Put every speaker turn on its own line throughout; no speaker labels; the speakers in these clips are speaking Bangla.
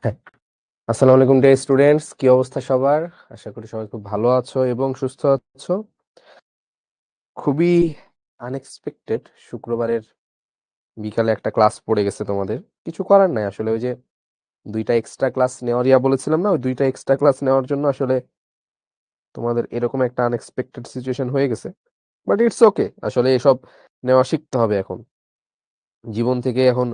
হ্যাঁ, আসসালামু আলাইকুম ডিয়ার স্টুডেন্টস, কি অবস্থা সবার? আশা করি সবাই খুব ভালো আছো এবং সুস্থ আছো। খুবই আনএক্সপেক্টেড শুক্রবারের বিকালে একটা ক্লাস পড়ে গেছে তোমাদের। কিছু করার নাই আসলে, ওই যে ২টা এক্সট্রা ক্লাস নেওয়ার বলেছিলাম না? ওই ২টা এক্সট্রা ক্লাস নেওয়ার জন্য আসলে তোমাদের এরকম একটা আনএক্সপেক্টেড সিচুয়েশন হয়ে গেছে। But it's okay. আসলে এসব নেওয়া শিখতে হবে এখন। জীবন থেকে এখন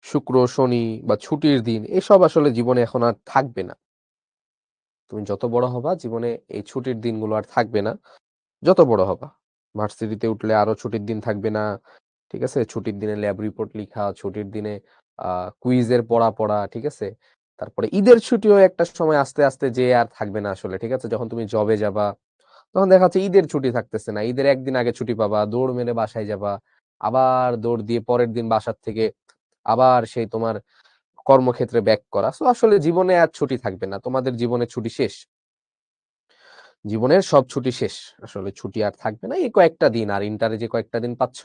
শুক্র, শনি বা ছুটির দিন এসব আসলে জীবনে এখন আর থাকবে না। তুমি যত বড় হবা জীবনে এই ছুটির দিনগুলো আর থাকবে না। যত বড় হবা। ভার্সিটিতে উঠলে আরো ছুটির দিন থাকবে না। ঠিক আছে? ছুটির দিনে ল্যাব রিপোর্ট লিখা, ছুটির দিনে কুইজের পড়া, ঠিক আছে? তারপরে ঈদের ছুটিও একটা সময় আস্তে, আস্তে যেয়ে আর থাকবে না আসলে। ঠিক আছে? যখন তুমি জবে যাবা, তখন দেখা যাচ্ছে ঈদের ছুটি থাকতেছে না। ঈদের ১ দিন আগে ছুটি পাবা, দৌড় মেরে বাসায় যাবা। আবার দৌড় দিয়ে পরের দিন বাসার থেকে আবার সেই তোমার কর্মক্ষেত্রে ব্যাক করা। সো আসলে জীবনে আর ছুটি থাকবে না। তোমাদের জীবনের ছুটি শেষ। জীবনের সব ছুটি শেষ। আসলে ছুটি আর থাকবে না। এই কয়েকটা দিন, আর ইন্টারে যে কয়েকটা দিন পাচ্ছ,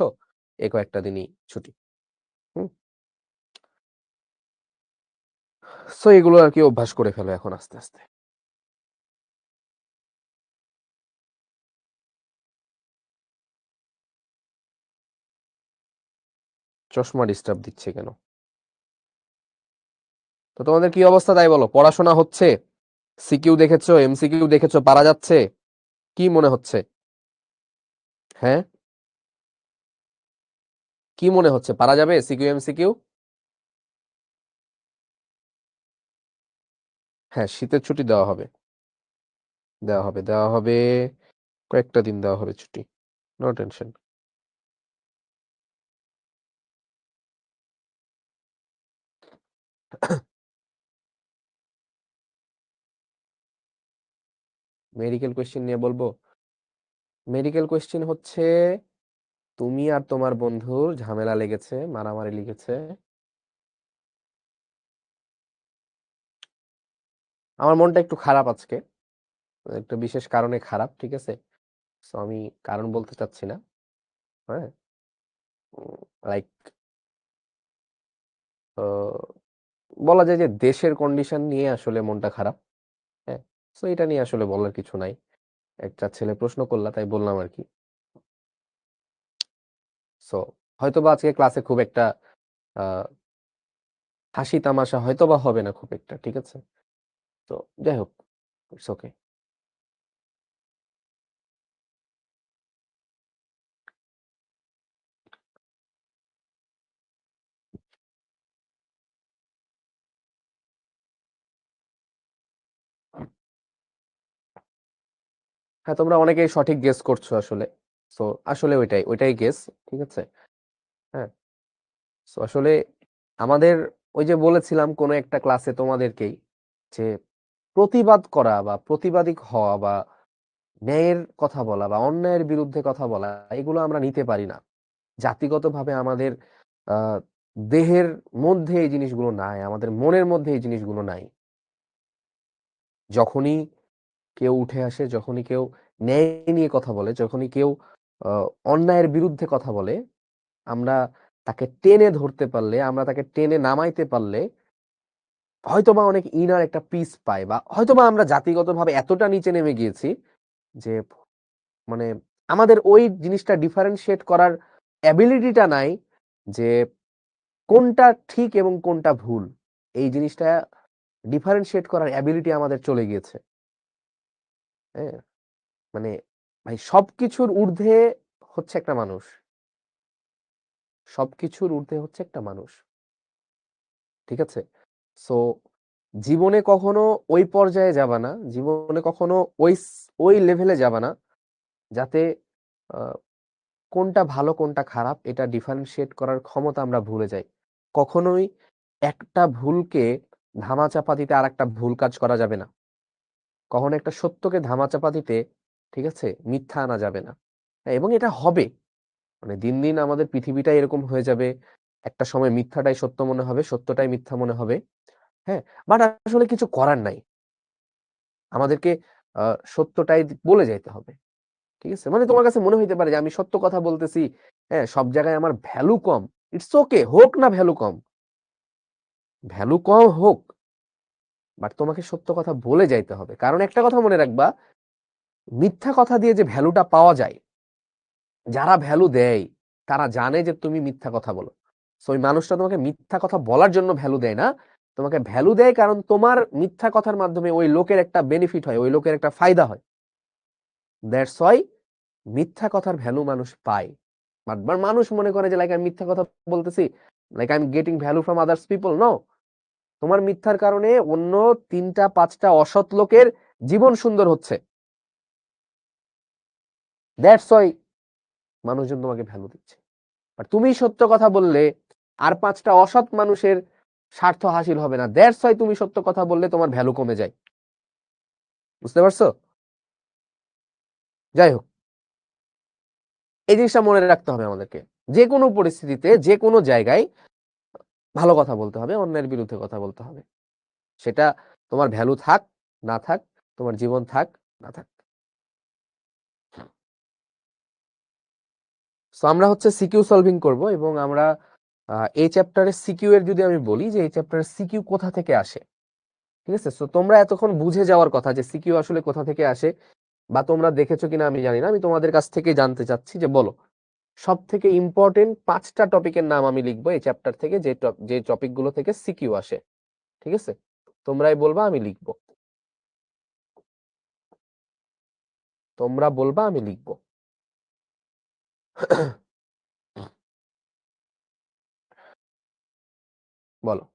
এই কয়েকটা দিনই ছুটি। হুম? সো এগুলো আরকি অভ্যাস করে ফেলো এখন আস্তে, আস্তে। চশমা ডিস্টার্ব দিচ্ছে কেন? তো তোমাদের কি অবস্থা তাই বলো? পড়াশোনা হচ্ছে? সিকিউ দেখেছো, এমসিকিউ দেখেছো, পারা যাচ্ছে? কি মনে হচ্ছে? হ্যাঁ? কি মনে হচ্ছে? পারা যাবে সিকিউ, এমসিকিউ? হ্যাঁ, শীতের ছুটি দেওয়া হবে। দেওয়া হবে। কয়েকটা দিন দেওয়া হবে ছুটি। No tension. মেডিকেল কোয়েশ্চেন নিয়ে বলবো? মেডিকেল কোয়েশ্চেন হচ্ছে তুমি আর তোমার বন্ধুর ঝামেলা লেগেছে, মারামারি লেগেছে। আমার মনটা একটু খারাপ আজকে। একটা বিশেষ কারণে খারাপ, ঠিক আছে? সো আমি কারণ বলতে চাচ্ছি না। হ্যাঁ? লাইক বলা যায় যে দেশের কন্ডিশন নিয়ে আসলে মনটা খারাপ। হ্যাঁ? সো এটা নিয়ে আসলে বলার কিছু নাই। একটা ছেলে প্রশ্ন করলা তাই বললাম আরকি। সো হয়তোবা আজকে ক্লাসে খুব একটা আ হাসি তামাশা হয়তোবা হবে না খুব একটা। ঠিক আছে? তো যাই হোক, ইটস ওকে। হ্যাঁ, তোমরা অনেকেই সঠিক গেস করছো আসলে। সো আসলে ওইটাই গেস। ঠিক আছে? হ্যাঁ? সো আসলে আমাদের ওই যে বলেছিলাম কোনো একটা ক্লাসে তোমাদেরকেই যে প্রতিবাদ করা বা প্রতিবাদী হওয়া বা ন্যায়ের কথা বলা বা অন্যায়ের বিরুদ্ধে কথা বলা, এগুলো আমরা নিতে পারি না। জাতিগতভাবে আমাদের আ দেহের মধ্যে এই জিনিসগুলো নাই। আমাদের মনের মধ্যে এই জিনিসগুলো নাই। যখনই কেউ উঠে আসে, যখনই কেউ ন্যায় নিয়ে কথা বলে, যখনই কেউ আ অন্যায়ের বিরুদ্ধে কথা বলে, আমরা তাকে টেনে ধরতে পারলে, আমরা তাকে টেনে নামাইতে পারলে হয়তোবা অনেক ইনার একটা পিস পাই, বা হয়তোবা আমরা জাতিগতভাবে এতটা নিচে নেমে গিয়েছি যে মানে আমাদের ওই জিনিসটা ডিফারেনশিয়েট করার অ্যাবিলিটিটা নাই যে কোনটা ঠিক এবং কোনটা ভুল। এই জিনিসটা ডিফারেনশিয়েট করার অ্যাবিলিটি আমাদের চলে গিয়েছে। হ্যাঁ? মানে ভাই সবকিছুর ঊর্ধ্বে হচ্ছে একটা মানুষ। সবকিছুর ঊর্ধ্বে হচ্ছে একটা মানুষ। ঠিক আছে? সো জীবনে কখনো ওই পর্যায়ে যাবা না। জীবনে কখনো ওই লেভেলে যাবা না যাতে আ কোনটা ভালো কোনটা খারাপ এটা ডিফারেনশিয়েট করার ক্ষমতা আমরা ভুলে যাই। কখনোই একটা ভুলকে ধামাচাপা দিতে আরেকটা ভুল কাজ করা যাবে না। কখনো একটা সত্যকে ধামাচাপা দিতে, ঠিক আছে? মিথ্যা আনা যাবে না। এবং এটা হবে। মানে দিন, দিন আমাদের পৃথিবীটা এরকম হয়ে যাবে। একটা সময় মিথ্যাটাই সত্য মনে হবে, সত্যটাই মিথ্যা মনে হবে। হ্যাঁ? বাট আসলে কিছু করার নাই। আমাদেরকে আ সত্যটাই বলে যাইতে হবে। ঠিক আছে? মানে তোমার কাছে মনে হইতে পারে যে আমি সত্য কথা বলতেছি, হ্যাঁ? সব জায়গায় আমার ভ্যালু কম। ইটস ওকে, হোক না ভ্যালু কম। ভ্যালু কম হোক। বাট তোমাকে সত্য কথা বলে যাইতে হবে, কারণ একটা কথা মনে রাখবা, মিথ্যা কথা দিয়ে যে ভ্যালুটা পাওয়া যায়, যারা ভ্যালু দেয় তারা জানে যে তুমি মিথ্যা কথা বলো। সো ওই মানুষটা তোমাকে মিথ্যা কথা বলার জন্য ভ্যালু দেয় না, তোমাকে ভ্যালু দেয় কারণ তোমার মিথ্যা কথার মাধ্যমে ওই লোকের একটা বেনিফিট হয়, ওই লোকের একটা ফায়দা হয়। দ্যাটস ওয়াই মিথ্যা কথার ভ্যালু মানুষ পায়। বাট মানুষ মনে করে যে লাইক আমি মিথ্যা কথা বলতেছি, like I am getting value from others people. No, তোমার মিথ্যার কারণে অন্য 3-5টা অসৎ লোকের জীবন সুন্দর হচ্ছে। দ্যাটস ওয়াই মানুষজন তোমাকে ভ্যালু দিচ্ছে। আর তুমি সত্য কথা বললে আর 5টা অসৎ মানুষের স্বার্থ হাসিল হবে না। দ্যাটস ওয়াই তুমি সত্য কথা বললে তোমার ভ্যালু কমে যায়। বুঝতে পারছো? যাই হোক, এই জিনিসটা মনে রাখতে হবে আমাদেরকে। যে কোনো পরিস্থিতিতে, যে কোনো জায়গায় ভালো কথা বলতে হবে, অন্যের বিরুদ্ধে কথা বলতে হবে। সেটা তোমার ভ্যালু থাক না থাক, তোমার জীবন থাক না থাক। সো আমরা হচ্ছে সিকিউ সলভিং করব, এবং আমরা এই চ্যাপ্টারের সিকিউ এর যদি আমি বলি যে এই চ্যাপ্টারের সিকিউ কোথা থেকে আসে, ঠিক আছে? সো তোমরা এতক্ষণ বুঝে যাওয়ার কথা যে সিকিউ আসলে কোথা থেকে আসে, বা তোমরা দেখেছো কিনা আমি জানি না। আমি তোমাদের কাছ থেকে জানতে চাচ্ছি যে বলো, সব থেকে ইম্পর্টেন্ট 5টা টপিকের নাম আমি লিখবো এই চ্যাপ্টার থেকে, যে টপিকগুলো থেকে সিকিউ আসে। ঠিক আছে, তোমরাই বলবা, আমি লিখবো। তোমরা বলবা, আমি লিখবো। বলো।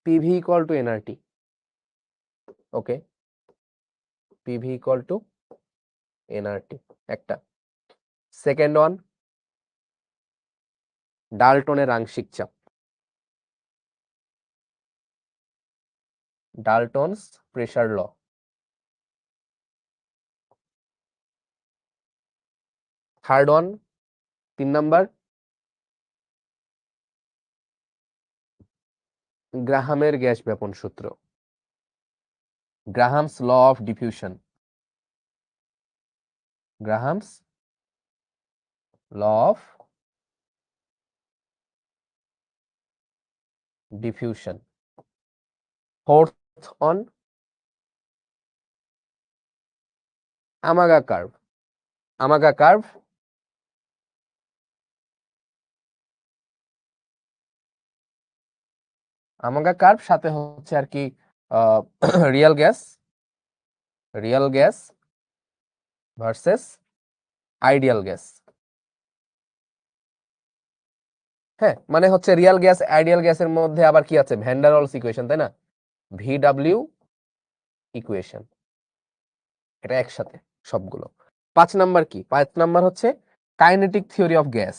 PV equal to NRT. Okay, PV equal to NRT একটা। সেকেন্ড ওয়ান, ডাল্টনের আংশিক চাপ। Dalton's pressure law. Third one, 3 number, গ্রাহামের গ্যাস ব্যাপন সূত্র। Graham's law of diffusion. Graham's law of diffusion. Fourth one, Amagat curve. Amagat curve Amagat curve সাথে হচ্ছে আর কি real gas, real gas versus ideal gas. হ্যাঁ, মানে হচ্ছে রিয়েল গ্যাস আইডিয়াল গ্যাসের মধ্যে আবার কি আছে? ভ্যান ডার ওয়ালস ইকুয়েশন, তাই না? ভিডব্লিউ ইকুয়েশন, এটা একসাথে সবগুলো। 5 নাম্বার কি? 5 নাম্বার হচ্ছে kinetic theory of gas.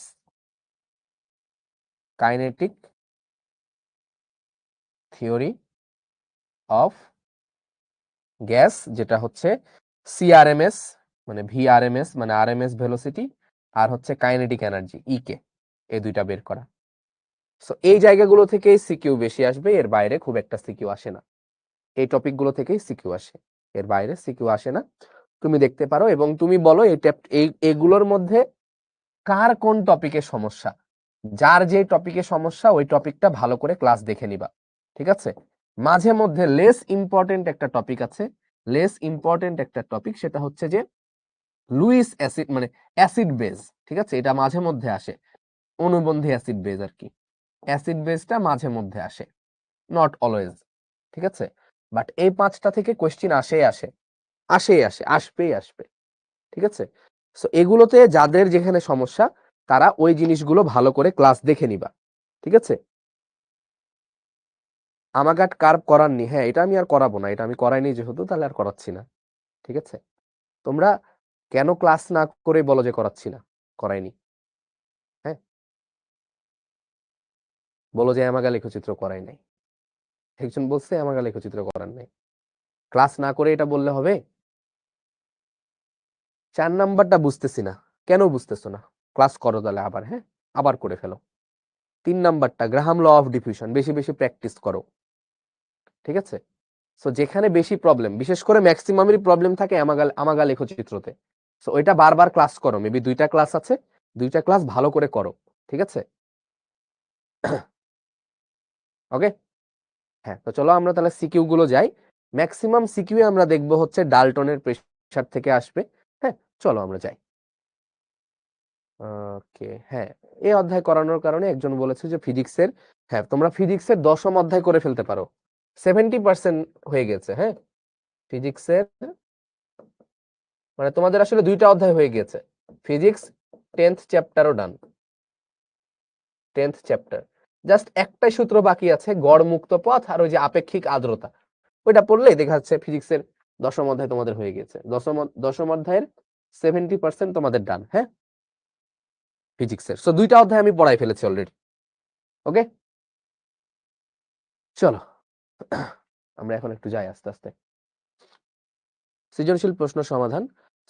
Kinetic theory of gas, যেটা হচ্ছে সিআরএমএস, মানে ভিআরএমএস মানে আরএমএস ভেলোসিটি, আর হচ্ছে কাইনেটিক এনার্জি ইকে, এই দুইটা বের করা। সো এই জায়গাগুলো থেকেই সিকিউ বেশি আসবে, এর বাইরে খুব একটা সিকিউ আসে না। এই টপিকগুলো থেকেই সিকিউ আসে, এর বাইরে সিকিউ আসে না। তুমি দেখতে পারো এবং তুমি বলো এগুলোর মধ্যে কার কোন টপিকের সমস্যা। যার যে টপিকে সমস্যা ওই টপিকটা ভালো করে ক্লাস দেখে নিবা। ঠিক আছে, মাঝে মধ্যে লেস ইম্পর্টেন্ট একটা টপিক আছে, লেস ইম্পর্টেন্ট একটা টপিক, সেটা হচ্ছে যে লুইস অ্যাসিড মানে অ্যাসিড বেজ। ঠিক আছে, এটা মাঝে মধ্যে আসে, অনুবন্ধী অ্যাসিড বেজ আর কি। অ্যাসিড বেজটা মাঝে মধ্যে আসে, নট অলওয়েজ। ঠিক আছে, বাট এই 5টা থেকে কোয়েশ্চেন আসেই আসে, আসবেই আসবে। ঠিক আছে, সো এগুলোতে যাদের যেখানে সমস্যা তারা ওই জিনিসগুলো ভালো করে ক্লাস দেখে নিবা। ঠিক আছে, আমাগাট কার্ভ করাননি, হ্যাঁ এটা আমি আর করাবো না, এটা আমি করাইনি যেহেতু, তাহলে আর করাচ্ছি না। ঠিক আছে, তোমরা কেন ক্লাস না করে বলো যে করাচ্ছি না, করাইনি? হ্যাঁ, বলো যে আমাগা লেখচিত্র করাই নাই। একজন বলছে আমাগা লেখচিত্র করার নাই, ক্লাস না করে এটা বললে হবে? 4 নাম্বারটা বুঝতেছি না, কেন বুঝতেছো না? ক্লাস করো তাহলে আবার, হ্যাঁ আবার করে ফেলো। 3 নাম্বারটা গ্রাহাম ল অফ ডিফিউশন, বেশি বেশি প্র্যাকটিস করো। ঠিক আছে, সো যেখানে বেশি প্রবলেম, বিশেষ করে ম্যাক্সিমামেরই প্রবলেম থাকে আমাগা লেখচিত্রতে, সো ওইটা বারবার ক্লাস করো। মেবি 2টা ক্লাস আছে, 2টা ক্লাস ভালো করে করো। ঠিক আছে, ওকে, হ্যাঁ, তো চলো আমরা তাহলে সিকিউ গুলো যাই। ম্যাক্সিমাম সিকিউ আমরা দেখবো হচ্ছে ডাল্টনের প্রেসার থেকে আসবে। হ্যাঁ, চলো আমরা যাই। ওকে, হ্যাঁ, এই অধ্যায় করানোর কারণে একজন বলেছে যে ফিজিক্সের, হ্যাঁ তোমরা ফিজিক্সের 10ম অধ্যায় করে ফেলতে পারো, 70% হয়ে গেছে। হ্যাঁ, ফিজিক্সের মানে তোমাদের আসলে 2টা অধ্যায় হয়ে গেছে, ফিজিক্স 10th চ্যাপ্টারও ডান, 10th চ্যাপ্টার, জাস্ট একটাই সূত্র বাকি আছে, গড় মুক্ত পথ আর ওই যে আপেক্ষিক আর্দ্রতা, ওইটা পড়লেই দেখা যাচ্ছে ফিজিক্সের 10ম অধ্যায় তোমাদের হয়ে গেছে। 10ম অধ্যায়ের 70% তোমাদের ডান। হ্যাঁ, ফিজিক্সের, সো 2টা অধ্যায় আমি পড়াই ফেলেছি অলরেডি। ওকে, চলো আমরা এখন একটু যাই আস্তে আস্তে। সৃজনশীল প্রশ্ন সমাধান।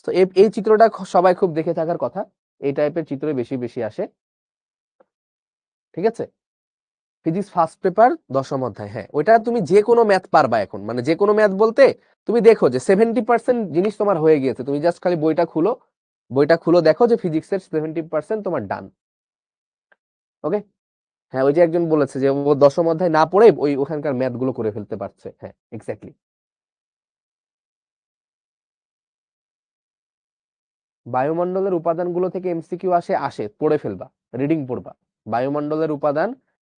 তো এই চিত্রটা সবাই খুব দেখে থাকার কথা, এই টাইপের চিত্রই বেশি বেশি আসে। ঠিক আছে, ফিজিক্স ফার্স্ট পেপার 10ম অধ্যায়, হ্যাঁ ওইটা তুমি যে কোনো ম্যাথ পারবা এখন, মানে যে কোনো ম্যাথ বলতে তুমি দেখো যে 70% জিনিস তোমার হয়ে গিয়েছে, তুমি জাস্ট খালি বইটা খুলো দেখো যে ফিজিক্সের 70% তোমার ডান। ওকে, হ্যাঁ ওই যে একজন বলেছে যে ও 10ম অধ্যায় না পড়ে ওখানকার ম্যাথ গুলো করে ফেলতে পারছে। হ্যাঁ এক্স্যাক্টলি। বায়ুমণ্ডলের উপাদানগুলো থেকে এমসিকিউ আসে পড়ে ফেলবা, রিডিং পড়বা। বায়ুমণ্ডলের উপাদান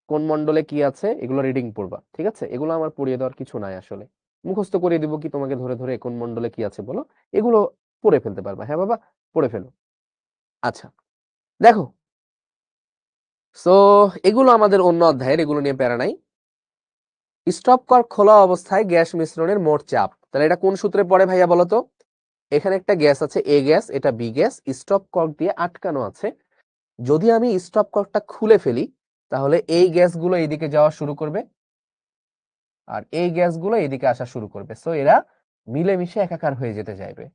কোন মণ্ডলে কি আছে এগুলো রিডিং পড়বা। ঠিক আছে, এগুলো আমার পড়িয়ে দেওয়ার কিছু নাই আসলে, মুখস্থ করিয়ে দিব কি তোমাকে ধরে ধরে কোন মণ্ডলে কি আছে বলো, এগুলো পড়ে ফেলতে পারবা। হ্যাঁ বাবা, পড়ে ফেলো। আচ্ছা, দেখো, সো এগুলো আমাদের অন্য অধ্যায়ের, এগুলো নিয়ে প্যারা নাই। স্টপ কর্ক খোলা অবস্থায় গ্যাস মিশ্রণের মোট চাপ, তাহলে এটা কোন সূত্রে পড়ে ভাইয়া বলো তো? এখানে একটা গ্যাস আছে এ গ্যাস, এটা বি গ্যাস, স্টপ কর্ক দিয়ে আটকানো আছে। যদি আমি স্টপ কর্কটা খুলে ফেলি তাহলে এই গ্যাসগুলো এইদিকে যাওয়া শুরু করবে আর এই গ্যাসগুলো এইদিকে আসা শুরু করবে, সো এরা মিলেমিশে একাকার হয়ে যেতে চাইবে।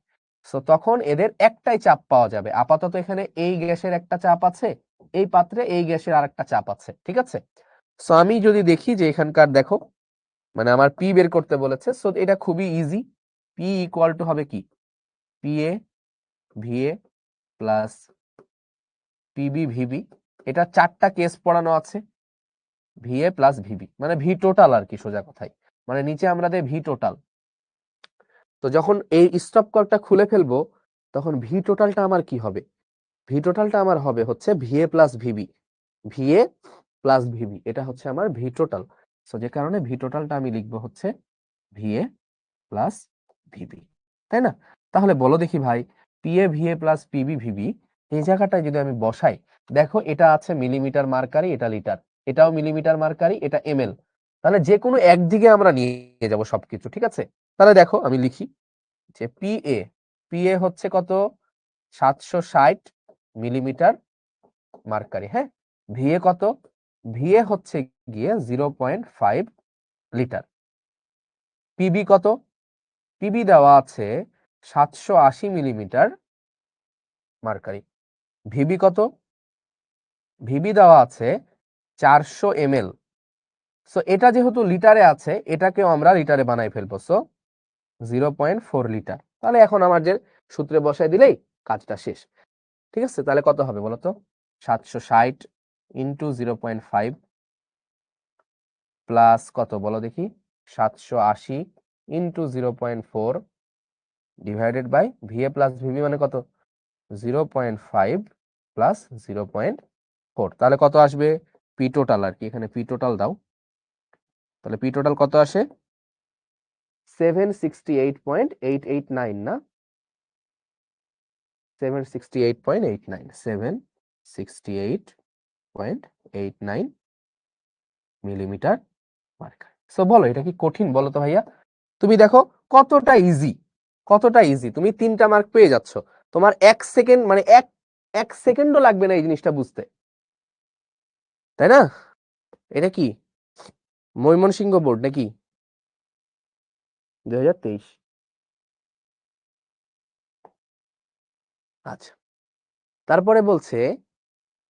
সো তখন এদের একটাই চাপ পাওয়া যাবে। আপাতত এখানে এই গ্যাসের একটা চাপ আছে, এই পাত্রে এই গ্যাসের আরেকটা চাপ আছে। ঠিক আছে, সো আমি যদি দেখি যে এখানকার দেখো, মানে আমার পি বের করতে বলেছে, সো এটা খুবই ইজি। পি ইকুয়াল টু হবে কি, P A V A plus PB VB, এটা 4টা কেস পড়ানো আছে, ভিএ প্লাস ভিবি মানে ভি টোটাল আর কি, সোজা কথায় মানে নিচে আমরা দেই ভি টোটাল। তো যখন এই স্টপ কর্কটা খুলে ফেলবো তখন ভি টোটালটা আমার কি হবে, ভি টোটালটা আমার হবে হচ্ছে VA plus VB, VA plus VB, এটা হচ্ছে আমার ভি টোটাল। সো যে কারণে ভি টোটালটা আমি লিখবো হচ্ছে ভিএ প্লাস ভিবি, তাই না? তাহলে বলো দেখি ভাই, PA VA plus PB VB এই জায়গাটায় যদি আমি বসাই, দেখো এটা আছে মিলিমিটার মার্কারি, এটা লিটার, এটাও মিলিমিটার মার্কারি, এটা এমএল, তাহলে যে কোনো একদিকে আমরা নিয়ে যাব সবকিছু। ঠিক আছে, তাহলে দেখো আমি লিখি যে পিএ, পিএ হচ্ছে কত, 760 মিলিমিটার মার্কারি। হ্যাঁ, ভিএ কত, ভিএ হচ্ছে গিয়ে 0.5 লিটার। পিবি কত, পিবি দেওয়া আছে 780 মিলিমিটার মার্কারি। ভিবি কত, ভিবি দেওয়া আছে 400 ml। সো এটা যেহেতু লিটারে আছে এটাকেও আমরা লিটারে বানাই ফেলবো, সো 0.4 লিটার। তাহলে এখন আমার যে সূত্রে বসাই দিলেই কাজটা শেষ। ঠিক আছে, তাহলে কত হবে বলতো, 760 ইন্টু 0.5 প্লাস কত বলো দেখি, 780 into 0.4 divided by VA plus VB মানে কত, 0.5 প্লাস 0.4, তাহলে কত আসবে, পি টোটাল আর কি, এখানে পি টোটাল দাও, তাহলে পি টোটাল কত আসে, 768.889 না, 768.89, 768.89 মিলিমিটার মার্কার। সো বলো এটা কি কঠিন বলো তো ভাইয়া? তুমি দেখো কতটা ইজি, কতটা ইজি, তুমি 3টা মার্ক পেয়ে যাচ্ছ, তোমার 1 সেকেন্ড মানে এক সেকেন্ডও লাগবে না এই জিনিসটা বুঝতে, তাই না? এটা কি ময়মনসিংহ বোর্ড নাকি 2023? আচ্ছা, তারপরে বলছে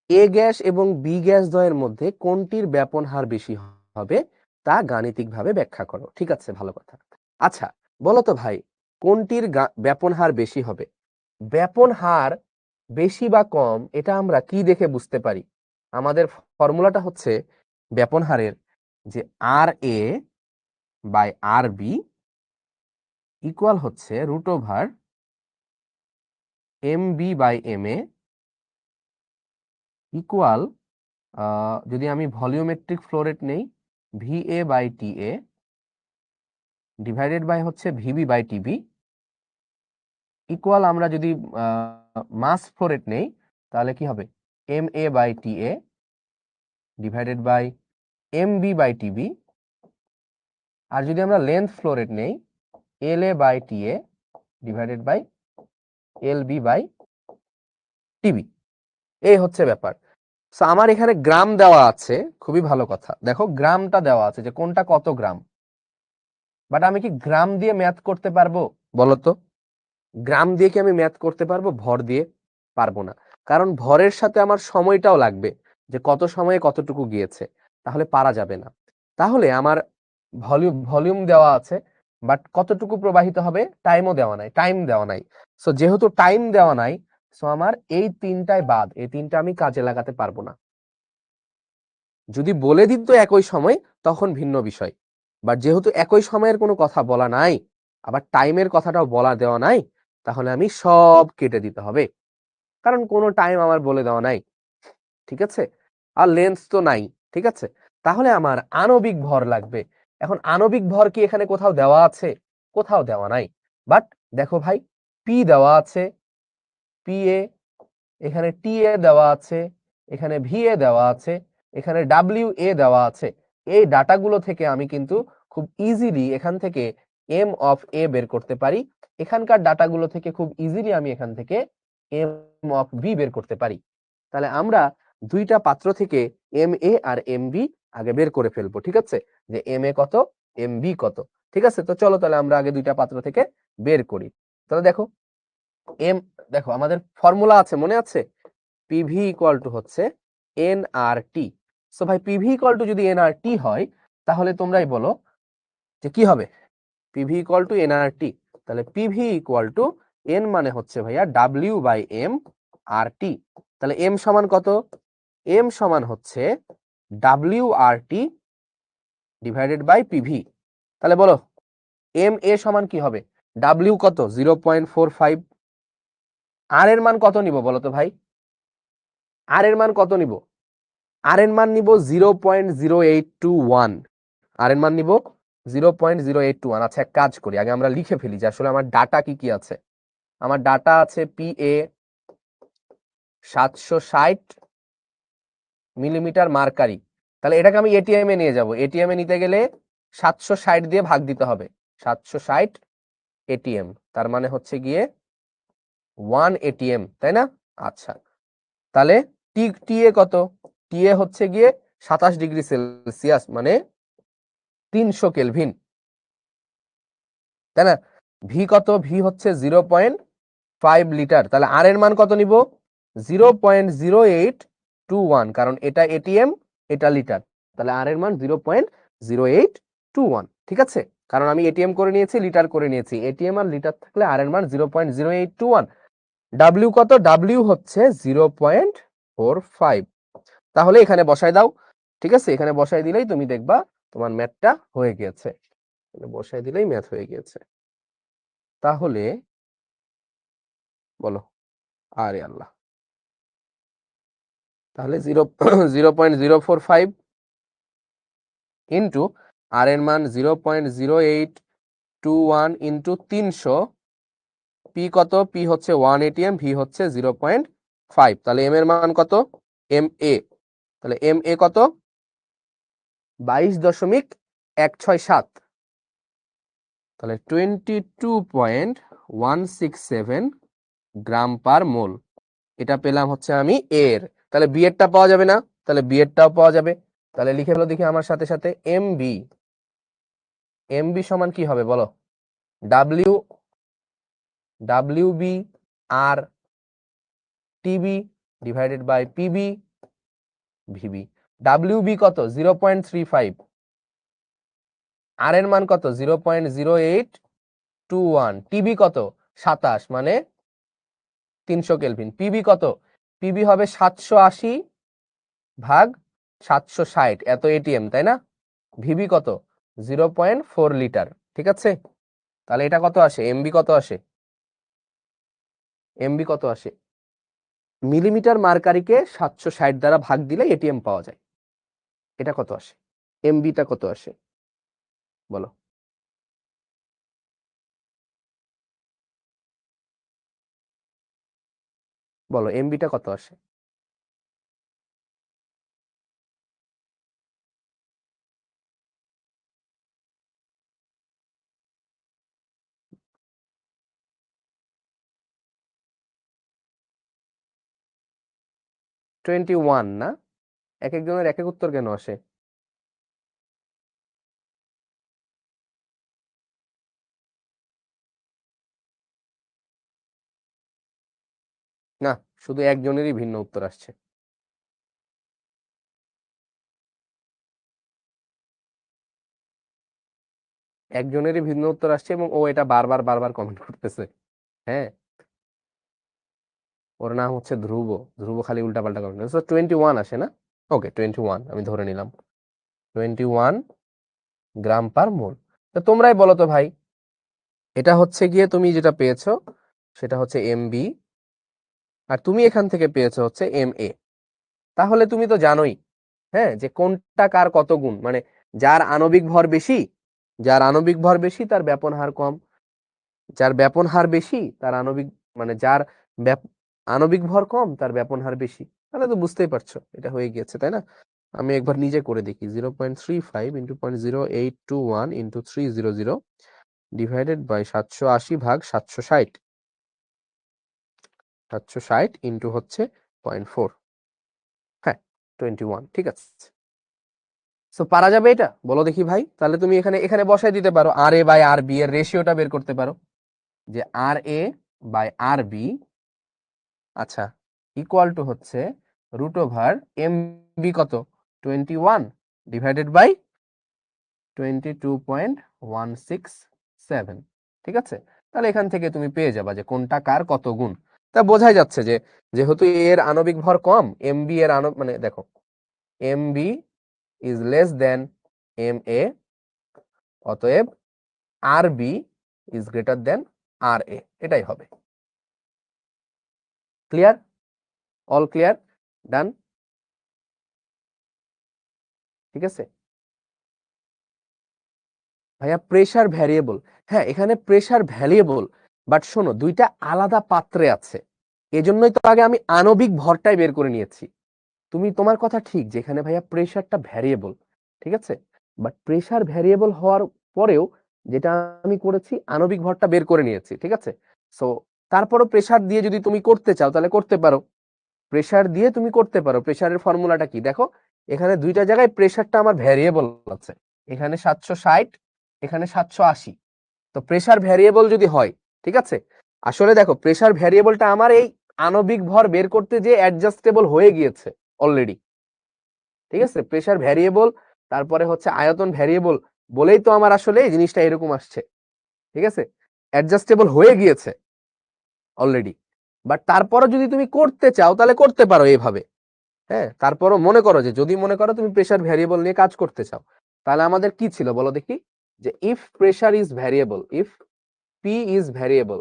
এ গ্যাস এবং বি গ্যাস দ্বয়ের মধ্যে কোনটির ব্যাপন হার বেশি হবে তা গাণিতিকভাবে ব্যাখ্যা করো। ঠিক আছে, ভালো কথা। আচ্ছা, বলো তো ভাই, কোনটির ব্যাপন হার বেশি হবে? ব্যাপন হার বেশি বা কম এটা আমরা কি দেখে বুঝতে পারি? আমাদের ফর্মুলাটা হচ্ছে ব্যাপন হারের যে R A by R B equal হচ্ছে root over M B by M A equal যদি আমি ভলিওমেট্রিক ফ্লো রেট নেই V A by T A divided by হচ্ছে ভিবি বাই টিবি ইকুয়াল আমরা যদি মাস ফ্লো রেট নেই তাহলে কি হবে M A by T A divided by M B by TB আর যদি আমরা লেন্থ ফ্লো রেট নেই L A by T A divided by L B by TB এই হচ্ছে ব্যাপার। সো আমার এখানে গ্রাম দেওয়া আছে, খুবই ভালো কথা, দেখো গ্রামটা দেওয়া আছে যে কোনটা কত গ্রাম, বাট আমি কি গ্রাম দিয়ে ম্যাথ করতে পারবো বলো তো? গ্রাম দিয়ে কি আমি ম্যাথ করতে পারবো? ভর দিয়ে পারবো না, কারণ ভরের সাথে আমার সময়টাও লাগবে, যে কত সময়ে কতটুকু গিয়েছে, তাহলে পারা যাবে না। তাহলে আমার ভলিউম দেওয়া আছে, বাট কতটুকু প্রবাহিত হবে টাইমও দেওয়া নাই, টাইম দেওয়া নাই। সো যেহেতু টাইম দেওয়া নাই, সো আমার এই তিনটায় বাদ, এই তিনটা আমি কাজে লাগাতে পারবো না। যদি বলে দিত একই সময় তখন ভিন্ন বিষয়, বাট যেহেতু একই সময়ের কোনো কথা বলা নাই, আবার টাইমের কথাটাও বলা দেওয়া নাই, তাহলে আমি সব কেটে দিতে হবে, কারণ কোনো টাইম আমার বলে দেওয়া নাই, ঠিক আছে? আর লেন্স তো নাই, ঠিক আছে? তাহলে আমার আণবিক ভর লাগবে। এখন আণবিক ভর কি এখানে কোথাও দেওয়া আছে? কোথাও দেওয়া নাই, বাট দেখো ভাই পি দেওয়া আছে, পি এ, এখানে টি এ দেওয়া আছে, এখানে ভি এ দেওয়া আছে, এখানে ডাব্লিউ এ দেওয়া আছে। এই ডাটাগুলো থেকে আমি কিন্তু খুব ইজিলি এখান থেকে এম অফ এ বের করতে পারি, এখানকার ডাটাগুলো থেকে খুব ইজিলি আমি এখান থেকে এম অফ বি বের করতে পারি। তাহলে আমরা দুইটা পাত্র থেকে M A R M B আগে বের করে ফেলবো, ঠিক আছে? যে এম এ কত, এম বি কত, ঠিক আছে? তো চলো তাহলে আমরা আগে দুইটা পাত্র থেকে বের করি। তাহলে দেখো দেখো আমাদের ফর্মুলা আছে, মনে আছে? পিভি ইকুয়াল টু হচ্ছে এন আর টি। সো ভাই পিভি ইকুয়াল টু যদি এন আর টি হয়, তাহলে তোমরাই বলো যে কি হবে? PV equal to N R T, তাহলে পিভি ইকুয়াল টু এন মানে হচ্ছে ভাইয়া W by M R T. তাহলে এম সমান কত? এম সমান হচ্ছে W R T divided by PV. তাহলে বলো এম এ সমান কি হবে? ডাব্লিউ কত? 0.45। আর এর মান কত নিব বলো তো ভাই? আর এর মান কত নিব? আর এর মান নিব 0.0821। আর এর মান নিব 0.0821। আচ্ছা এক কাজ করি, আগে আমরা লিখে ফেলি যে আসলে আমার ডাটা কি কি আছে। আমার ডাটা আছে পি এ 760 মিলিমিটার মার্কারি। তাহলে এটাকে আমি এটিএম এ নিয়ে যাব, এটিএম এ নিতে গেলে 760 দিয়ে ভাগ দিতে হবে, 760 এটিএম, তার মানে হচ্ছে গিয়ে 1 এটিএম, তাই না? আচ্ছা তাহলে টি এ কত? টি এ হচ্ছে গিয়ে 27 ডিগ্রি সেলসিয়াস, মানে 300 কেলভিন, তাই না? ভি কত? ভি হচ্ছে 0.5 লিটার। তাহলে আর এর মান কত নিব? 0.0821, কারণ এটা এটিএম, এটা লিটার, তাহলে আর এর মান 0.0821, ঠিক আছে? কারণ আমি এটিএম করে নিয়েছি, লিটার করে নিয়েছি, এটিএম আর লিটার থাকলে আর এর মান 0.0821। ডাব্লিউ কত? ডাব্লিউ হচ্ছে 0.45। তাহলে এখানে বসাই দাও, ঠিক আছে? এখানে বসাই দিলেই তুমি দেখবা তোমার ম্যাথটা হয়ে গিয়েছে, বসাই দিলেই ম্যাথ হয়ে গিয়েছে। তাহলে বলো, আরে আল্লাহ, তাহলে 0.045 ইন্টু আর এর মান 0.0821 ইন্টু 300, পি কত? পি হচ্ছে 1 এটিএম, ভি হচ্ছে 0.5। তাহলে এম এর মান কত? এম এ, তাহলে এম এ কত? 22.167, তাহলে 22.167 গ্রাম পার মোল। এটা পেলাম হচ্ছে আমি এর। তাহলে বি এরটা পাওয়া যাবে না? তাহলে বি এরটাও পাওয়া যাবে। তাহলে লিখে ফেলো দেখি আমার সাথে সাথে, এম বি, এম বি সমান কি হবে বলো? W, W B R TB divided by PB VB. W B কত? 0.35, আর এর মান কত? 0.0821, টিবি কত? 27, মানে 300 কেলভিন। পিবি কত? পিবি হবে 780 ভাগ 760, এত এটিএম, তাই না? ভিবি কত 0.4 লিটার, ঠিক আছে। তাহলে এটা কত আসে, এমবি কত আসে, এমবি কত আসে, মিলিমিটার মার্কারিকে 760 দ্বারা ভাগ দিলে এটিএম পাওয়া যায়। এটা কত আসে, এমবিটা কত আসে বলো। বলো এমবিটা কত আসে। টোয়েন্টি ওয়ান না, এক একজনের এক এক উত্তর কেন আসে। না, শুধু একজনেরই ভিন্ন উত্তর আসছে। একজনেরই ভিন্ন উত্তর আসছে এবং ও এটা বারবার বারবার কমেন্ট করতেছে। হ্যাঁ, ওর নাম হচ্ছে ধ্রুব। ধ্রুব খালি উল্টাপাল্টা কমেন্ট করতেছে। 21 আসে না, ওকে 21 আমি ধরে নিলাম, 21 গ্রাম পার মোল। তো তোমরাই বলো তো ভাই, এটা হচ্ছে গিয়ে তুমি যেটা পেয়েছো সেটা হচ্ছে এমবি, আর তুমি এখান থেকে পেয়েছো হচ্ছে এমএ। তাহলে তুমি তো জানোই, হ্যাঁ, যে কোনটা কার কত গুণ, মানে যার আণবিক ভর বেশি, যার আণবিক ভর বেশি তার ব্যাপন হার কম, যার ব্যাপন হার বেশি তার আণবিক, মানে যার আণবিক ভর কম তার ব্যাপন হার বেশি। তাহলে তো বুঝতেই পারছো এটা হয়ে গিয়েছে, তাই না। আমি একবার নিজে করে দেখি, 0.35 ইন্টু 0.0821 ইন্টু 300 ডিভাইডেড বাই 780 ভাগ 760, 760 ইন্টু হচ্ছে 0.4, হ্যাঁ 21, ঠিক আছে। সো পারা যাবে এটা, বলো দেখি ভাই। তাহলে তুমি এখানে এখানে বসাই দিতে পারো, আর এ বাই আর বি এর রেশিওটা বের করতে পারো, যে R A by R B, আচ্ছা, ইকুয়াল টু হচ্ছে রুট ওভার এম বি কত 21 ডিভাইডেড বাই 22.167, ঠিক আছে। তাহলে এখান থেকে তুমি পেয়ে যাবা যে কোনটা কার কত গুণ। তা বোঝাই যাচ্ছে যে যেহেতু এর আণবিক ভর কম, এম বি এর মানে দেখো, M B is less than M A, অতএব R B is greater than R A, এটাই হবে। ক্লিয়ার, অল ক্লিয়ার, ডান, ঠিক আছে। ভাইয়া প্রেসার ভ্যারিয়েবল, হ্যাঁ এখানে প্রেসার ভ্যারিয়েবল, বাট শোনো দুইটা আলাদা পাত্রে আছে, এজন্যই তো আগে আমি আণবিক ভরটাই বের করে নিয়েছি। তুমি তোমার কথা ঠিক, যেখানে ভাইয়া প্রেসারটা ভ্যারিয়েবল, ঠিক আছে, বাট প্রেসার ভ্যারিয়েবল হওয়ার পরেও যেটা আমি করেছি আণবিক ভরটা বের করে নিয়েছি, ঠিক আছে। সো তারপরও প্রেসার দিয়ে যদি তুমি করতে চাও তাহলে করতে পারো, প্রেসার দিয়ে তুমি করতে পারো। প্রেসারের ফর্মুলাটা কি দেখো, এখানে দুইটা জায়গায় প্রেসারটা আমার ভ্যারিয়েবল আছে, এখানে 760, এখানে 780। তো প্রেসার ভ্যারিয়েবল যদি হয়, ঠিক আছে, আসলে দেখো প্রেসার ভ্যারিয়েবলটা আমার এই আণবিক ভর বের করতে যে অ্যাডজাস্টেবল হয়ে গিয়েছে অলরেডি, ঠিক আছে। প্রেসার ভ্যারিয়েবল তারপরে হচ্ছে আয়তন ভ্যারিয়েবল বলেই তো আমার আসলে এই জিনিসটা এরকম আসছে, ঠিক আছে, অ্যাডজাস্টেবল হয়ে গিয়েছে অলরেডি। বাট তারপরও যদি তুমি করতে চাও তাহলে করতে পারো এইভাবে, হ্যাঁ। তারপরও মনে করো যে যদি মনে করো তুমি প্রেসার ভ্যারিয়েবল নিয়ে কাজ করতে চাও, তাহলে আমাদের কি ছিল বলো দেখি, যে if pressure is variable, if P is variable,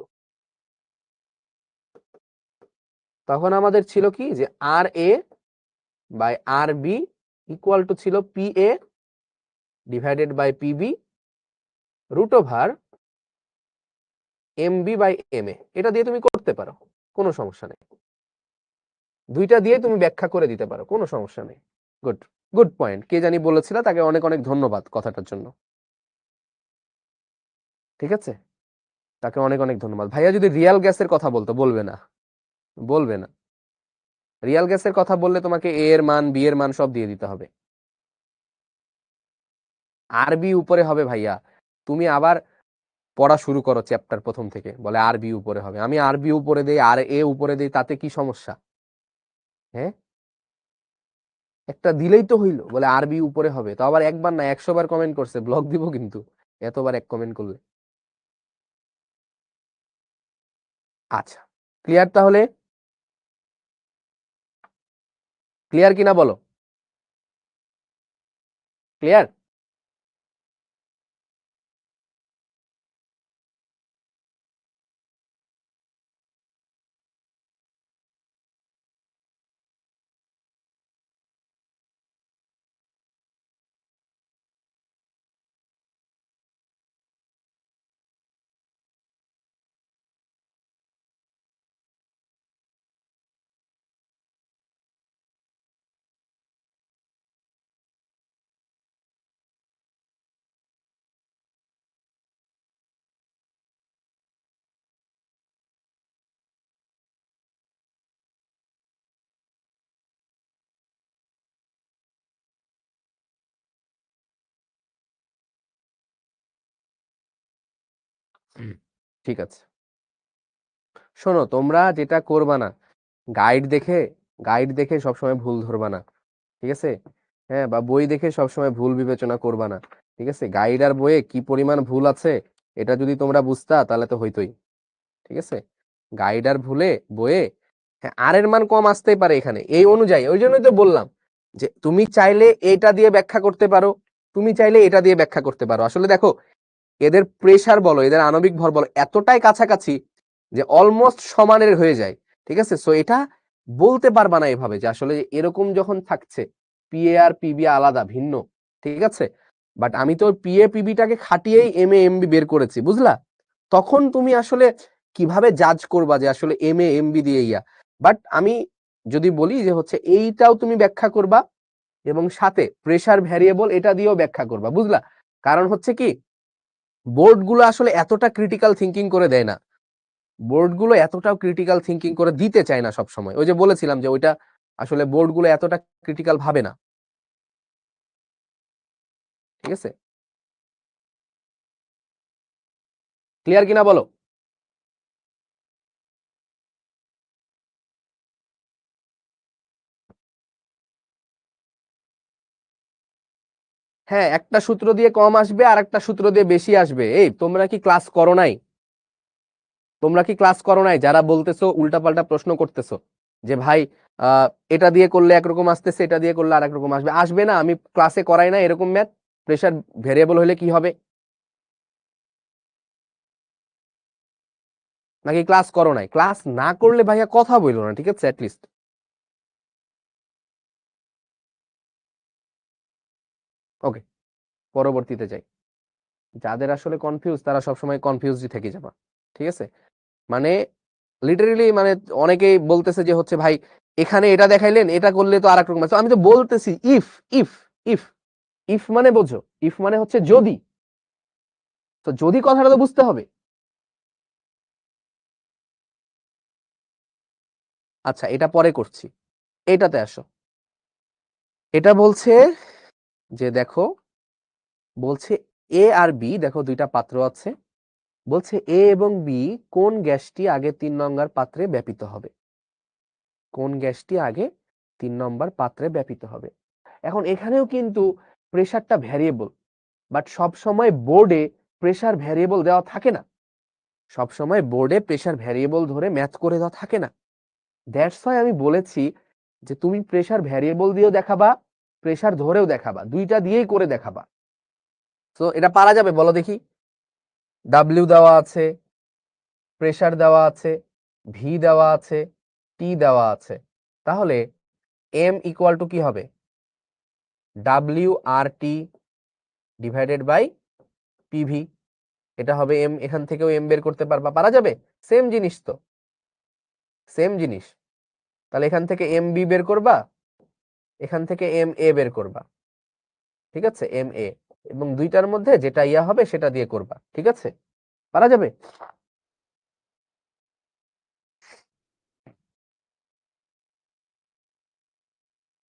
তখন আমাদের ছিল কি যে R A by R B equal to ছিল P A divided by PB root over M B by M A. এটা দিয়ে তুমি করতে পারো, কোনো সমস্যা নেই, দুইটা দিয়ে তুমি ব্যাখ্যা করে দিতে পারো, কোনো সমস্যা নেই। Good, good point. কে জানি বলেছিল, তাকে অনেক অনেক ধন্যবাদ কথাটার জন্য, ঠিক আছে, তাকে অনেক অনেক ধন্যবাদ। ভাইয়া যদি রিয়াল গ্যাসের কথা বলতো, বলবে না, বলবে না, রিয়াল গ্যাসের কথা বললে তোমাকে এ এর মান বি এর মান সব দিয়ে দিতে হবে। আরবি উপরে হবে ভাইয়া, তুমি আবার পড়া শুরু করো চ্যাপ্টার প্রথম থেকে, বলে আরবি উপরে হবে, আমি আরবি উপরে দেই আর এ উপরে দেই, তাতে কি সমস্যা, হ্যাঁ, একটা দিলেই তো হইলো, বলে আরবি উপরে হবে, তো আবার একবার না 100 বার কমেন্ট করছে, ব্লক দিব কিন্তু এতবার এক কমেন্ট করলে। আচ্ছা, ক্লিয়ার তাহলে, ক্লিয়ার কিনা বলো, ক্লিয়ার। ঠিক আছে, শোনো তোমরা যেটা করবা না, গাইড দেখে সবসময় ভুল ধরবা না, ঠিক আছে? হ্যাঁ, বা বই দেখে সবসময় ভুল বিবেচনা করবা না, ঠিক আছে? গাইড আর বইয়ে কি পরিমাণ ভুল আছে এটা যদি তোমরা বুঝতা তাহলে তো হইতোই, ঠিক আছে? গাইড আর বইয়ে হ্যাঁ আর এর মান কম আসতেই পারে এখানে এই অনুযায়ী, ওই জন্যই তো বললাম যে তুমি চাইলে এটা দিয়ে ব্যাখ্যা করতে পারো, তুমি চাইলে এটা দিয়ে ব্যাখ্যা করতে পারো। আসলে দেখো এদের প্রেসার বলো, এদের আণবিক ভর বলো এতটাই কাছাকাছি যে অলমোস্ট সমানের হয়ে যায়, ঠিক আছে? সো এটা বলতে পারবা না এভাবে যে আসলে এরকম যখন থাকছে পিএ আর পিবি আলাদা ভিন্ন, ঠিক আছে? বাট আমি তো পিএ পিবিটাকে খাটিয়েই এম এ এমবি বের করেছি, বুঝলা? তখন তুমি আসলে কিভাবে জাজ করবা যে আসলে এম এ এমবি দিয়ে ইয়া। বাট আমি যদি বলি যে হচ্ছে এইটাও তুমি ব্যাখ্যা করবা এবং সাথে প্রেসার ভ্যারিয়েবল এটা দিয়েও ব্যাখ্যা করবা, বুঝলা? কারণ হচ্ছে কি বোর্ড গুলো আসলে এতটা ক্রিটিক্যাল থিঙ্কিং করে দেয় না, বোর্ড গুলো এতটাও ক্রিটিক্যাল থিঙ্কিং করে দিতে চায় না সব সময়। ওই যে বলেছিলাম যে ওইটা আসলে বোর্ড গুলো এতটা ক্রিটিক্যাল ভাবে না, ঠিক আছে? ক্লিয়ার কিনা বলো? হ্যাঁ, একটা সূত্র দিয়ে কম আসবে আর একটা সূত্র দিয়ে বেশি আসবে। এই তোমরা কি ক্লাস করো নাই? তোমরা কি ক্লাস করো নাই যারা বলতেছো উল্টাপাল্টা প্রশ্ন করতেছো যে ভাই আহ এটা দিয়ে করলে একরকম আসতেছে, এটা দিয়ে করলে আর একরকম আসবে? আসবে না, আমি ক্লাসে করাই না এরকম ম্যাথ। প্রেসার ভেরিয়েবল হলে কি হবে? নাকি ক্লাস করো নাই? ক্লাস না করলে ভাইয়া কথা বললো না, ঠিক আছে? অ্যাটলিস্ট ওকে, পরবর্তীতে যাই। যাদের আসলে কনফিউজ তারা সবসময় কনফিউজই থেকে যাবা, ঠিক আছে? মানে লিটারেলি মানে অনেকেই বলতেছে যে হচ্ছে ভাই এখানে এটা দেখাইলেন, এটা করলে তো আর এক রকম আছে। আমি তো বলতেছি ইফ ইফ ইফ ইফ মানে বোঝো, ইফ মানে হচ্ছে যদি, তো যদি কথাটা তো বুঝতে হবে। আচ্ছা এটা পরে করছি, এটাতে আসো। এটা বলছে যে দেখো, বলছে এ আর বি, দেখো দুইটা পাত্র আছে, বলছে এ এবং বি কোন গ্যাসটি আগে 3 নম্বর পাত্রে ব্যাপিত হবে, কোন গ্যাসটি আগে 3 নম্বর পাত্রে ব্যাপিত হবে। এখন এখানেও কিন্তু প্রেসারটা ভ্যারিয়েবল, বাট সব সময় বোর্ডে প্রেসার ভ্যারিয়েবল দেওয়া থাকে না, সব সময় বোর্ডে প্রেসার ভ্যারিয়েবল ধরে ম্যাথ করে দেওয়া থাকে না। দ্যাটস ওয়াই আমি বলেছি যে তুমি প্রেসার ভ্যারিয়েবল দিয়েও দেখাবা, প্রেসার ধরেও দেখাবা, দুইটা দিয়েই করে দেখাবা। তো এটা পারা যাবে বলো দেখি? ডাব্লিউ দেওয়া আছে, প্রেসার দেওয়া আছে, ভি দেওয়া আছে, টি দেওয়া আছে, তাহলে এম ইকুয়াল টু কি হবে? W R T divided by PV, এটা হবে এম। এখান থেকেও এম বের করতে পারবা, পারা যাবে? সেম জিনিস তো, সেম জিনিস। তাহলে এখান থেকে এম বি বের করবা, এখান থেকে এম এ বের করবা, ঠিক আছে? এম এ, এবং দুইটার মধ্যে যেটা ইয়া হবে সেটা দিয়ে করবা, ঠিক আছে? পারা যাবে?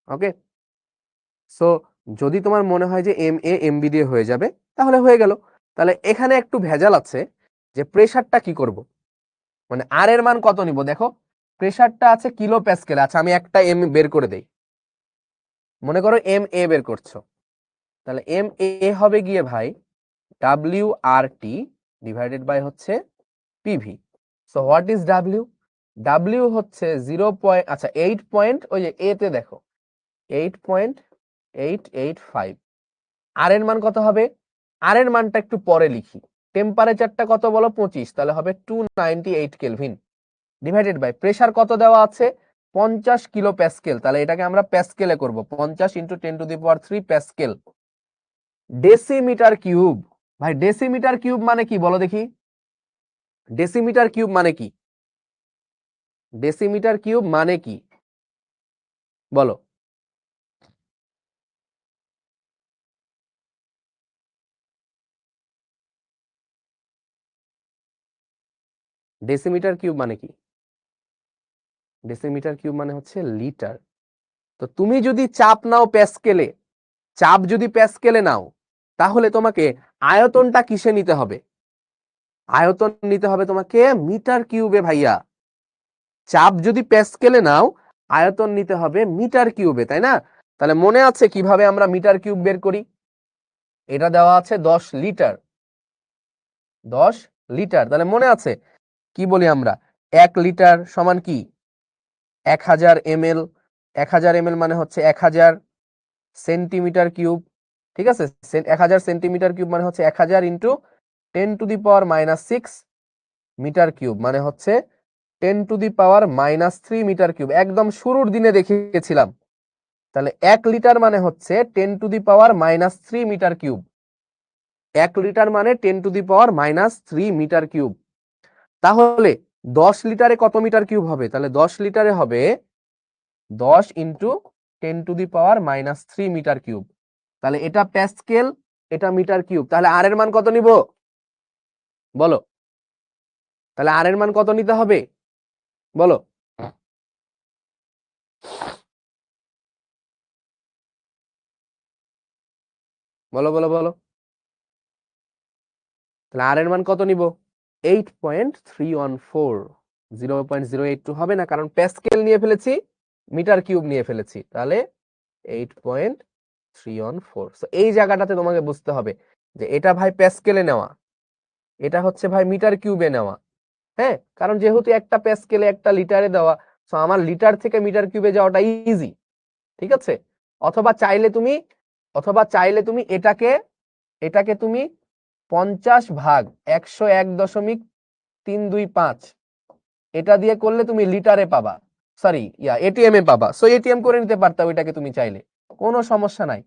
ওকে, সো যদি তোমার মনে হয় যে এম এ এম বি দিয়ে হয়ে যাবে তাহলে হয়ে গেল। তাহলে এখানে একটু ভেজাল আছে যে প্রেসারটা কি করব, মানে আর এর মান কত নিব? দেখো প্রেসারটা আছে কিলো প্যাসকেল। আচ্ছা আমি একটা এম বের করে দেই, মনে করো এম এ বের করছো, তাহলে এম এ হবে গিয়ে ভাই W R T divided by হচ্ছে PV. So what is W? W হচ্ছে 0. আচ্ছা 8 ওই যে এ তে দেখো 8.885। আর এর মান কত হবে? আর এর মানটা একটু পরে লিখি। টেম্পারেচারটা কত বলো? 25, তাহলে হবে 298 কেলভিন ডিভাইডেড বাই প্রেসার কত দেওয়া আছে? 50 কিলো প্যাসকেল, তাহলে এটাকে আমরা প্যাসকেলে করব, 50 × 10⁻³ প্যাসকেল। ডেসিমিটার কিউব, ভাই ডেসিমিটার কিউব মানে কি বলো দেখি? ডেসিমিটার কিউব মানে কি? ডেসিমিটার কিউব মানে কি বলো? ডেসিমিটার কিউব মানে কি? ডেসিমিটার কিউব মানে হচ্ছে লিটার। তো তুমি যদি চাপ নাও প্যাসকেলে, চাপ যদি প্যাসকেলে নাও তাহলে তোমাকে আয়তনটা কিসে নিতে হবে? আয়তন নিতে হবে তোমাকে মিটার কিউবে ভাইয়া। চাপ যদি প্যাসকেলে নাও, আয়তন নিতে হবে মিটার কিউবে, তাই না? তাহলে মনে আছে কিভাবে আমরা মিটার কিউব বের করি? এটা দেওয়া আছে 10 লিটার, 10 লিটার। তাহলে মনে আছে কি বলি আমরা? 1 লিটার সমান কি 1000 ml। 1000 ml মানে হচ্ছে 1000 সেন্টিমিটার কিউব। ঠিক আছে, 1000 সেন্টিমিটার কিউব মানে হচ্ছে 1000 ইন্টু 10⁻⁻6 মিটার কিউব, মানে হচ্ছে 10⁻³ মিটার কিউব। একদম শুরুর দিনে দেখিয়েছিলাম। তাহলে 1 লিটার মানে হচ্ছে 10⁻³ মিটার কিউব। 1 লিটার মানে 10⁻³ মিটার কিউব। তাহলে 10 লিটারে কত মিটার কিউব হবে? তাহলে 10 লিটারে হবে 10 ইন্টু 10⁻³ মিটার কিউব। তাহলে এটা প্যাসকেল, এটা মিটার কিউব। তাহলে আর এর মান কত নিব বলো? তাহলে আর এর মান কত নিতে হবে বলো? বলো বলো বলো। তাহলে আর এর মান কত নিব? 8.314। 0.082 হবে না, কারণ প্যাসকেল নিয়ে ফেলেছি, মিটার কিউব নিয়ে ফেলেছি। তাহলে 8.314। এই জায়গাটাতে তোমাকে বুঝতে হবে যে এটা ভাই প্যাসকেলে নেওয়া, এটা হচ্ছে ভাই মিটার কিউবে নেওয়া। হ্যাঁ, কারণ যেহেতু একটা প্যাসকেলে একটা লিটারে দেওয়া, তো আমার লিটার থেকে মিটার কিউবে যাওয়াটা ইজি। ঠিক আছে, অথবা চাইলে তুমি এটাকে তুমি 50/101.325 এটা দিয়ে করলে তুমি লিটারে পাবা, সরি এটিএম এ পাবা। সো এটিএম করে নিতে পারতা ওইটাকে তুমি চাইলে, কোনো সমস্যা নাই।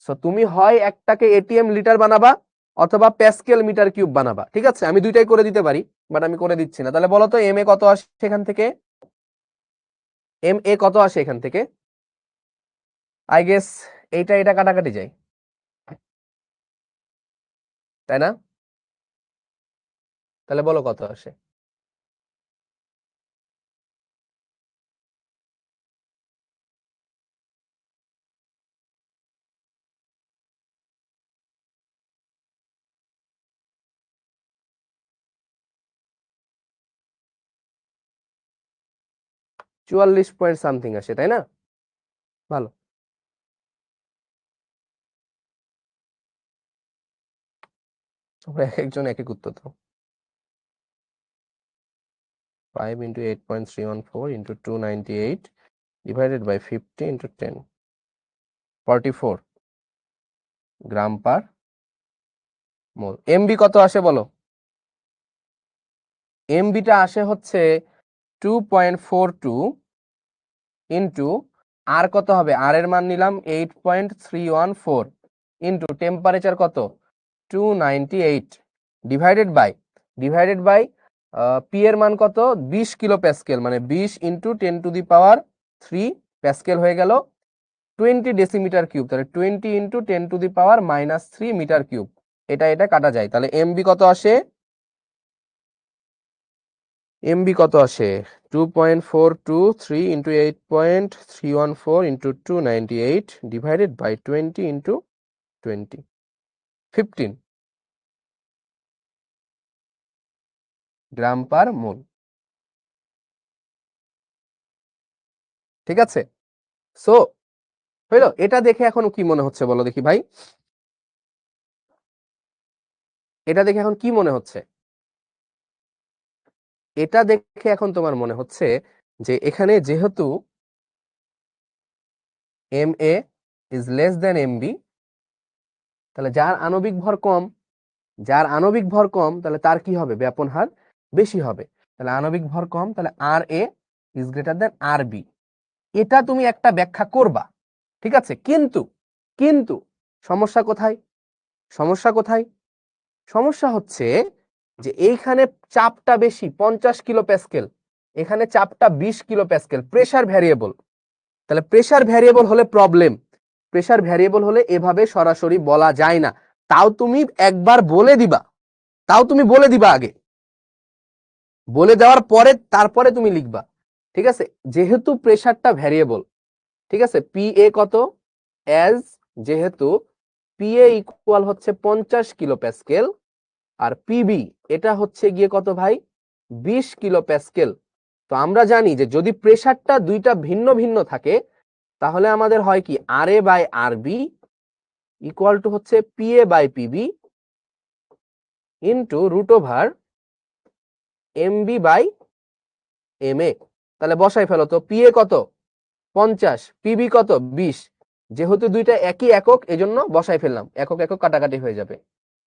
সো তুমি হয় একটাকে এটিএম লিটার বানাবা অথবা প্যাসকেল মিটার কিউব বানাবা। ঠিক আছে, আমি দুইটাই করে দিতে পারি, বাট আমি করে দিচ্ছি না। তাহলে বলো তো এম এ কত আসে এখান থেকে? কত আসে এখান থেকে? আই গেস এটা কাটাকাটি যায়, তাই না? তাহলে বলো কত আসে? 44 পয়েন্ট সামথিং আসে, তাই না? ভালো। একজন এক এক উত্তর দাও। 5 into 8.314 into 298 divided by 50 into 10, 44 gram per mole. MB কত আসে বলো? এমবিটা আসে হচ্ছে 2.42 ইন্টু আর কত হবে? আর এর মান নিলাম 8.314 ইন্টু টেম্পারেচার কত 298 ডিভাইডেড বাই পি এর মান কত 20 কিলো প্যাসকেল, মানে 20 ইন্টু 10⁻³ প্যাসকেল হয়ে গেল 20 ডেসিমিটার কিউব। তাহলে 20 ইন্টু 10⁻³ মিটার কিউব। এটা কাটা যায়। তাহলে এমবি কত আসে? এমবি কত আসে? 2.423 into 8.314 into 298 divided by 20 into 20, 15 gram per mole. ঠিক আছে, সো হইলো। এটা দেখে এখন কি মনে হচ্ছে বলো দেখি ভাই? এটা দেখে এখন কি মনে হচ্ছে? এটা দেখে এখন তোমার মনে হচ্ছে যে এখানে যেহেতু M A is less than MB, তাহলে যার আণবিক ভর কম, তাহলে তার কি হবে? ব্যাপন হার বেশি হবে। তাহলে আণবিক ভর কম, তাহলে R A is greater than R B. এটা তুমি একটা ব্যাখ্যা করবা, ঠিক আছে। কিন্তু কিন্তু সমস্যা কোথায়? সমস্যা হচ্ছে যে এইখানে চাপটা বেশি 50 কিলো প্যাসকেল, এখানে চাপটা 20 কিলো প্যাসকেল। প্রেসার ভ্যারিয়েবল, তাহলে প্রেসার ভ্যারিয়েবল হলে প্রবলেম। প্রেসার ভ্যারিয়েবল হলে এভাবে সরাসরি বলা যায় না। তাও তুমি একবার বলে দিবা আগে, বলে দেওয়ার পরে তারপরে তুমি লিখবা। ঠিক আছে, যেহেতু প্রেসারটা ভ্যারিয়েবল, ঠিক আছে। পি এ কত? যেহেতু পি এ ইকুয়াল হচ্ছে 50 কিলো প্যাসকেল আর পিবি এটা হচ্ছে গিয়ে কত ভাই, 20 কিলো প্যাসকেল। তো আমরা জানি যে যদি প্রেসারটা দুইটা ভিন্ন ভিন্ন থাকে তাহলে আমাদের হয় কি, R A by R B equal to হচ্ছে P A by PB into root over M B by M A. তাহলে বসাই ফেলো তো, পি এ কত 50, পিবি কত 20, যেহেতু দুইটা একই একক এজন্য বসাই ফেললাম, একক একক কাটাকাটি হয়ে যাবে।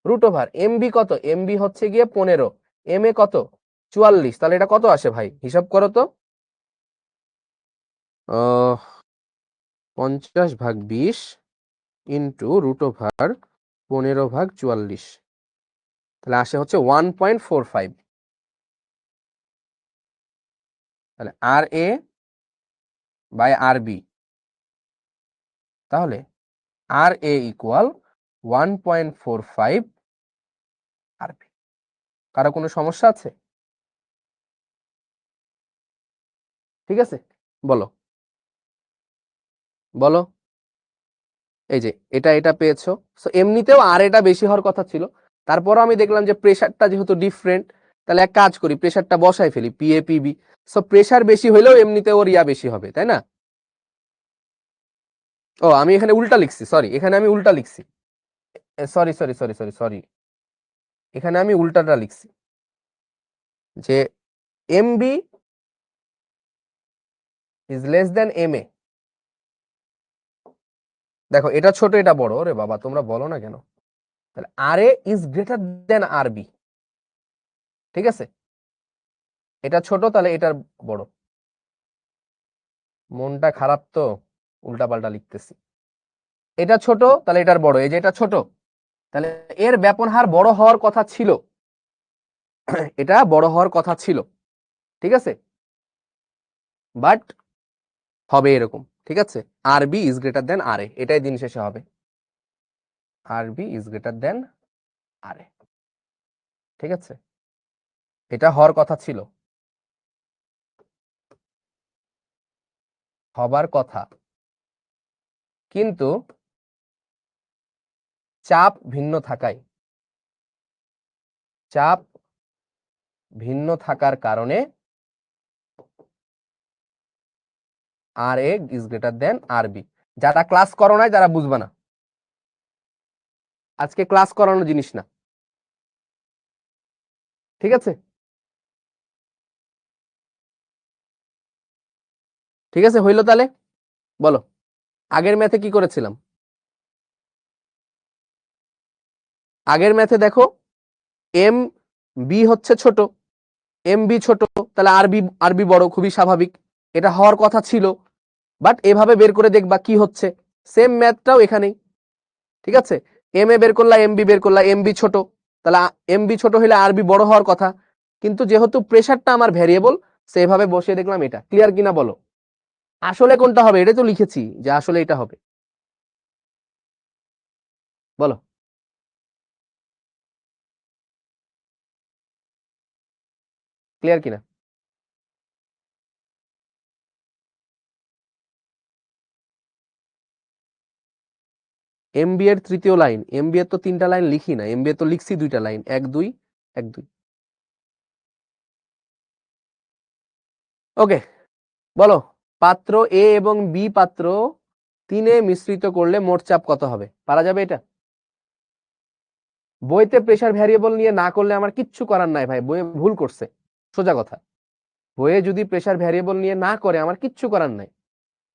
রুট ওভার এম বি কত, এম বি হচ্ছে গিয়ে 15, এম এ কত 44, তাহলে এটা কত আসে ভাই, হিসাব করো তো। 50/20 ইন্টু রুট ওভার 15/44, তাহলে আসে হচ্ছে 1.45। তাহলে R A by R B, তাহলে আর এ ইকুয়াল 1.45 আর বি। কারো কোনো সমস্যা আছে? ঠিক আছে, বলো বলো। এই যে এটা এটা পেয়েছো, সো এমনিতেও আর এটা বেশি হওয়ার কথা ছিল, তারপরও আমি দেখলাম যে প্রেসারটা যেহেতু ডিফারেন্ট, তাহলে এক কাজ করি, প্রেসারটা বসাই ফেলি, P A PB. So pressure বেশি হইলেও এমনিতে ওর ইয়া বেশি হবে, তাই না? ও আমি এখানে উল্টা লিখছি, সরি, এখানে আমি উল্টা লিখছি, sorry sorry sorry sorry sorry, এখানে আমি উল্টাটা লিখছি, যে M B is less than M A. দেখো এটা ছোট এটা বড়, রে বাবা তোমরা বলো না কেন। তাহলে R A is greater than R B, ঠিক আছে, এটা ছোট তাহলে এটার বড়। মনটা খারাপ তো, উল্টা পাল্টা লিখতেছি। এটা ছোট তাহলে এটার বড়, এই যে এটা ছোট, তাহলে এর ব্যাপন হার বড় হওয়ার কথা ছিল, এটা বড় হওয়ার কথা ছিল, ঠিক আছে, বাট হবে এরকম, ঠিক আছে। আর B is greater than R A, এটাই দিন শেষে হবে, আর B is greater than R এ, ঠিক আছে, এটা হওয়ার কথা ছিল, হবার কথা, কিন্তু চাপ ভিন্ন থাকায়, চাপ ভিন্ন থাকার কারণে R A is greater than R B. যারা ক্লাস করো নাই যারা বুঝবা না, আজকে ক্লাস করানো জিনিস না, ঠিক আছে, ঠিক আছে, হইলো তাহলে, বলো আগের ম্যাথে কি করেছিলাম। আগের ম্যাথে দেখো এম বি হচ্ছে ছোট, এম বি ছোট, তাহলে আরবি বড়, খুবই স্বাভাবিক, এটা হওয়ার কথা ছিল, বাট এভাবে বের করে দেখবা কি হচ্ছে, সেম ম্যাথটাও এখানেই, ঠিক আছে। এম এ বের করলা, এম বি বের করলা, এম বি ছোট, তাহলে এম বি ছোট হলে আরবি বড় হওয়ার কথা, কিন্তু যেহেতু প্রেসারটা আমার ভ্যারিয়েবল সেভাবে বসিয়ে দেখলাম, এটা ক্লিয়ার কিনা বলো। আসলে কোনটা হবে, এটা তো লিখেছি যে আসলে এটা হবে, বলো ক্লিয়ার কিনা। এমবি এর তৃতীয় লাইন, এমবি এর তো 3টা লাইন লিখি না, এমবি এর তো লিখছি 2টা লাইন, 1 2 1 2। ওকে, বলো পাত্র এ এবং বি পাত্র 3-এ মিশ্রিত করলে মোট চাপ কত হবে, পারা যাবে এটা? বইতে প্রেসার ভ্যারিয়েবল নিয়ে না করলে আমার কিচ্ছু করার নাই ভাই, বইয়ে ভুল করছে, সোজা কথা, বইয়ে যদি প্রেসার ভ্যারিয়েবল নিয়ে না করে আমার কিচ্ছু করার নাই,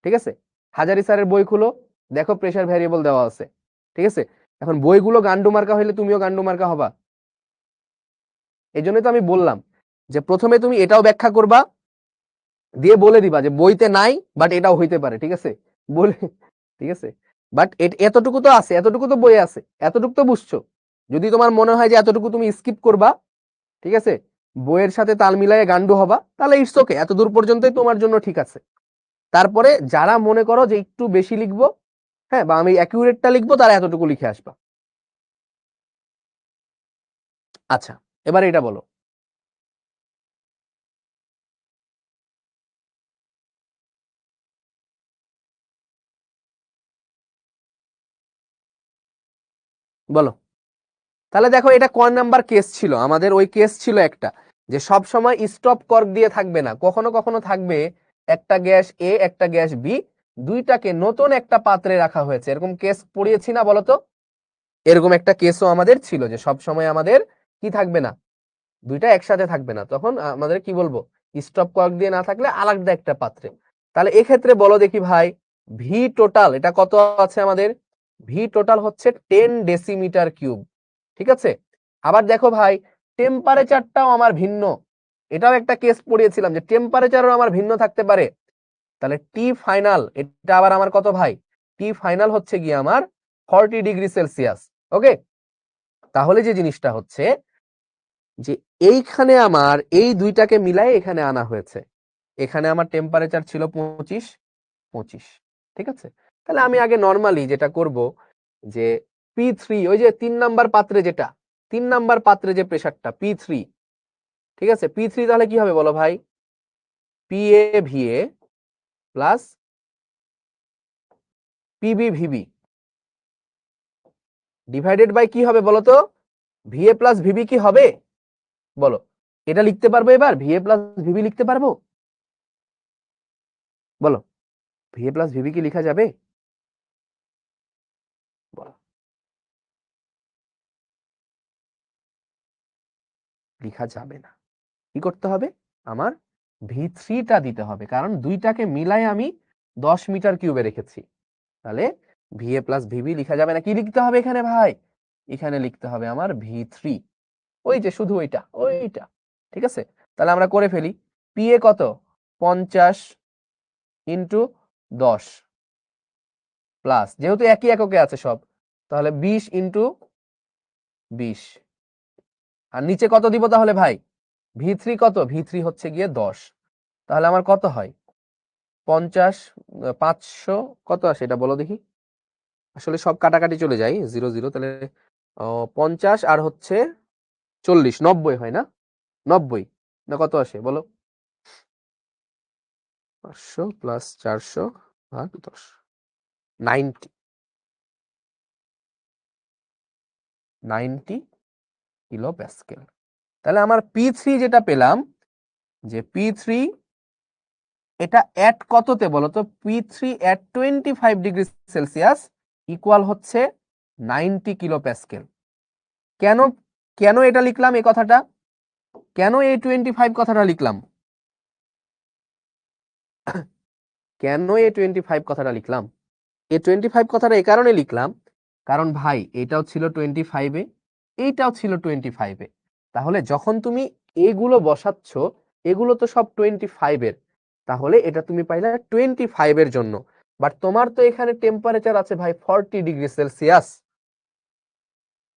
ঠিক আছে। হাজারি স্যারের বই খুলো, দেখো প্রেসার ভ্যারিয়েবল দেওয়া আছে, ঠিক আছে। এখন বইগুলো গান্ডু মার্কা হইলে তুমিও গান্ডু মার্কা হবা, এই জন্যই তো আমি বললাম যে প্রথমে তুমি এটাও ব্যাখ্যা করবা, দিয়ে বলে দিবা যে বইতে নাই বাট এটাও হইতে পারে, ঠিক আছে, বলে, ঠিক আছে, বাট এতটুকু তো আছে, এতটুকু তো বইয়ে আছে, এতটুকু তো বুঝছো। যদি তোমার মনে হয় যে এতটুকু তুমি স্কিপ করবা, ঠিক আছে, বইয়ের সাথে তাল মিলায়ে গান্ডু হবা, তাহলে ইটস ওকে, এত দূর পর্যন্তই তোমার জন্য ঠিক আছে। তারপরে যারা মনে করো যে একটু বেশি লিখবো, হ্যাঁ, বা আমি অ্যাকিউরেটটা লিখবো, তারা এতটুকু লিখে আসবা। আচ্ছা, এবার এটা বলো, বলো তাহলে দেখো এটা কোন নাম্বার কেস ছিল, আমাদের ওই কেস ছিল একটা যে সব সময় স্টপ কর্ক দিয়ে থাকবে না, কখনো কখনো থাকবে একটা গ্যাস এ একটা গ্যাস বি, দুইটাকে নতুন একটা পাত্রে রাখা হয়েছে, এরকম কেস পড়িয়েছি না বলতো? এরকম একটা কেসও আমাদের ছিল যে সব সময় আমাদের কি থাকবে না, দুইটা একসাথে থাকবে না, তখন আমাদের কি বলবো, স্টপ কর্ক দিয়ে না থাকলে আলাদা একটা পাত্রে। তাহলে এক্ষেত্রে বলো দেখি ভাই, ভি টোটাল এটা কত আছে আমাদের? ভি টোটাল হচ্ছে 10 ডেসিমিটার কিউব, ঠিক আছে। আবার দেখো ভাই, টেম্পারেচারটাও আমার ভিন্ন, এটাও একটা কেস পড়িয়েছিলাম যে টেম্পারেচারও আমার ভিন্ন থাকতে পারে। তাহলে টি ফাইনাল এটা আবার আমার কত ভাই? টি ফাইনাল হচ্ছে গিয়ে আমার 40 ডিগ্রি সেলসিয়াস। ওকে, তাহলে যে জিনিসটা হচ্ছে যে এইখানে আমার এই দুইটাকে মিলাই এখানে আনা হয়েছে, এখানে আমার টেম্পারেচার ছিল 25, ঠিক আছে। তাহলে আমি আগে নর্মালি যেটা করব যে P3, ওই যে 3 নাম্বার পাত্রে, যেটা 3 নাম্বার পাত্রে যে প্রেসারটা P3, ঠিক আছে, P3 তাহলে কি হবে বলো ভাই? PA VA plus PB VB divided by কি হবে বলো তো? VA প্লাস VB কি হবে বলো? এটা লিখতে পারবো এবার, VA প্লাস VB লিখতে পারবো বলো? VA প্লাস VB কি লেখা যাবে বলো? লেখা যাবে না। কি করতে হবে? আমার V3টা দিতে হবে, কারণ দুইটাকে মিলাই আমি 10 মিটার কিউবে রেখেছি। তাহলে VA প্লাস VB লেখা যাবে না, কি লিখতে হবে এখানে ভাই? এখানে লিখতে হবে আমার V3, ওই যে শুধু ওইটা, ঠিক আছে। তাহলে আমরা করে ফেলি, PA কত? 50 ইন্টু 10 প্লাস, যেহেতু একই এককে আছে সব, তাহলে 20 ইন্টু 20, আর নিচে কত দিব তাহলে ভাই? V3 কত? V3 হচ্ছে গিয়ে 10, তাহলে আমার কত হয়? 50, 500 কত আসে এটা বলো দেখি? আসলে সব কাটাকাটি চলে যায় 0 0, তাহলে 50 আর হচ্ছে 40, 90 হয় না? 90 না কত আসে বলো? 500 প্লাস 400 ভাগ 10, 90 কিলো প্যাসকেল। তাহলে আমার P3 যেটা পেলাম, যে P3 এটা এট কততে বলো তো? P3 এট 25 ডিগ্রি সেলসিয়াস ইকুয়াল হচ্ছে 90 কিলো প্যাসকেল। কেন কেন এটা লিখলাম এই কথাটা? কেন এই 25 কথাটা লিখলাম? কেন এই 25 কথাটা লিখলাম? এই 25 কথাটা এই কারণে লিখলাম, কারণ ভাই এটাও ছিল 25-এ, এইটাও ছিল 25-এ। তাহলে যখন তুমি এগুলো বসাচ্ছ, এগুলো তো সব 25-এর, তাহলে এটা তুমি পাইলে 25-এর জন্য। বাট তোমার তো এখানে টেম্পারেচার আছে ভাই 40 ডিগ্রি সেলসিয়াস,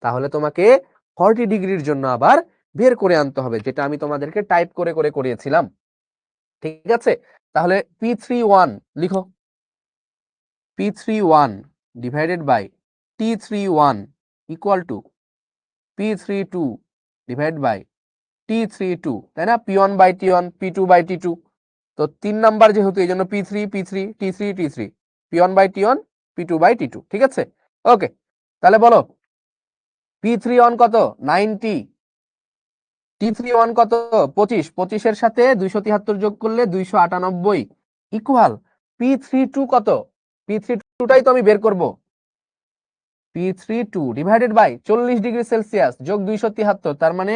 তাহলে তোমাকে 40 ডিগ্রির জন্য আবার বের করে আনতে হবে, যেটা আমি তোমাদেরকে টাইপ করে করে করিয়েছিলাম, ঠিক আছে। তাহলে P31 লিখো, P31 divided by T31 equal to P32 divide by T32, তাই না? P1 by T1, P2 by T2, তো 3 নাম্বার যেহেতু এই জন্য P3 P3 T3 T3, P1 by T1, P2 by T2, ঠিক আছে। ওকে, তাহলে বলো P31 কত? 90, T31 কত? 25, 25-এর সাথে 273 যোগ করলে 298 ইকুয়াল P32 কত? P32টাই তো আমি বের করব, P32 divided by 40 degree Celsius যোগ 273, তার মানে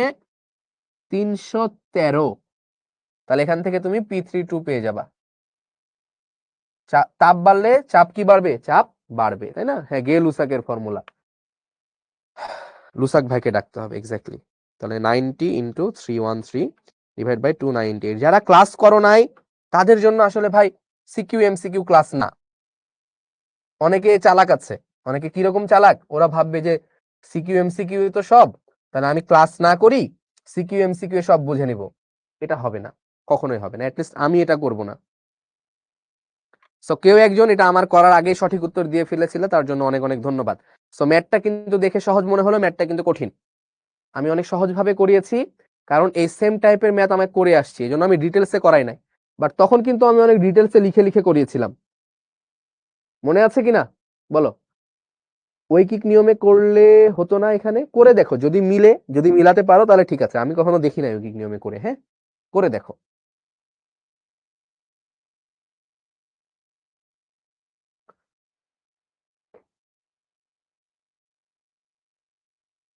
313। তাহলে এখান থেকে তুমি P32 পেয়ে যাবা। তাপ বাড়লে চাপ কি বাড়বে? চাপ বাড়বে, তাই না? হ্যাঁ, গে লুসাকের ফর্মুলা, লুসাক ভাইকে ডাকতে হবে এক্স্যাক্টলি। তাহলে 90 ইন্টু 313 ডিভাইড বাই 298। যারা ক্লাস করো নাই তাদের জন্য আসলে ভাই সিকিউ এমসিকিউ ক্লাস না। অনেকে চালাক আছে, অনেকে কিরকম চালাক, ওরা ভাববে যে সিকিউ এমসিকিউ তো সব, তাহলে আমি ক্লাস না করি, সিকিউ এমসিকিউ সব বুঝে নিব। এটা হবে না, কখনোই হবে না, অ্যাটলিস্ট আমি এটা করব না। সো কেউ একজন এটা আমার করার আগে সঠিক উত্তর দিয়ে ফেলেছিল, তার জন্য অনেক অনেক ধন্যবাদ। সো ম্যাথটা কিন্তু দেখে সহজ মনে হলো, ম্যাথটা কিন্তু কঠিন। আমি অনেক সহজভাবে করিয়েছি, কারণ এই সেম টাইপের ম্যাথ আমি করে আসছি, এই জন্য আমি ডিটেলসে করাই নাই, বাট তখন কিন্তু আমি অনেক ডিটেলসে লিখে লিখে করিয়েছিলাম। মনে আছে কিনা বলো? ঐকিক নিয়মে করলে হতো না, এখানে করে দেখো, যদি মিলে, যদি মিলাতে পারো তাহলে ঠিক আছে। আমি কখনো দেখি না ঐকিক নিয়মে করে। হ্যাঁ, করে দেখো।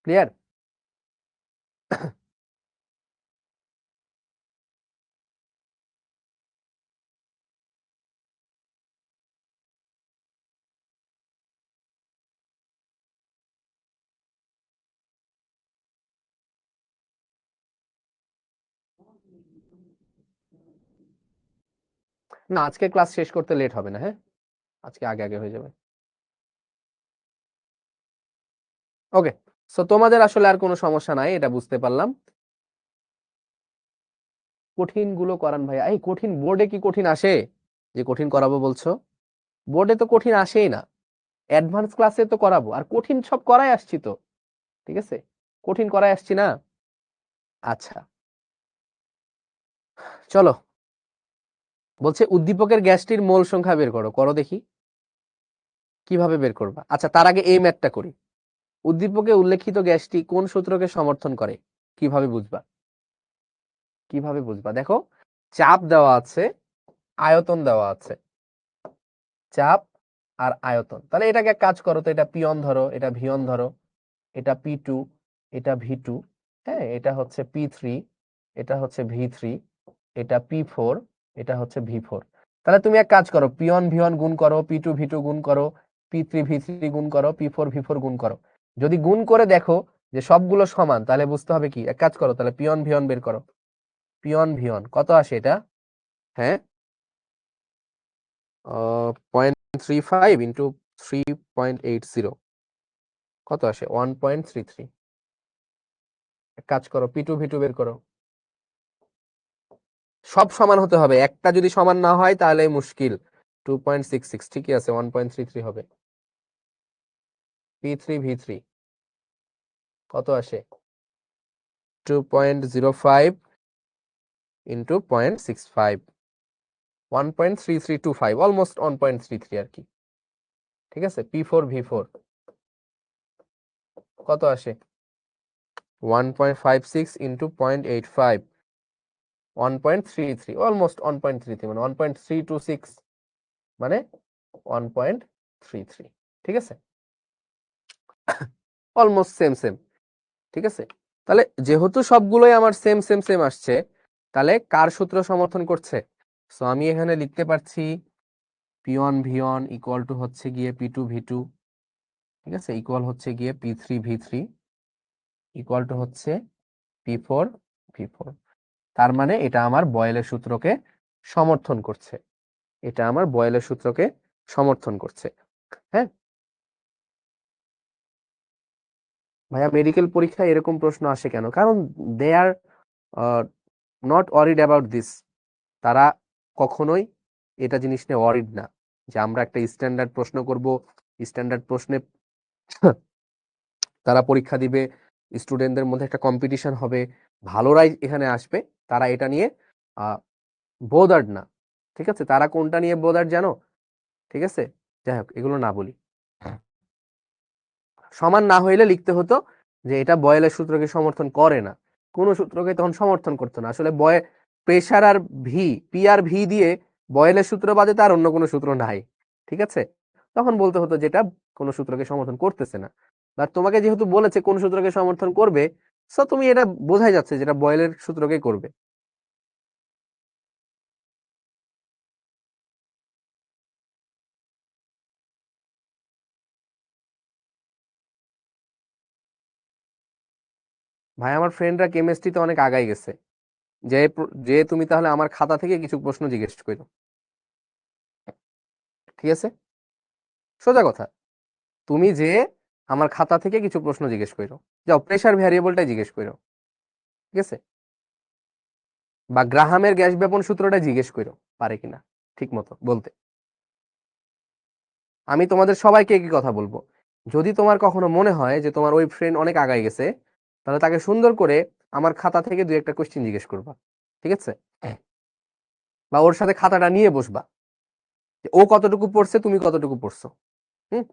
ক্লিয়ার? না, আজকে ক্লাস শেষ করতে লেট হবে না। হ্যাঁ, আজকে আগে আগে হয়ে যাবে। ওকে, সো তোমাদের আসলে আর কোনো সমস্যা নাই, এটা বুঝতে পারলাম। কঠিন গুলো করান ভাইয়া, এই কঠিন বোর্ডে কি কঠিন আসে যে কঠিন করাবো বলছো? বোর্ডে তো কঠিন আসেই না, অ্যাডভান্স ক্লাসে তো করাবো, আর কঠিন সব করাই আসছি তো। ঠিক আছে, কঠিন করাই আসছি না। আচ্ছা, চলো, বলছে উদ্দীপকের গ্যাসটির মোল সংখ্যা বের করো। করো দেখি কিভাবে বের করবা। আচ্ছা, তার আগে এই ম্যাথটা করি। উদ্দীপকে উল্লেখিত গ্যাসটি কোন সূত্রকে সমর্থন করে? কিভাবে বুঝবা? কিভাবে বুঝবা? দেখো, চাপ দেওয়া আছে, আয়তন দেওয়া আছে। চাপ আর আয়তন, তাহলে এটাকে এক কাজ করো তো, এটা পিওন ধরো, এটা ভিওন ধরো, এটা পি টু, এটা ভি টু, হ্যাঁ, এটা হচ্ছে পি থ্রি, এটা হচ্ছে ভি থ্রি, এটা পি ফোর, এটা হচ্ছে ভি ফোর। তাহলে তুমি এক কাজ করো, পিওন ভিওন গুণ করো, পি টু ভি টু গুণ করো, পি থ্রি ভি থ্রি গুণ করো, পি ফোর ভি ফোর গুণ করো। যদি গুণ করে দেখো যে সবগুলো সমান, তাহলে বুঝতে হবে কি, এক কাজ করো, তাহলে পিওন ভিওন বের করো। পিওন ভিওন কত আসে এটা? হ্যাঁ, 0.35 ইন্টু 3.80 কত আসে? 1.33। এক কাজ করো, পি টু ভি টু বের করো। সব সমান হতে হবে, একটা যদি সমান না হয় তাহলে মুশকিল। 2.66, ঠিকই আছে, 1.33 হবে। পি থ্রি ভি থ্রি কত আসে? 2.05 ইন্টু 0.65, 1.3325, অলমোস্ট 1.33 আর কি। ঠিক আছে, পি ফোর ভি ফোর কত আসে? 1.56 ইন্টু 0.85, 1.33, অলমোস্ট 1.33, মানে 1.326, মানে 1.33। ঠিক আছে, অলমোস্ট সেম সেম। ঠিক আছে, তাহলে যেহেতু সবগুলোই আমার সেম সেম সেম আসছে, তাহলে কার সূত্র সমর্থন করছে? সো আমি এখানে লিখতে পারছি P one V one equal to হচ্ছে গিয়ে পি টু ভি টু, ঠিক আছে, ইকুয়াল হচ্ছে গিয়ে P three V three, equal to হচ্ছে পি ফোর ভি ফোর। তার মানে এটা আমার বয়েলের সূত্রকে সমর্থন করছে। এটা আমার বয়েলের সূত্রকে সমর্থন করছে। হ্যাঁ ভাইয়া, মেডিকেল পরীক্ষায় এরকম প্রশ্ন আসে কেন? কারণ they are not worried about this. তারা কখনোই এটা জিনিস নিয়ে ওয়ারিড না যে আমরা একটা স্ট্যান্ডার্ড প্রশ্ন করব, স্ট্যান্ডার্ড প্রশ্নে তারা পরীক্ষা দিবে, স্টুডেন্টদের মধ্যে একটা কম্পিটিশন হবে, ভালোরাই এখানে আসবে। তারা এটা নিয়ে বোদার্ড না। ঠিক আছে, তারা কোনটা নিয়ে বোদার্ড জানো? ঠিক আছে, যাই হোক, এগুলো না বলি। সমান না হইলে লিখতে হতো যে এটা বয়েলের সূত্রকে সমর্থন করে না, কোন সূত্রকে তখন সমর্থন করতো না। আসলে প্রেসার আর ভি, পি আর ভি দিয়ে বয়েলের সূত্র বাদে তার অন্য কোনো সূত্র নাই। ঠিক আছে, তখন বলতে হতো যেটা কোন সূত্রকে সমর্থন করতেছে না। আর তোমাকে যেহেতু বলেছে কোন সূত্রকে সমর্থন করবে, সো তুমি এটা বোঝাই যাচ্ছে যেটা বয়েলের সূত্রকে করবে। ভাই, আমার ফ্রেন্ডরা কেমিস্ট্রিতে অনেক আগাই গেছে। যে যে তুমি তাহলে আমার খাতা থেকে কিছু প্রশ্ন জিজ্ঞেস করো। ঠিক আছে, সোজা কথা, তুমি যে আমার খাতা থেকে কিছু প্রশ্ন জিজ্ঞেস করো, যাও প্রেসার ভ্যারিয়েবলটাই জিজ্ঞেস করো। ঠিক আছে, বা গ্রাহামের গ্যাস ব্যাপন সূত্রটা জিজ্ঞেস করো, পারে কিনা ঠিক মতো বলতে। আমি তোমাদের সবাইকে একই কথা বলবো, যদি তোমার কখনো মনে হয় যে তোমার ওই ফ্রেন্ড অনেক আগাই গেছে, তাহলে তাকে সুন্দর করে আমার খাতা থেকে দুই একটা কোশ্চেন জিজ্ঞেস করবা। ঠিক আছে, বা ওর সাথে খাতাটা নিয়ে বসবা, যে ও কতটুকু পড়ছে, তুমি কতটুকু পড়ছো। হুম,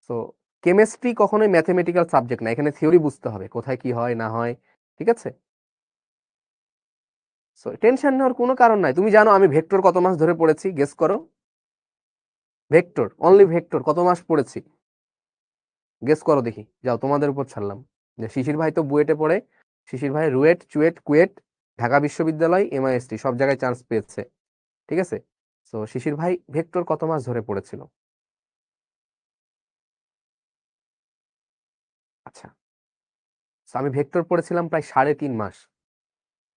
সো কেমিস্ট্রি কখনোই ম্যাথমেটিক্যাল সাবজেক্ট না, এখানে থিওরি বুঝতে হবে কোথায় কি হয় না হয়, ঠিক আছে? সো টেনশন নেওয়ার কোনো কারণ নাই। তুমি জানো আমি ভেক্টর কত মাস ধরে পড়েছি? গেস করো। ভেক্টর, অনলি ভেক্টর কত মাস পড়েছি? গেস করো দেখি, যাও তোমাদের উপর ছাড়লাম। যে শিশির ভাই তো বুয়েটে পড়ে, শিশির ভাই রুয়েট, চুয়েট, কুয়েট, ঢাকা বিশ্ববিদ্যালয়, এমআইএসটি সব জায়গায় চান্স পেয়েছে, ঠিক আছে? তো শিশির ভাই ভেক্টর কত মাস ধরে পড়েছিল? আচ্ছা, আমি ভেক্টর পড়েছিলাম প্রায় 3.5 মাস,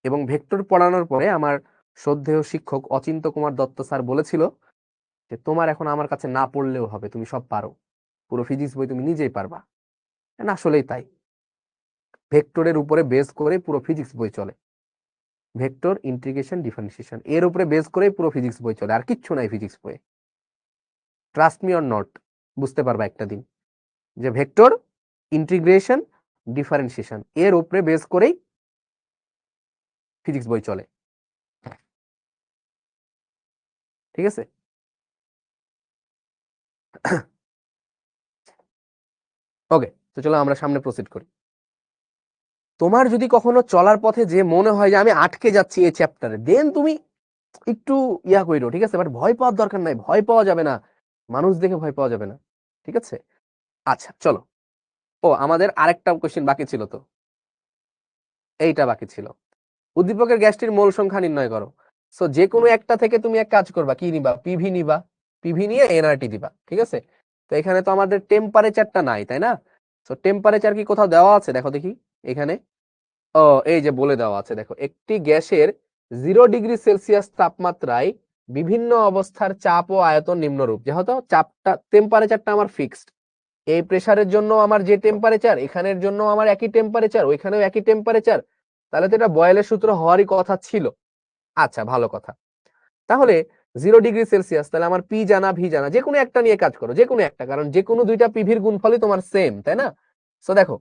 এবং ভেক্টর পড়ানোর পরে আমার শ্রদ্ধেয় শিক্ষক অচিন্ত কুমার দত্ত স্যার বলেছিল যে তোমার এখন আমার কাছে না পড়লেও হবে, তুমি সব পারো, পুরো ফিজিক্স বই তুমি নিজেই পারবা। না, আসলেই তাই, ভেক্টরের উপরে বেস করে পুরো ফিজিক্স বই চলে। ভেক্টর, ইন্টিগ্রেশন, ডিফারেন্সিয়েশন, এর উপরে বেস করেই পুরো ফিজিক্স বই চলে, আর কিচ্ছু নাই ফিজিক্স বইয়ে। ট্রাস্ট মি অর নট, বুঝতে পারবা একটা দিন যে ভেক্টর, ইন্টিগ্রেশন, ডিফারেন্সিয়েশন এর উপরে বেস করেই ফিজিক্স বই চলে, ঠিক আছে? ওকে, তো চলো আমরা সামনে প্রসিড করি। তোমার যদি কখনো চলার পথে যে মনে হয় যে আমি আটকে যাচ্ছি এই চ্যাপ্টারে, দেন তুমি একটু ইয়া কইরো, ঠিক আছে? বাট ভয় পাওয়ার দরকার নাই, ভয় পাওয়া যাবে না, মানুষ দেখে ভয় পাওয়া যাবে না, ঠিক আছে? আচ্ছা চলো, ও আমাদের আরেকটা কোশ্চেন বাকি ছিল, তো এইটা বাকি ছিল, উদ্দীপকের গ্যাসটির মোল সংখ্যা নির্ণয় করো। সো যে কোনো একটা থেকে তুমি এক কাজ করবা, কি নিবা? পিভি নিবা, পিভি নিয়ে এনআরটি দিবা, ঠিক আছে? তো এখানে তো আমাদের টেম্পারেচারটা নাই, তাই না? তো টেম্পারেচার কি কোথাও দেওয়া আছে? দেখো দেখি এখানে, ও এই যে বলে দেওয়া আছে, দেখো একটি গ্যাসের 0 ডিগ্রি সেলসিয়াস তাপমাত্রায় বিভিন্ন অবস্থার চাপ ও আয়তন নিম্নরূপ। যেহেতু চাপটা, টেম্পারেচারটা আমার ফিক্সড, এই প্রেসারের জন্য আমার যে টেম্পারেচার, এখানের জন্য আমার একই টেম্পারেচার, ওইখানেও একই টেম্পারেচার, তাহলে তো এটা বয়েলের সূত্র হওয়ারই কথা ছিল। আচ্ছা, ভালো কথা। তাহলে 0 ডিগ্রি সেলসিয়াস, তাহলে আমার পি জানা, ভি জানা, যে কোনো একটা নিয়ে কাজ করো, যে কোনো একটা, কারণ যে কোনো দুইটা পিভির গুণফলই তোমার সেম, তাই না? সো দেখো,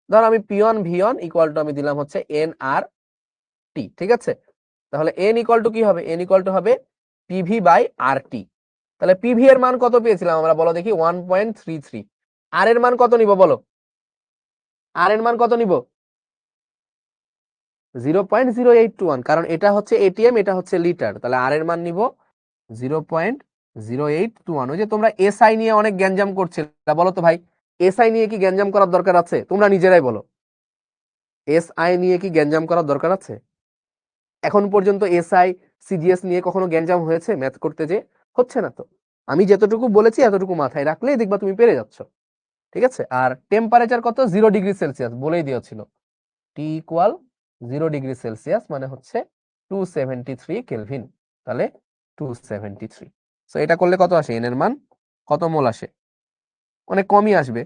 ধরো আমি পি1 ভি1 ইকুয়াল টু আমি দিলাম হচ্ছে এন আর টি, ঠিক আছে? তাহলে এন ইকুয়াল টু কি হবে? এন ইকুয়াল টু হবে পিভি বাই আর টি। তাহলে পিভি এর মান কত পেয়েছিলাম আমরা, বলো দেখি? 1.33। আর এর মান কত নিব বলো? আর এর মান কত নিব? 0.0821, কারণ এটা হচ্ছে এটিএম, এটা হচ্ছে লিটার, তাহলে আর এর মান নিব 0.0821। ওই যে তোমরা এসআই নিয়ে অনেক গ্যাঞ্জাম করছিলে, বলো তো ভাই, এসআই নিয়ে কি গ্যাঞ্জাম করার দরকার আছে? তোমরা নিজেরাই বলো, এসআই নিয়ে কি গ্যাঞ্জাম করার দরকার আছে? এখন পর্যন্ত এসআই, সিজিএস নিয়ে কখনো গ্যাঞ্জাম হয়েছে ম্যাথ করতে? যে হচ্ছে না তো। আমি যতটুকু বলেছি এতটুকু মাথায় রাখলেই দেখবা তুমি পেরে যাচ্ছ, ঠিক আছে? আর টেম্পারেচার কত? 0 ডিগ্রি সেলসিয়াস বলেই দিয়েছিল, টি ইকুয়াল 0 ডিগ্রি সেলসিয়াস মানে হচ্ছে 273 কেলভিন, তাহলে 273। সো এটা করলে কত আসে? এন এর মান কত মোল আসে? অনেক কমই আসবে,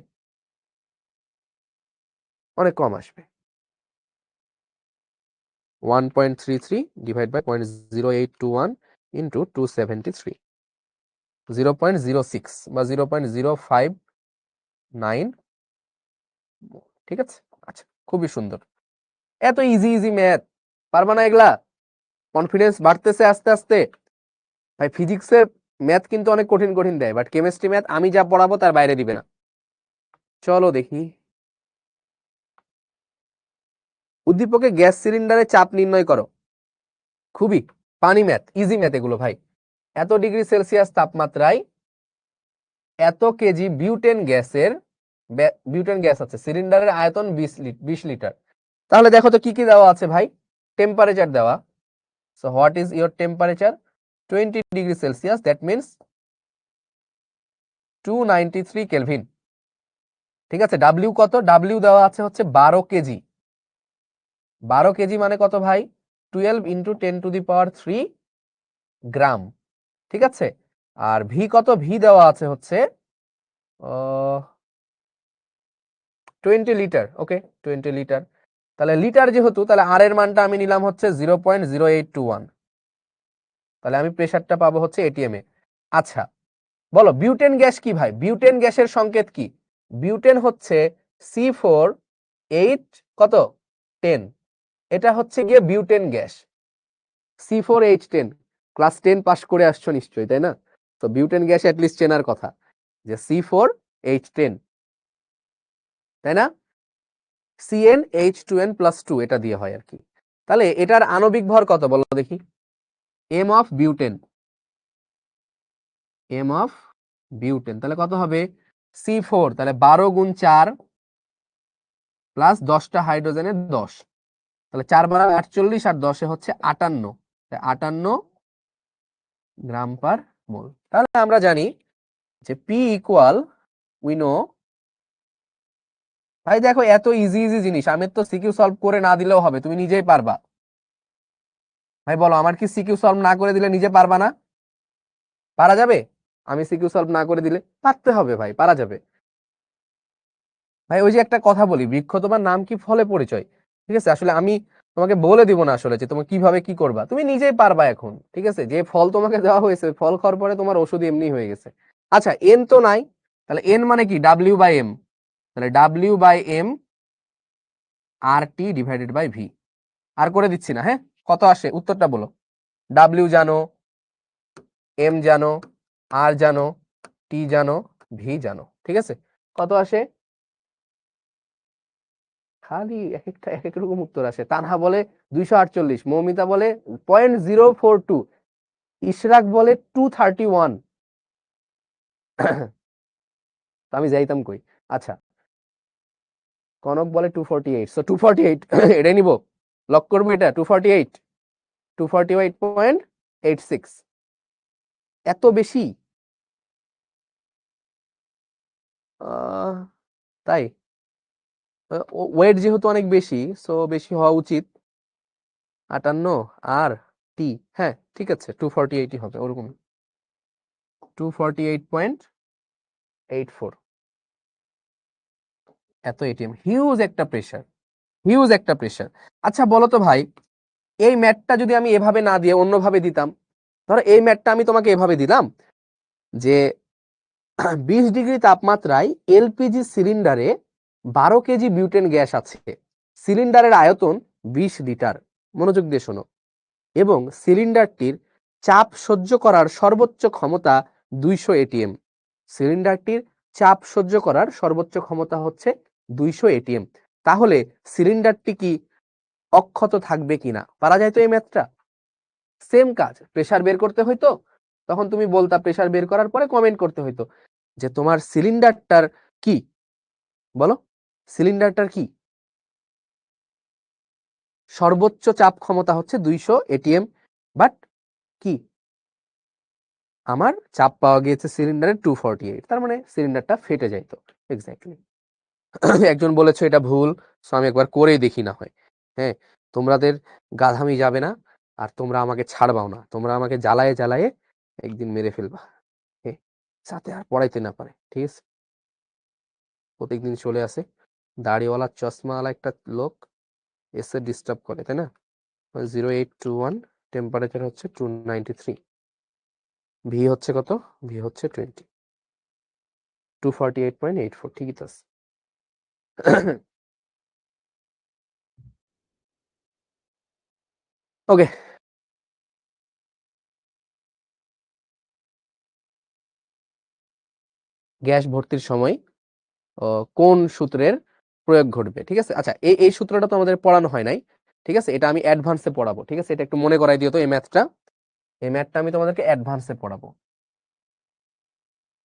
অনেক কম আসবে। 1.33 ডিভাইড বাই 0.0821 ইন্টু 273, 0.06 বা 0.059, ঠিক আছে? আচ্ছা, খুবই সুন্দর, এত ইজি ইজি ম্যাথ, পারবা না এগুলা? কনফিডেন্স বাড়তেছে আস্তে আস্তে। ভাই ফিজিক্সের ম্যাথ কিন্তু অনেক কঠিন কঠিন দেয়, বাট কেমিস্ট্রি ম্যাথ আমি যা পড়াবো তার বাইরে দিবে না। চলো দেখি, উদ্দীপকে গ্যাস সিলিন্ডারে চাপ নির্ণয় করো। খুবই পানি ম্যাথ, ইজি ম্যাথ এগুলো ভাই। এত ডিগ্রি সেলসিয়াস তাপমাত্রায় এত কেজি বিউটেন গ্যাসের, বিউটেন গ্যাস আছে, সিলিন্ডারের আয়তন 20 লিটার। তাহলে দেখো তো কি কি দেওয়া আছে ভাই? টেম্পারেচার দেওয়া। So what is your temperature? 20 degree Celsius, that means 293 kelvin, ঠিক আছে? ডাব্লিউ কত? ডাব্লিউ দেওয়া আছে হচ্ছে 12 কেজি। 12 কেজি মানে কত ভাই? 12 ইন্টু 10⁻³ গ্রাম, ঠিক আছে? আর ভি কত? ভি দেওয়া আছে হচ্ছে 20 লিটার, ওকে 20 লিটার। তাহলে লিটার যেহেতু, তাহলে আর এর মানটা আমি নিলাম হচ্ছে 0.0821, তাহলে আমি প্রেসারটা পাবো হচ্ছে এটিএম এ। আচ্ছা বলো, বিউটেন গ্যাস কি ভাই? বিউটেন গ্যাসের সংকেত কি? বিউটেন হচ্ছে C4H কত 10, এটা হচ্ছে গিয়ে butane gas, C4H10। Class 10 pass করে আসছো নিশ্চয়ই, তাই না? তো বিউটেন গ্যাস অ্যাটলিস্ট চেনার কথা। যে C4H10, তাই না? CnH2n+2 এটা দিয়ে হয় আর কি। তাহলে এটার আণবিক ভর কত বলো দেখি? M of butane, M of butane, তাহলে কত হবে? C4, তাহলে 12 গুণ 4 প্লাস 10টা হাইড্রোজেনের 10, তাহলে 4 × 48 আর 10 হচ্ছে 58, 58 গ্রাম পার মোল। তাহলে আমরা জানি যে P ইকুয়াল, উই নো, ভাই দেখো এত ইজি ইজি জিনিস, আমি তো সিকিউ সলভ করে না দিলেও হবে, তুমি নিজেই পারবা। ভাই বলো, আমার কি সিকিউ সলভ না করে দিলে নিজে পারবা না? পারা যাবে? আমি সিকিউ সলভ না করে দিলে পারতে হবে ভাই, পারা যাবে। ভাই ওই যে একটা কথা বলি, বৃক্ষ তোমার নাম কি ফলে পরিচয়, ঠিক আছে? আসলে আমি তোমাকে বলে দিব না আসলে যে তুমি কিভাবে কি করবা, তুমি নিজেই পারবা এখন, ঠিক আছে? যে ফল তোমাকে দেওয়া হয়েছে, ফল খাওয়ার পরে তোমার ওষুধ এমনি হয়ে গেছে। আচ্ছা, এন তো নাই, তাহলে এন মানে কি? W/M, তাহলে W/M RT divided by V. আর করে দিচ্ছি না, হ্যাঁ? কত আসে উত্তরটা বলো? W জানো, M জানো, R জানো, T জানো, ভি জানো, ঠিক আছে? কত আসে? খালি এক একটা এক এক রকম উত্তর আসে। তানহা বলে 248, মৌমিতা বলে 0.042, ইশরাক বলে 231। আমি যাইতাম কই? আচ্ছা, কনক বলে 248, সো 248 এটাই নিব, লক করবো এটা 248, 248.86। এত বেশি? তাই ওয়েট যেহেতু অনেক বেশি, সো বেশি হওয়া উচিত। 58 আর টি, হ্যাঁ ঠিক আছে, 248 হবে ওরকম, 248.84। এত এটিএম, হিউজ একটা প্রেসার, হিউজ একটা প্রেসার। আচ্ছা বলো তো ভাই, এই ম্যাটটা যদি আমি এভাবে না দিয়ে অন্যভাবে দিতাম, ধরো এই ম্যাটটা আমি তোমাকে এভাবে দিলাম যে 20 ডিগ্রি তাপমাত্রায় এলপিজি সিলিন্ডারে 12 কেজি বিউটেন গ্যাস আছে, সিলিন্ডারের আয়তন 20 লিটার, মনোযোগ দিয়ে শোনো, এবং সিলিন্ডারটির চাপ সহ্য করার সর্বোচ্চ ক্ষমতা 200 এটিএম। সিলিন্ডারটির চাপ সহ্য করার সর্বোচ্চ ক্ষমতা হচ্ছে 200 এটিএম। তাহলে সিলিন্ডারটি কি অক্ষত থাকবে কিনা? পারা যায় তো এই ম্যাথটা? সেম কাজ, প্রেসার বের করতে হইতো, তখন তুমি বলতা, প্রেসার বের করার পরে কমেন্ট করতে হইতো যে তোমার সিলিন্ডারটার কি, বলো সিলিন্ডারটার কি সর্বোচ্চ চাপ ক্ষমতা হচ্ছে 200 এটিএম, বাট কি আমার চাপ পাওয়া গিয়েছে সিলিন্ডারে 248, তার মানে সিলিন্ডারটা ফেটে যাইতো। এক্স্যাক্টলি। একজন বলেছে এটা ভুল, সো আমি একবার করেই দেখি না হয়। হ্যাঁ, তোমাদের গাধামি যাবে না, আর তোমরা আমাকে ছাড়বাও না, তোমরা আমাকে জ্বালায়ে জ্বালায়ে একদিন মেরে ফেলবা, হ্যাঁ, সাথে আর পড়াইতে না পারে, ঠিক আছে? প্রত্যেকদিন চলে আসে দাড়িওয়ালা চশমাওয়ালা একটা লোক, এসে ডিস্টার্ব করে, তাই না? 0821, টেম্পারেচার হচ্ছে 293, ভি হচ্ছে কত? ভি হচ্ছে 20, 248.84, ঠিকই তো আছে। ওকে, গ্যাস ভর্তির সময় কোন সূত্রের প্রয়োগ ঘটবে, ঠিক আছে? আচ্ছা, এই সূত্রটা তো আমাদের পড়ানো হয় নাই, ঠিক আছে? এটা আমি অ্যাডভান্সে পড়াবো, ঠিক আছে? এটা একটু মনে করাই দিও তো, এই ম্যাথটা আমি তোমাদেরকে অ্যাডভান্সে পড়াবো।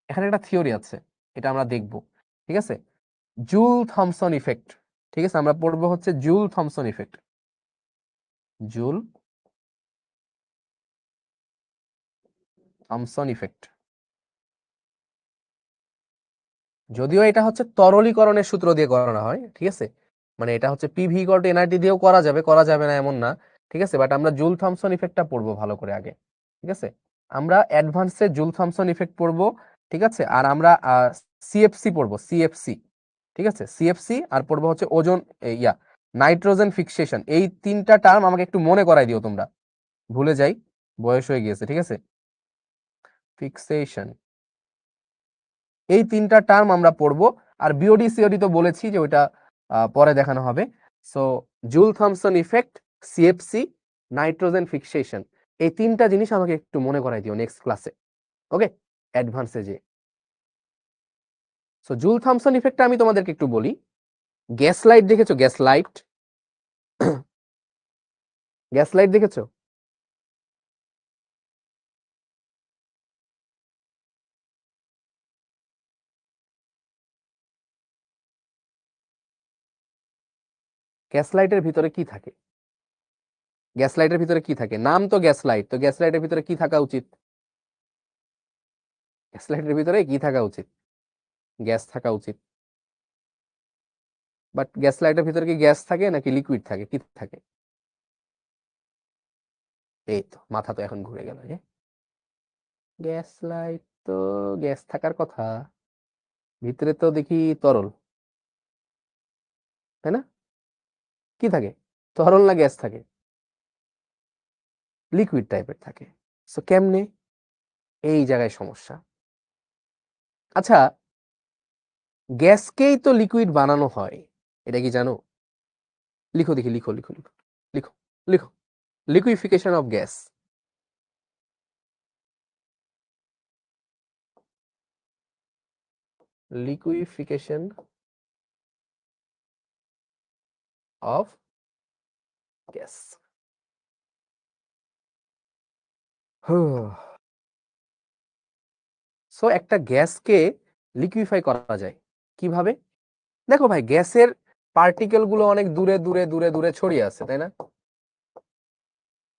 এখানে একটা থিওরি আছে, এটা আমরা দেখব, ঠিক আছে? জুল থমসন ইফেক্ট, ঠিক আছে? আমরা পড়বো হচ্ছে joule Thomson effect, joule Thomson effect. যদিও এটা হচ্ছে তরলীকরণের সূত্র দিয়ে করানো হয়, ঠিক আছে? মানে এটা হচ্ছে পিভি ইকুয়াল টু এনআরটি দিয়েও করা যাবে, করা যাবে না এমন না, ঠিক আছে? বাট আমরা জুল থমসন ইফেক্টটা পড়বো ভালো করে আগে, ঠিক আছে? আমরা অ্যাডভান্সে জুল থমসন ইফেক্ট পড়বো, ঠিক আছে? আর আমরা সিএফসি পড়বো, সিএফসি, ঠিক আছে? সিএফসি আর পড়বো হচ্ছে ওজোন, নাইট্রোজেন ফিক্সেশন। এই তিনটা টার্ম আমাকে একটু মনে করাই দিও তোমরা, ভুলে যাই, বয়স হয়ে গিয়েছে, ঠিক আছে? ফিক্সেশন, এই তিনটা টার্ম আমরা পড়বো। আর বিওডি সিওডি তো বলেছি যে ওইটা পরে দেখানো হবে। So joule Thomson effect, CFC, nitrogen fixation, এই তিনটা জিনিস আমাকে একটু মনে করাই দিও নেক্সট ক্লাসে, ওকে? অ্যাডভান্সে যে সো জুল থমসন ইফেক্টটা আমি তোমাদেরকে একটু বলি। গ্যাস লাইট দেখেছো? গ্যাস লাইট, গ্যাস লাইট দেখেছো? গ্যাস লাইটের ভিতরে কি থাকে? গ্যাস লাইটের ভিতরে কি থাকে? নাম তো গ্যাস লাইট, তো গ্যাস লাইটের ভিতরে কি থাকা উচিত? গ্যাস লাইটের ভিতরে কি থাকা উচিত? গ্যাস থাকা উচিত। বাট গ্যাস লাইটের ভিতরে কি গ্যাস থাকে নাকি লিকুইড থাকে? কি থাকে? এই তো মাথা তো এখন ঘুরে গেল। গ্যাস লাইট তো গ্যাস থাকার কথা, ভিতরে তো দেখি তরল, তাই না? কি থাকে? তরল না গ্যাস থাকে? লিকুইড টাইপের থাকে। সো কেমনে? এই জায়গায় সমস্যা। আচ্ছা, গ্যাসকেই তো লিকুইড বানানো হয়, এটা কি জানো? লিখো দেখি, লিখো লিখো লিখো লিখো লিখো। Liquefaction of gas. Liquefaction of gas. So একটা গ্যাসকে লিকুইফাই করা যায় কিভাবে? দেখো ভাই, গ্যাসের পার্টিকেল গুলো অনেক দূরে দূরে দূরে দূরে ছড়িয়ে আছে, তাই না?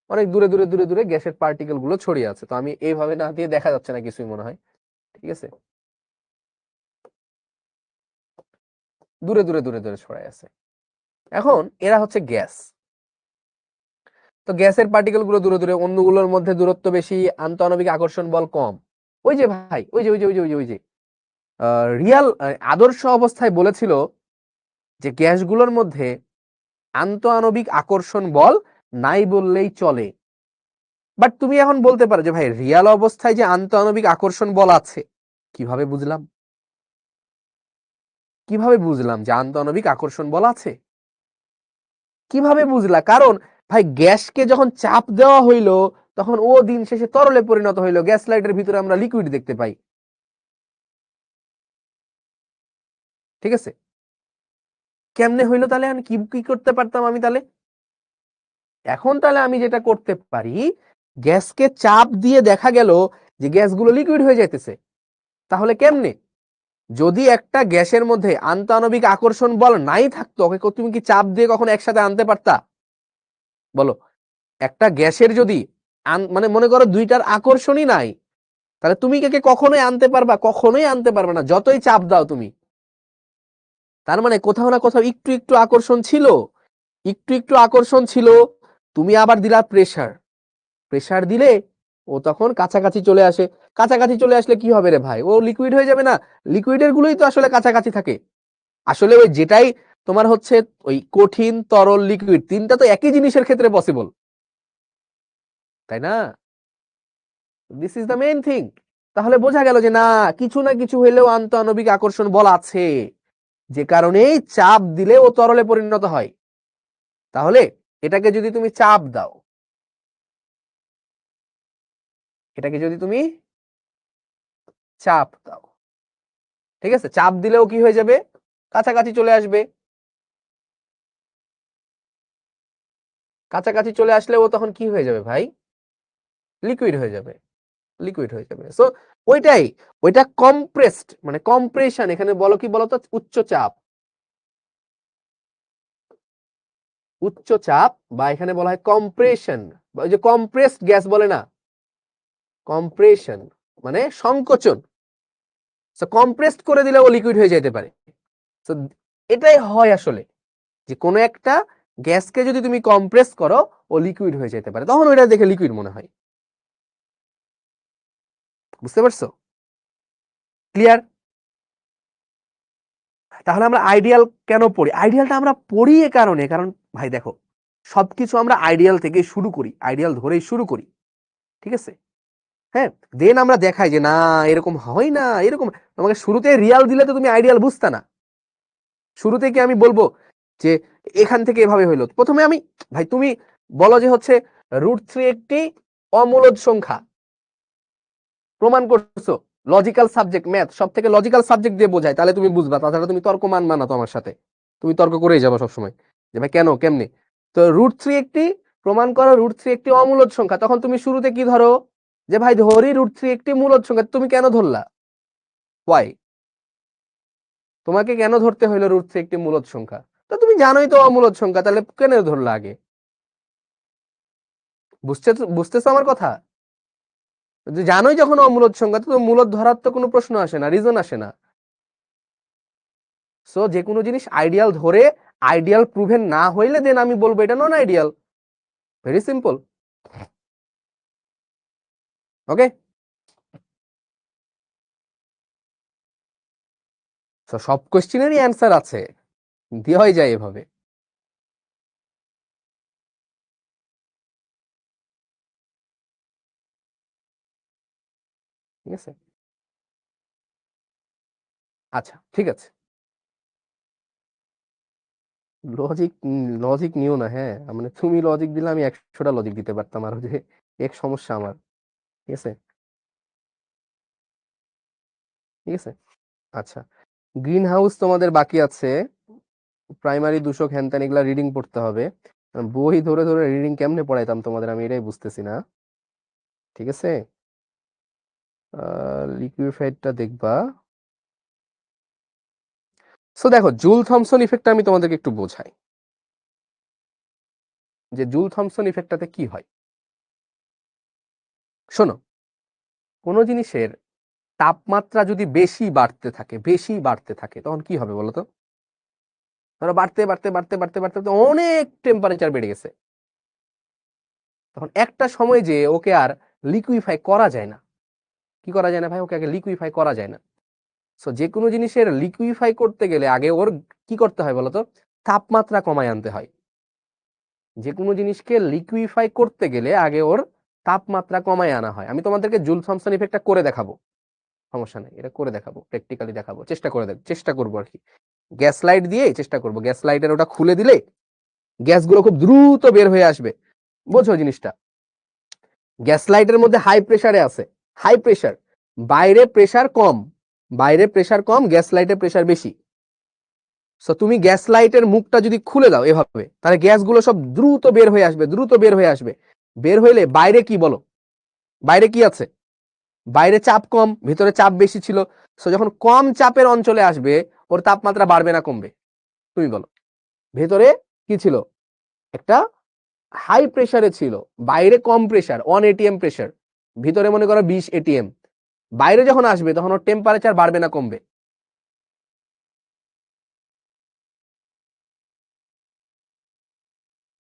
অনেক দূরে দূরে দূরে দূরে গ্যাসের পার্টিকেল গুলো ছড়িয়ে আছে। তো আমি এইভাবে না দিয়ে দেখা যাচ্ছে না কিছুই মনে হয়, ঠিক আছে? দূরে দূরে দূরে দূরে ছড়ায় আছে। এখন এরা হচ্ছে গ্যাস। তো গ্যাসের পার্টিকেল গুলো দূরে দূরে, অন্যগুলোর মধ্যে দূরত্ব বেশি, আন্তঃআণবিক আকর্ষণ বল কম। ওই যে ভাই, ওই যে ওই যে ওই যে ওই যে ওই যে রিয়াল আদর্শ অবস্থায় বলেছিল যে গ্যাসগুলোর মধ্যে আন্তঃআণবিক আকর্ষণ বল নাই বললেই চলে। বাট তুমি এখন বলতে পারো যে ভাই, রিয়াল অবস্থায় যে আন্তঃআণবিক আকর্ষণ বল আছে, কিভাবে বুঝলাম? কিভাবে বুঝলাম যে আন্তঃআণবিক আকর্ষণ বল আছে? কিভাবে বুঝলা? কারণ ভাই, গ্যাসকে যখন চাপ দেওয়া হইলো তখন ও দিন শেষে তরলে পরিণত হইলো। গ্যাস লাইটের ভিতরে আমরা লিকুইড দেখতে পাই, ঠিক আছে? কেমনে হইলো তাহলে? আমি কি কি করতে পারতাম আমি তাহলে? এখন তাহলে আমি যেটা করতে পারি, গ্যাসকে চাপ দিয়ে দেখা গেল যে গ্যাসগুলো লিকুইড হয়ে যাইতেছে। তাহলে কেমনে? যদি একটা গ্যাসের মধ্যে আন্তঃআণবিক আকর্ষণ বল নাই থাকতো, ওকে তুমি কি চাপ দিয়ে কখনো একসাথে আনতে পারতা? বলো। একটা গ্যাসের যদি মানে মনে করো দুইটার আকর্ষণই নাই, তাহলে তুমি কে কখনোই আনতে পারবা? কখনোই আনতে পারবে না, যতই চাপ দাও তুমি। তার মানে কোথাও না কোথাও একটু একটু আকর্ষণ ছিল, একটু একটু আকর্ষণ ছিল। তুমি আবার দিলা প্রেসার, প্রেসার দিলে ও তখন কাছাকাছি চলে আসে। কাছাকাছি চলে আসলে কি হবে রে ভাই? ও লিকুইড হয়ে যাবে না? লিকুইডের গুলোই তো আসলে কাছাকাছি থাকে। আসলে ওই যেটাই তোমার হচ্ছে ওই কঠিন, তরল, লিকুইড, তিনটা তো একই জিনিসের ক্ষেত্রে পসিবল, তাই না? This is the main thing. তাহলে বোঝা গেল যে না, কিছু না কিছু হইলেও আন্তঃআণবিক আকর্ষণ বল আছে, যে কারণেই চাপ দিলে ও তরলে পরিণত হয়। তাহলে এটাকে যদি তুমি চাপ দাও, এটাকে যদি তুমি চাপ দাও, ঠিক আছে, চাপ দিলেও কি হয়ে যাবে? কাছাকাছি চলে আসবে। কাছাকাছি চলে আসলে ও তখন কি হয়ে যাবে ভাই? লিকুইড হয়ে যাবে, লিকুইড হয়ে যাবে। সো ওইটাই, ওইটা কম্প্রেসড, মানে কম্প্রেশন। এখানে বলো কি বলতো? উচ্চ চাপ, উচ্চ চাপ, বা এখানে বলা হয় কম্প্রেশন। ওই যে কম্প্রেসড গ্যাস বলে না, কম্প্রেশন মানে সংকোচন। কম্প্রেসড করে দিলে ও লিকুইড হয়ে যেতে পারে। তো এটাই হয় আসলে, যে কোনো একটা গ্যাসকে যদি তুমি কম্প্রেস করো, ও লিকুইড হয়ে যেতে পারে, তখন ওইটা দেখে লিকুইড মনে হয়। বুঝতে পারছো? ক্লিয়ার? তাহলে আমরা আইডিয়াল কেন পড়ি? আইডিয়ালটা আমরা পড়ি এ কারণে, কারণ ভাই দেখো, সবকিছু আমরা আইডিয়াল থেকে শুরু করি, আইডিয়াল ধরেই শুরু করি, ঠিক আছে? হ্যাঁ, দেন আমরা দেখাই যে না, এরকম হয় না, এরকম। তোমাকে শুরুতে রিয়াল দিলে তো তুমি আইডিয়াল বুঝতা না। শুরুতে কি আমি বলবো যে এখান থেকে এভাবে হইলো? প্রথমে আমি, ভাই তুমি বলো যে হচ্ছে √3 একটি অমূলদ সংখ্যা, প্রমাণ করছো। লজিক্যাল সাবজেক্ট ম্যাথ সব থেকে লজিক্যাল সাবজেক্ট দিয়ে বোঝায়, তাহলে তুমি বুঝবা, তাছাড়া তুমি তর্ক মানবা না তো আমার সাথে, তুমি তর্ক করেই যাবো সবসময় যে ভাই কেন কেমনি। তো √3 একটি, প্রমাণ করো √3 একটি অমূলদ সংখ্যা, তখন তুমি শুরুতে কি ধরো যে ভাই ধরি √3 একটি মূলদ সংখ্যা, তুমি কেন ধরলা? ওয়াই? তোমাকে কেন ধরতে হইলো √3 একটি মূলদ সংখ্যা? তো তুমি জানোই তো অমূলদ সংখ্যা, তাহলে কেন ধরলা আগে? বুঝতেছো আমার কথা? জানোই যখন অমূলদ সংখ্যা, তো মূলদ ধরার তো কোনো প্রশ্ন আসে না, রিজন আসে না। সো যে কোনো জিনিস আইডিয়াল ধরে আইডিয়াল প্রুভেন না হইলে দেন আমি বলবো এটা non ideal. Very simple. Okay, সব কোশ্চেনেরই অ্যান্সার আছে, দেওয়াই যায় এভাবে। ঠিক আছে, আচ্ছা ঠিক আছে। লজিক, লজিক নিও না, হ্যাঁ মানে তুমি লজিক দিলে আমি 100টা লজিক দিতে পারতাম, আর যে এক সমস্যা আমার। ঠিক আছে, ঠিক আছে। আচ্ছা, গ্রিন হাউস তোমাদের বাকি আছে, প্রাইমারি দূষক হ্যান ত্যান এগুলা রিডিং পড়তে হবে। বই ধরে ধরে রিডিং কেমনে পড়াইতাম তোমাদের, আমি এটাই বুঝতেছি না। ঠিক আছে, লিকুইফাইডটা দেখবা। সো দেখো, জুল থমসন ইফেক্টটা আমি তোমাদেরকে একটু বোঝাই, যে জুল থমসন ইফেক্টটাতে কি হয়। শোনো, কোনো জিনিসের তাপমাত্রা যদি বেশি বাড়তে থাকে তখন কি হবে বলো তো? ধরো বাড়তে বাড়তে বাড়তে বাড়তে বাড়তে বাড়তে অনেক টেম্পারেচার বেড়ে গেছে, তখন একটা সময় যে ওকে আর লিকুইফাই করা যায় না। কি করা যায় না ভাই? ওকে আগে লিকুইফাই করা যায় না। সো যে কোনো জিনিসের লিকুইফাই করতে গেলে আগে ওর কি করতে হয় বলতো? তাপমাত্রা কমায় আনতে হয়। যে কোনো জিনিসকে লিকুইফাই করতে গেলে আগে ওর তাপমাত্রা কমায় আনা হয়। আমি তোমাদেরকে জুল থমসন ইফেক্টটা করে দেখাবো, সমস্যা নেই, এটা করে দেখাবো, প্র্যাকটিক্যালি দেখাবো, চেষ্টা করবো আর কি। গ্যাস লাইট দিয়ে চেষ্টা করবো, গ্যাস লাইটের ওটা খুলে দিলে গ্যাসগুলো খুব দ্রুত বের হয়ে আসবে। বোঝো জিনিসটা? গ্যাস লাইটের মধ্যে হাই প্রেসারে আছে, হাই প্রেসার, বাইরে প্রেসার কম, বাইরে প্রেসার কম, গ্যাস লাইটের প্রেসার বেশি। সো তুমি গ্যাস লাইটের মুখটা যদি খুলে দাও এভাবে, তাহলে গ্যাসগুলো সব দ্রুত বের হয়ে আসবে, দ্রুত বের হয়ে আসবে। বের হইলে বাইরে কি বলো? বাইরে কি আছে? বাইরে চাপ কম, ভিতরে চাপ বেশি ছিল। সো যখন কম চাপের অঞ্চলে আসবে, ওর তাপমাত্রা বাড়বে না কমবে? তুমি বলো। ভেতরে কি ছিল? একটা হাই প্রেসারে ছিল, বাইরে কম প্রেসার, 1 ATM প্রেসার, ভিতরে মনে করো 20 ATM। বাইরে যখন আসবে তখন ওর টেম্পারেচার বাড়বে না কমবে?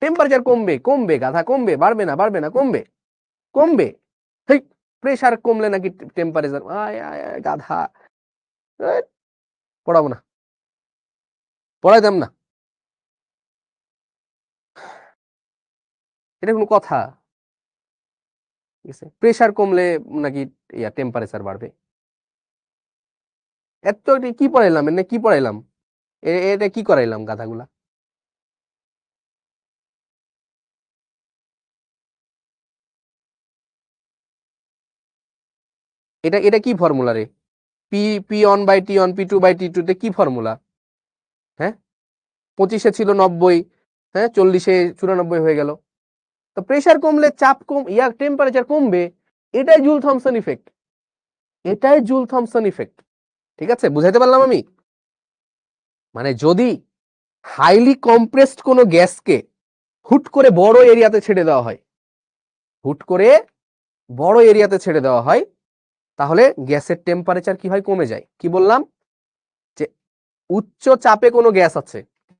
টেম্পারেচার কমবে, কমবে গাধা, কমবে, বাড়বে না, বাড়বে না, কমবে, কমবে। ঠিক, প্রেসার কমলে নাকি টেম্পারেচার? আয় আয় আয় গাধা, পড়াবো না, পড়াইতাম না, এটা কোনো কথা? ঠিক আছে, প্রেসার কমলে নাকি টেম্পারেচার বাড়বে? এত কি পড়াইলাম, এনে কি পড়াইলাম, এটা কি করাইলাম গাধাগুলা? এটা এটা কি ফর্মুলা রে? পি P1/T1 P2/T2 তে কি ফর্মুলা? হ্যাঁ, 25-এ ছিল 90, হ্যাঁ 40-এ 94 হয়ে গেল। তো প্রেসার কমলে চাপ কম, টেম্পারেচার কমবে। এটাই জুল থমসন ইফেক্ট, এটাই জুল থমসন ইফেক্ট। ঠিক আছে, বুঝাইতে পারলাম আমি? মানে যদি হাইলি কম্প্রেসড কোনো গ্যাসকে হুট করে বড় এরিয়াতে ছেড়ে দেওয়া হয়, হুট করে বড় এরিয়াতে ছেড়ে দেওয়া হয়, তাহলে গ্যাসের টেম্পারেচার কি হয়? কমে যায়। কি বললাম? যে উচ্চ চাপে কোনো গ্যাস আছে,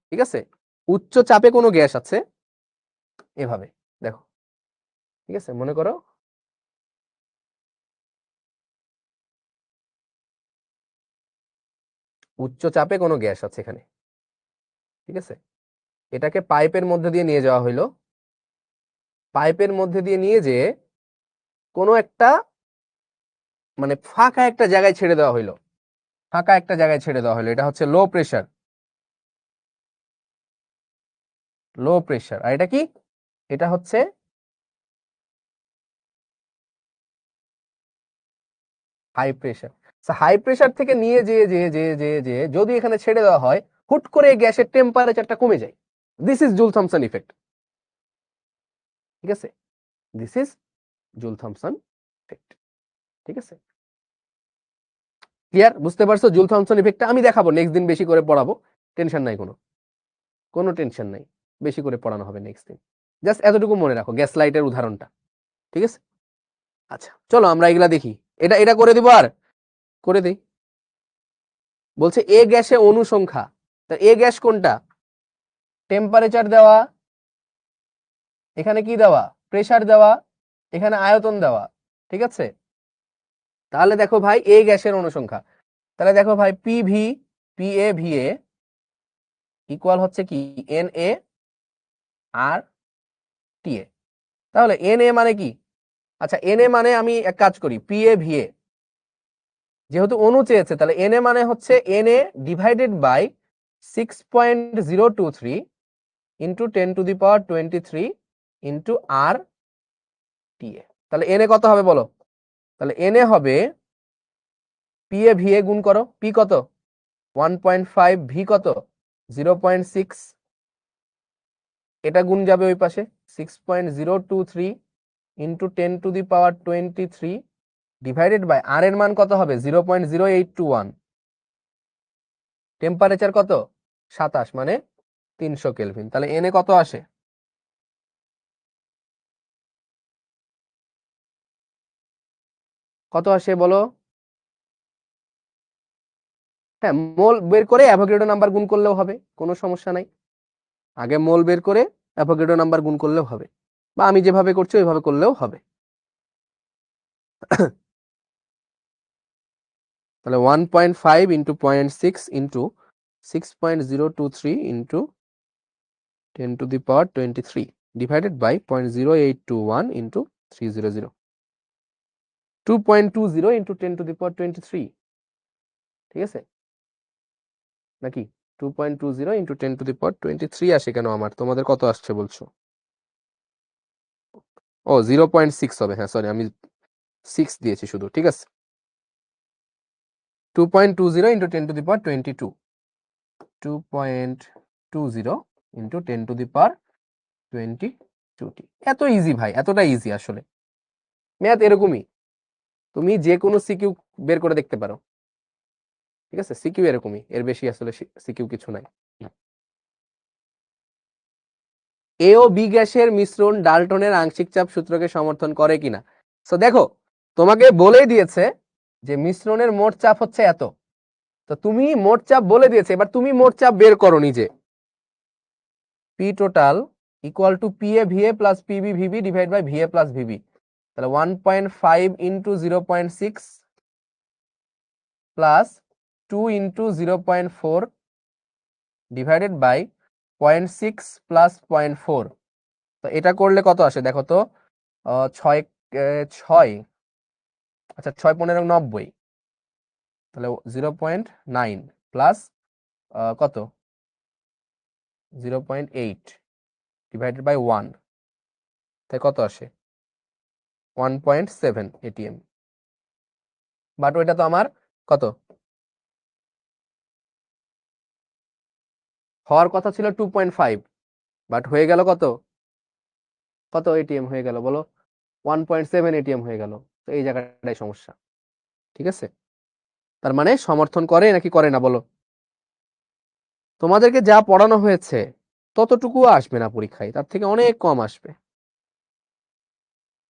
ঠিক আছে, উচ্চ চাপে কোনো গ্যাস আছে, এভাবে দেখো, ঠিক আছে, মনে করো উচ্চ চাপে কোনো গ্যাস আছে এখানে, ঠিক আছে, এটাকে পাইপের মধ্যে দিয়ে নিয়ে যাওয়া হইলো, পাইপের মধ্যে দিয়ে নিয়ে যেয়ে কোনো একটা মানে ফাঁকা একটা জায়গায় ছেড়ে দেওয়া হইলো, ফাঁকা একটা জায়গায় ছেড়ে দেওয়া হলো, এটা হচ্ছে লো প্রেসার, লো প্রেসার। আর এটা কি? এটা হচ্ছে হাই প্রেশার। হাই প্রেশার থেকে নিয়ে যে যদি এখানে ছেড়ে দেওয়া হয়, হুট করে গ্যাসের টেম্পারেচারটা কমে যায়। This is joule Thomson effect. ঠিক আছে, this is joule Thomson effect. ঠিক আছে, ক্লিয়ার? বুঝতে পারছো জুল থমসন ইফেক্টটা? আমি দেখাবো নেক্সট দিন, বেশি করে পড়াবো, টেনশন নাই, কোনো টেনশন নাই, বেশি করে পড়ানো হবে নেক্সট দিন। জাস্ট এতটুকু মনে রাখো গ্যাস লাইটের উদাহরণটা। ঠিক আছে, আচ্ছা চলো আমরা এগুলা দেখি। এটা এটা করে দিব, আর করে দেই। বলছে এ গ্যাসে অণু সংখ্যা, তা এ গ্যাস কোনটা? টেম্পারেচার দেওয়া, এখানে কি দেওয়া? প্রেসার দেওয়া, এখানে আয়তন দেওয়া। ঠিক আছে, তাহলে দেখো ভাই এ গ্যাসের অণু সংখ্যা, তাহলে দেখো ভাই পিভি পিএ ভিএ ইকুয়াল হচ্ছে কি এন এ আর টিএ। তাহলে এন এ মানে কি? আচ্ছা এন এ মানে আমি এক কাজ করি, পিএ ভিএ যেহেতু অণু চেয়েছে, তাহলে এন এ মানে হচ্ছে N A divided by 6.023 into 10⁻23 into R TA. তাহলে এন এ কত হবে বলো? তাহলে এন এ হবে পিএ ভিএ গুণ করো, পি কত 1.5, ভি কত 0.6, এটা গুণ যাবে ওই পাশে 6.023 ইন্টু 10⁻23 ডিভাইডেড বাই আর এর মান কত হবে 0.0821, টেম্পারেচার কত 27 মানে 300 কেলভিন। তাহলে এনে কত আসে? কত আসে বলো? হ্যাঁ, মোল বের করে অ্যাভোগাড্রো নাম্বার গুণ করলেও হবে, কোনো সমস্যা নাই। আগে মোল বের করে অ্যাভোগাড্রো নাম্বার গুণ করলেও হবে, বা আমি যেভাবে করছি ওইভাবে করলেও হবে। তাহলে 1.5 into 0.6 into 6.023 into 10⁻23 divided by 0.0821 into 300, 2.20 into 10⁻23। ঠিক আছে নাকি? 2.20 ইন্টু 10⁻23 আসে কেন আমার? তোমাদের কত আসছে বলছো? ও 0.6 হবে, হ্যাঁ সরি আমি 6 দিয়েছি শুধু। ঠিক আছে, 2.20 ইন্টু 10⁻22, 2.20 ইন্টু 10⁻22। এত ইজি ভাই, এতটা ইজি আসলে ম্যাথ এরকমই। তুমি যে কোনো সিকিউ বের করে দেখতে পারো। ঠিক আছে, সিকিউ এরকমই, এর বেশি আসলে সিকিউ কিছু নাই। এ ও বি গ্যাসের মিশ্রণ ডাল্টনের আংশিক চাপ সূত্রকে সমর্থন করে কিনা। সো দেখো তোমাকে বলেই দিয়েছে যে মিশ্রণের মোট চাপ হচ্ছে এত, তো তুমি মোট চাপ বলে দিয়েছে, এবার তুমি মোট চাপ বের করো নিজে। P total equal to P A VA plus PB VB divide by VA plus VB. তাহলে 1.5 into 0.6 plus 2 into 0.4 divided by 0.6 plus 0.4। তো এটা করলে কত আসে দেখো তো, 6 6, আচ্ছা 6×15 = 90, তাহলে 0.9 প্লাস কত 0.8 ডিভাইডেড বাই 1, তাই কত আসে 1.7 এটিএম। বাট ওইটা তো আমার কত হওয়ার কথা ছিল 2.5, বাট হয়ে গেল কত কত এটিএম হয়ে গেল বলো? 1.7 এটিএম হয়ে গেল। তো এই জায়গাটাই সমস্যা। ঠিক আছে, তার মানে সমর্থন করে নাকি করে না বলো? তোমাদেরকে যা পড়ানো হয়েছে ততটুকু আসবে না পরীক্ষায়, তার থেকে অনেক কম আসবে।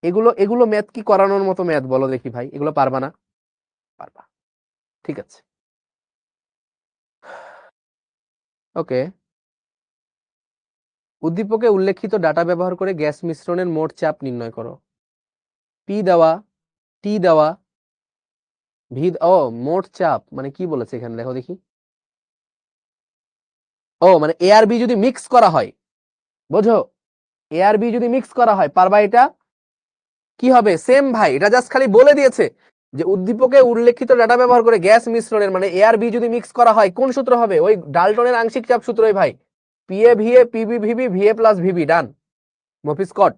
এগুলো এগুলো ম্যাথ কি করানোর মতো ম্যাথ বলো দেখি ভাই? এগুলো পারবা না? পারবা, ঠিক আছে। ওকে, উদ্দীপকে উল্লেখিত ডাটা ব্যবহার করে গ্যাস মিশ্রণের মোট চাপ নির্ণয় করো। পি দেওয়া, টি দেওয়া, ভি, ও মোট চাপ মানে কি বলেছে এখানে দেখো দেখি। ও মানে এ আর বি যদি মিক্স করা হয়, বোঝো, এ আর বি যদি মিক্স করা হয় পারবা? এটা কি হবে? সেম ভাই, এটা জাস্ট খালি বলে দিয়েছে যে উদ্দীপকে উল্লেখিত ডাটা ব্যবহার করে গ্যাস মিশ্রণের মানে এ আর বি যদি মিক্স করা হয় কোন সূত্র হবে? ওই ডাল্টনের আংশিক চাপ সূত্রই ভাই, PA VA PB VB VA plus VB. Done, মফিস কট,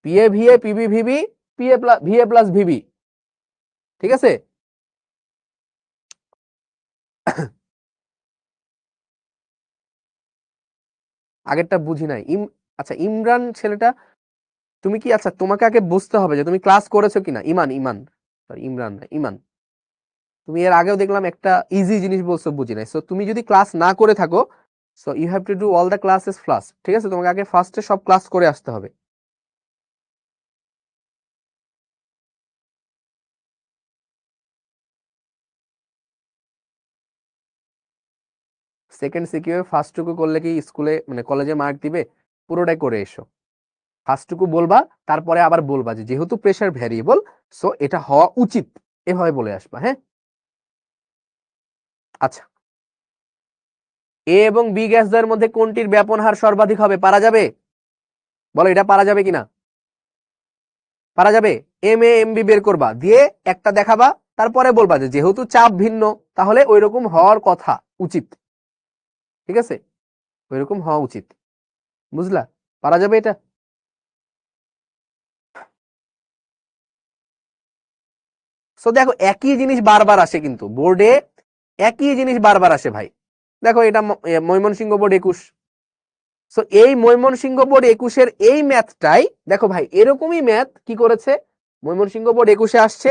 PA VA PB VB PA plus VA plus VB. ঠিক আছে? আগেরটা বুঝি নাই। আচ্ছা, ইমরান ছেলেটা, তুমি কি, আচ্ছা তোমাকে আগে বুঝতে হবে যে তুমি ক্লাস করেছো কিনা। ইমান, ইমান, সরি ইমরান না, ইমান। তুমি এর আগেও দেখলাম একটা ইজি জিনিস বলছো, বুঝি নাই। সো তুমি যদি ক্লাস না করে থাকো, so you have to do all the classes first. ঠিক আছে, তোমাকে আগে ফার্স্টে সব ক্লাস করে আসতে হবে। সেকেন্ড সিকিউ ফার্স্টটুকু করলে কি স্কুলে মানে কলেজে মার্ক দিবে? পুরোটাই করে এসো। ফার্স্টটুকু বলবা, তারপরে আবার বলবা যে যেহেতু প্রেসার ভ্যারিয়েবল, সো এটা হওয়া উচিত, এভাবে বলে আসবা। হ্যাঁ, আচ্ছা। এ এবং বি গ্যাসের মধ্যে কোনটির ব্যাপন হার সর্বাধিক হবে? পারা যাবে? বলো এটা পারা যাবে কিনা। পারা যাবে। এম এ এম বি বের করবা, দিয়ে একটা দেখাবা, তারপরে বলবা যে যেহেতু চাপ ভিন্ন, তাহলে ওই রকম হওয়ার কথা, উচিত। ঠিক আছে, ওই রকম হওয়া উচিত। বুঝলা? পারা যাবে এটা? সো দেখো, একই জিনিস বারবার আসে কিন্তু বোর্ডে, একই জিনিস বারবার আসে ভাই। দেখো এটা ময়মনসিংহ বোর্ড 21। সো এই ময়মনসিংহ বোর্ড 21-এর এই ম্যাথটাই দেখো ভাই, এরকমই ম্যাথ কি করেছে ময়মনসিংহ বোর্ড 21-এ আসছে।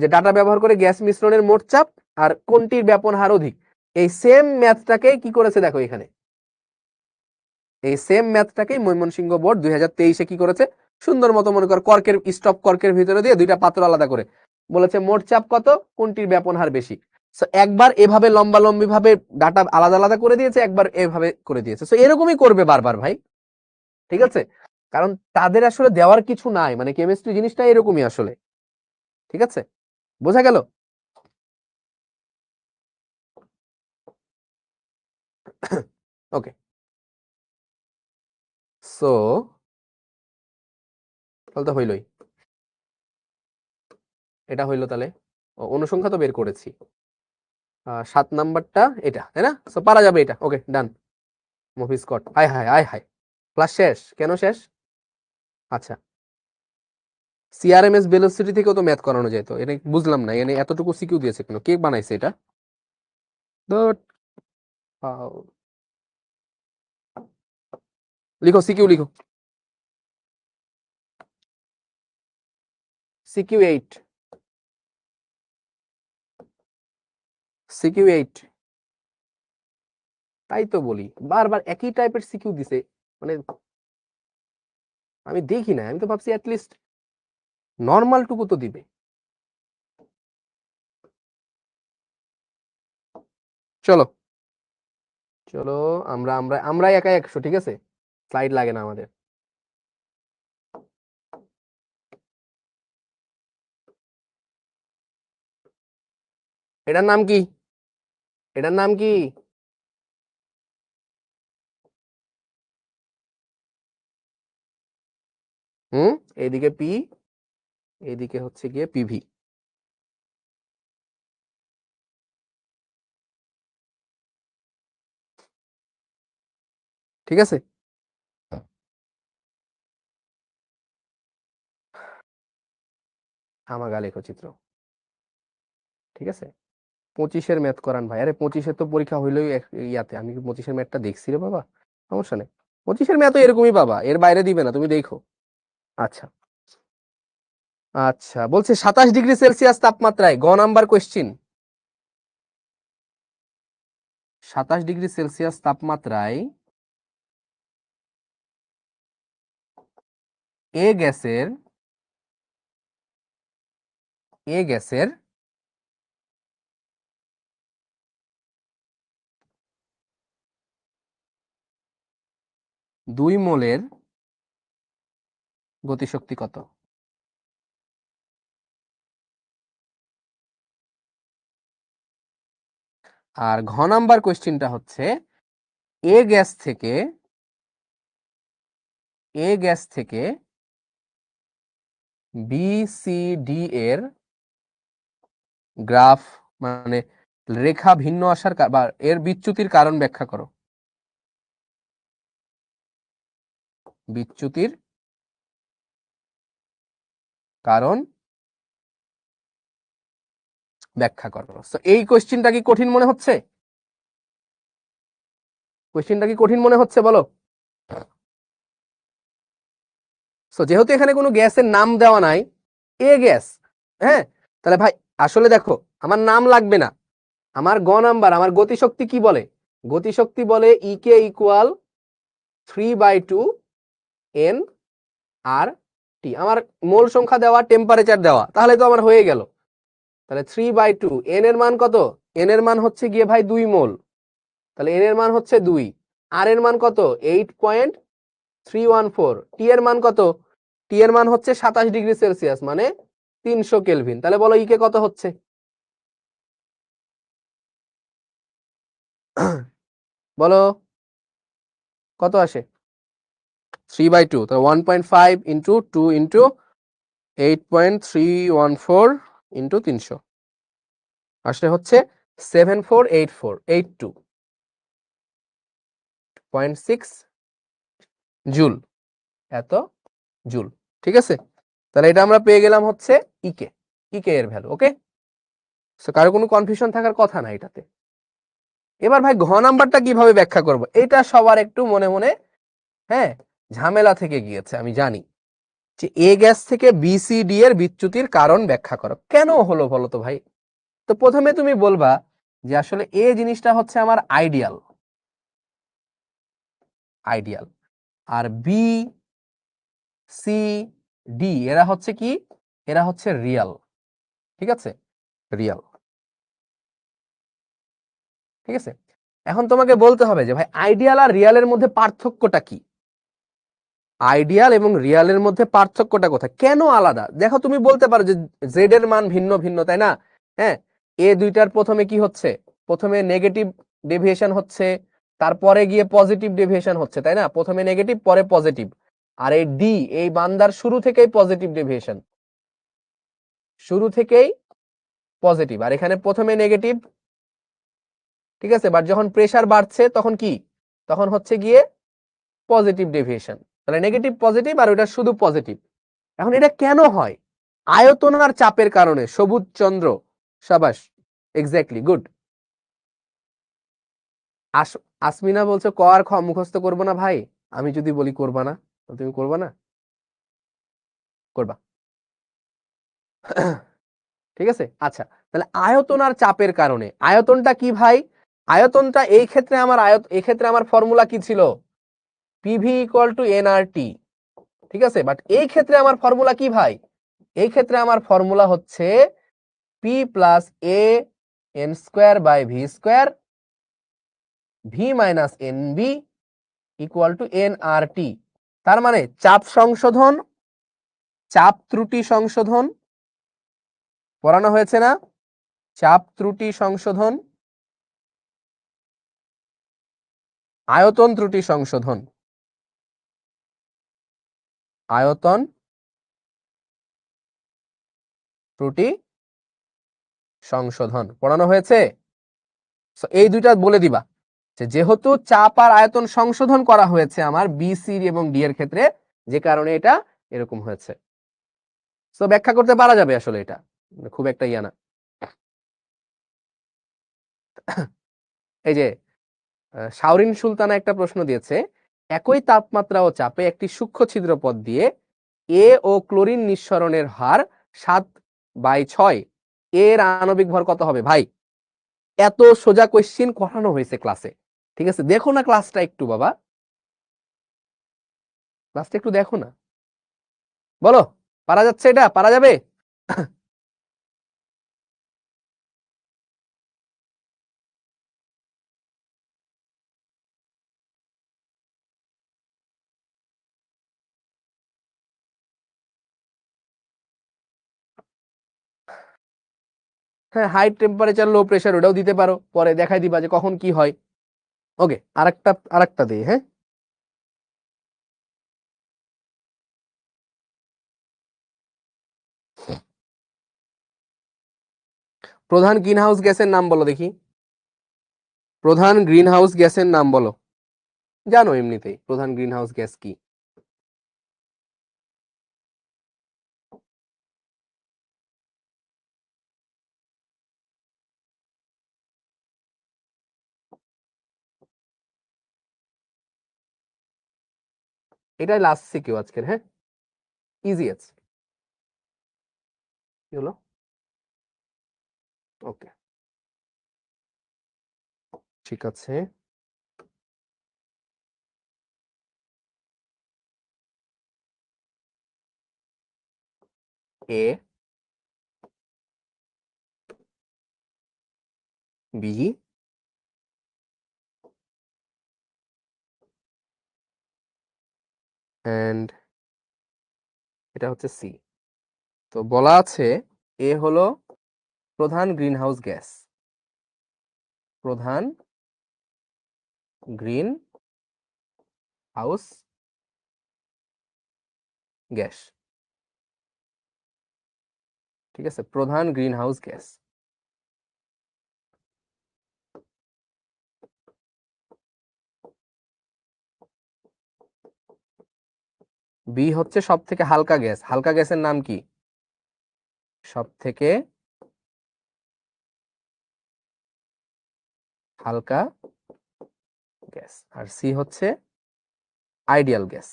যে ডাটা ব্যবহার করে গ্যাস মিশ্রণের মোট চাপ আর কোনটির ব্যাপন হার অধিক, এই সেম ম্যাথটাকে কি করেছে দেখো এখানে, এই সেম ম্যাথটাকে ময়মনসিংহ বোর্ড 2023-এ কি করেছে, সুন্দর মতো মনে কর কর্কের স্টপ কর্কের ভিতরে দিয়ে দুইটা পাত্র আলাদা করে বলেছে মোট চাপ কত, কোনটির ব্যাপন হার বেশি। সো একবার এভাবে লম্বা লম্বি ভাবে ডাটা আলাদা আলাদা করে দিয়েছে, একবার এভাবে করে দিয়েছে। সো এরকমই করবে বারবার ভাই। ঠিক আছে, কারণ তাদের আসলে দেওয়ার কিছু নাই, মানে কেমিস্ট্রি জিনিসটা এরকমই আসলে। ঠিক আছে, বোঝা গেল? ওকে, সো তাহলে তো হইলই, এটা হইলো তাহলে। অনুসংখ্যা তো বের করেছি। 7 নাম্বারটা এটা, তাই না? সো পারা যাবে এটা। ওকে, ডান। মুভি স্কট, আয় হায় আয় হায়। ক্লাস শেষ? কেন শেষ? আচ্ছা, সিআরএমএস ভেলোসিটি থেকেও তো ম্যাথ করানো যেত, এটা বুঝলাম না, এখানে এতটুকু সিকিউ দিয়েছে কেন? কে বানাইছে এটা? ধুর, লিখো সিকিউ, লিখো সিকিউ 8, সিকিউ 8। তাই তো বলি, বারবার একই টাইপের সিকিউ দিছে, মানে আমি দেখি না, আমি তো ভাবছি অ্যাটলিস্ট নর্মাল টুকু তো দিবে। চলো চলো, আমরা আমরা আমরা একা 100। ঠিক আছে, স্লাইড লাগে না আমাদের। এটার নাম কি? এটার নাম কি? হুম, এইদিকে পি, এইদিকে হচ্ছে গিয়ে পিভি। ঠিক আছে, আমাগা লেখচিত্র। ঠিক আছে, 25-এর ম্যাথ করান ভাই। আরে 25-এর তো পরীক্ষা হইলেই ইয়াতে, আমি কি 25-এর ম্যাথটা দেখছি রে বাবা? সমস্যা নেই, 25-এর ম্যাথ এরকমই পাবা, এর বাইরে দিবে না, তুমি দেখো। আচ্ছা, আচ্ছা বলছে 27 ডিগ্রি সেলসিয়াস তাপমাত্রায়, গ নাম্বার কোয়েশ্চিন। 27 ডিগ্রি সেলসিয়াস তাপমাত্রায় এ গ্যাসের, এ গ্যাসের 2 মোলের গতিশক্তি কত? আর ঘ নাম্বার কোয়েশ্চিনটা হচ্ছে এ গ্যাস থেকে, এ গ্যাস থেকে বিসিডি এর গ্রাফ, মানে রেখা ভিন্ন আসার বা এর বিচ্যুতির কারণ ব্যাখ্যা করো। বিচ্যুতির কারণ ব্যাখ্যা করো। সো এই কোশ্চেনটা কি কঠিন মনে হচ্ছে? কোশ্চেনটা কি কঠিন মনে হচ্ছে বলো? সো যেহেতু এখানে কোনো গ্যাসের নাম দেওয়া নাই, এ গ্যাস, হ্যাঁ, তাহলে ভাই আসলে দেখো আমার নাম লাগবে না, আমার গ নাম্বার, আমার গতিশক্তি কি বলে? গতিশক্তি বলে ইকে ইকুয়াল 3/2 এন আর টি। আমার মোল সংখ্যা দেওয়া, টেম্পারেচার দেওয়া, তাহলে তো আমার হয়ে গেল। তাহলে 3/2 এন এর মান কত? এন এর মান হচ্ছে গিয়ে ভাই 2 মোল, তাহলে এন এর মান হচ্ছে 2, আর এর মান কত? 8.314। টি এর মান কত? টি এর মান হচ্ছে 27°C, মানে 300 কেলভিন। তাহলে বলো ইকে কত হচ্ছে? বলো কত আসে? 3/2, তো 1.5 ইন্টু 2 ইন্টু 8.314 ইন্টু 300 আসলে হচ্ছে 748482.6 জুল, এত জুল। ঠিক আছে, তাহলে এটা আমরা পেয়ে গেলাম হচ্ছে ইকে, ইকে এর ভ্যালু। ওকে, সো কারো কোনো কনফিউশন থাকার কথা না এটাতে। এবার ভাই ঘ নাম্বারটা কিভাবে ব্যাখ্যা করব, এটা সবার একটু মনে মনে হ্যাঁ ঝামেলা থেকে গিয়েছে, আমি জানি। যে এ গ্যাস থেকে বি সি ডি এর বিচ্যুতির কারণ ব্যাখ্যা করো, কেন হলো বলো তো ভাই? তো প্রথমে তুমি বলবা যে আসলে এ জিনিসটা হচ্ছে আমার আইডিয়াল, আইডিয়াল, আর বি সি ডি এরা হচ্ছে কি? এরা হচ্ছে রিয়াল। ঠিক আছে, রিয়াল। ঠিক আছে, এখন তোমাকে বলতে হবে যে ভাই আইডিয়াল আর রিয়ালের মধ্যে পার্থক্যটা কি? আইডিয়াল এবং রিয়ালের মধ্যে পার্থক্যটা কোথায়, কেন আলাদা? দেখো তুমি বলতে পারো যে জেড এর মান ভিন্ন ভিন্ন, তাই না? হ্যাঁ, এ দুইটার প্রথমে কি হচ্ছে? প্রথমে নেগেটিভ ডেভিয়েশন হচ্ছে, তারপরে গিয়ে পজিটিভ ডেভিয়েশন হচ্ছে, তাই না? প্রথমে নেগেটিভ পরে পজিটিভ। আর এই ডি, এই বান্দার শুরু থেকেই পজিটিভ ডেভিয়েশন, শুরু থেকেই পজিটিভ, আর এখানে প্রথমে নেগেটিভ। ঠিক আছে, বাট যখন প্রেসার বাড়ছে তখন কি? তখন হচ্ছে গিয়ে পজিটিভ ডেভিয়েশন। তাহলে নেগেটিভ পজিটিভ, আর ওটা শুধু পজিটিভ। এখন এটা কেন হয়? আয়তন আর চাপের কারণে। সবুজ চন্দ্র, সাবাস, এক্স্যাক্টলি, গুড। আসমিনা বলছো ক আর খ মুখস্থ করবো না ভাই? আমি যদি বলি করবা না, তো তুমি করবা না? করবা। ঠিক আছে, আচ্ছা, তাহলে আয়তন আর চাপের কারণে। আয়তনটা কি ভাই? আয়তনটা এই ক্ষেত্রে আমার এই ক্ষেত্রে আমার ফর্মুলা কি ছিল? PV equal to nRT. ঠিক আছে, বাট এই ক্ষেত্রে আমার ফর্মুলা কি ভাই? এই ক্ষেত্রে আমার ফর্মুলা হচ্ছে P plus A N square by V square, V minus N B equal to N R T. তার মানে চাপ সংশোধন, চাপ ত্রুটি সংশোধন পড়ানো হয়েছে না? চাপ ত্রুটি সংশোধন, আয়তন ত্রুটি সংশোধন, আয়তন ত্রুটি সংশোধন পড়ানো হয়েছে। এই দুইটা বলে দিবা, যেহেতু চাপ আর আয়তন সংশোধন করা হয়েছে আমার বি সি এবং ডি এর ক্ষেত্রে, যে কারণে এটা এরকম হয়েছে। তো ব্যাখ্যা করতে পারা যাবে আসলে, এটা খুব একটা ইয়া না। এই যে শাওরিন সুলতানা একটা প্রশ্ন দিয়েছে, একই তাপমাত্রা ও চাপে একটি সূক্ষ্ম ছিদ্রপথ দিয়ে এ ও ক্লোরিন নিঃসরণের হার 7/6, এর আণবিক ভর কত হবে? ভাই এত সোজা কোশ্চিন করানো হয়েছে ক্লাসে। ঠিক আছে, দেখো না ক্লাসটা একটু বাবা, ক্লাসটা একটু দেখো না। বলো পারা যাচ্ছে? এটা পারা যাবে? হ্যাঁ, হাই টেম্পারেচার লো প্রেসার ওটাও দিতে পারো, পরে দেখাই দিবা যে কখন কি হয়। ওকে, আরেকটা দিই। হ্যাঁ, প্রধান গ্রিন হাউস গ্যাসের নাম বলো দেখি। প্রধান গ্রিন হাউস গ্যাসের নাম বলো। জানো এমনিতেই প্রধান গ্রিন হাউস গ্যাস কি? এটাই লাস্ট সিকিউ আজকের। হ্যাঁ, ইজি আছে। কি হলো? ওকে, ঠিক আছে। এ, বি, এন্ড এটা হচ্ছে সি। তো বলা আছে এ হলো প্রধান গ্রিন হাউস গ্যাস, প্রধান গ্রিন হাউস গ্যাস। ঠিক আছে, প্রধান গ্রিন হাউস গ্যাস। বি হচ্ছে সব থেকে হালকা গ্যাস। হালকা গ্যাসের নাম কি? সব থেকে হালকা গ্যাস। আর সি হচ্ছে আইডিয়াল গ্যাস।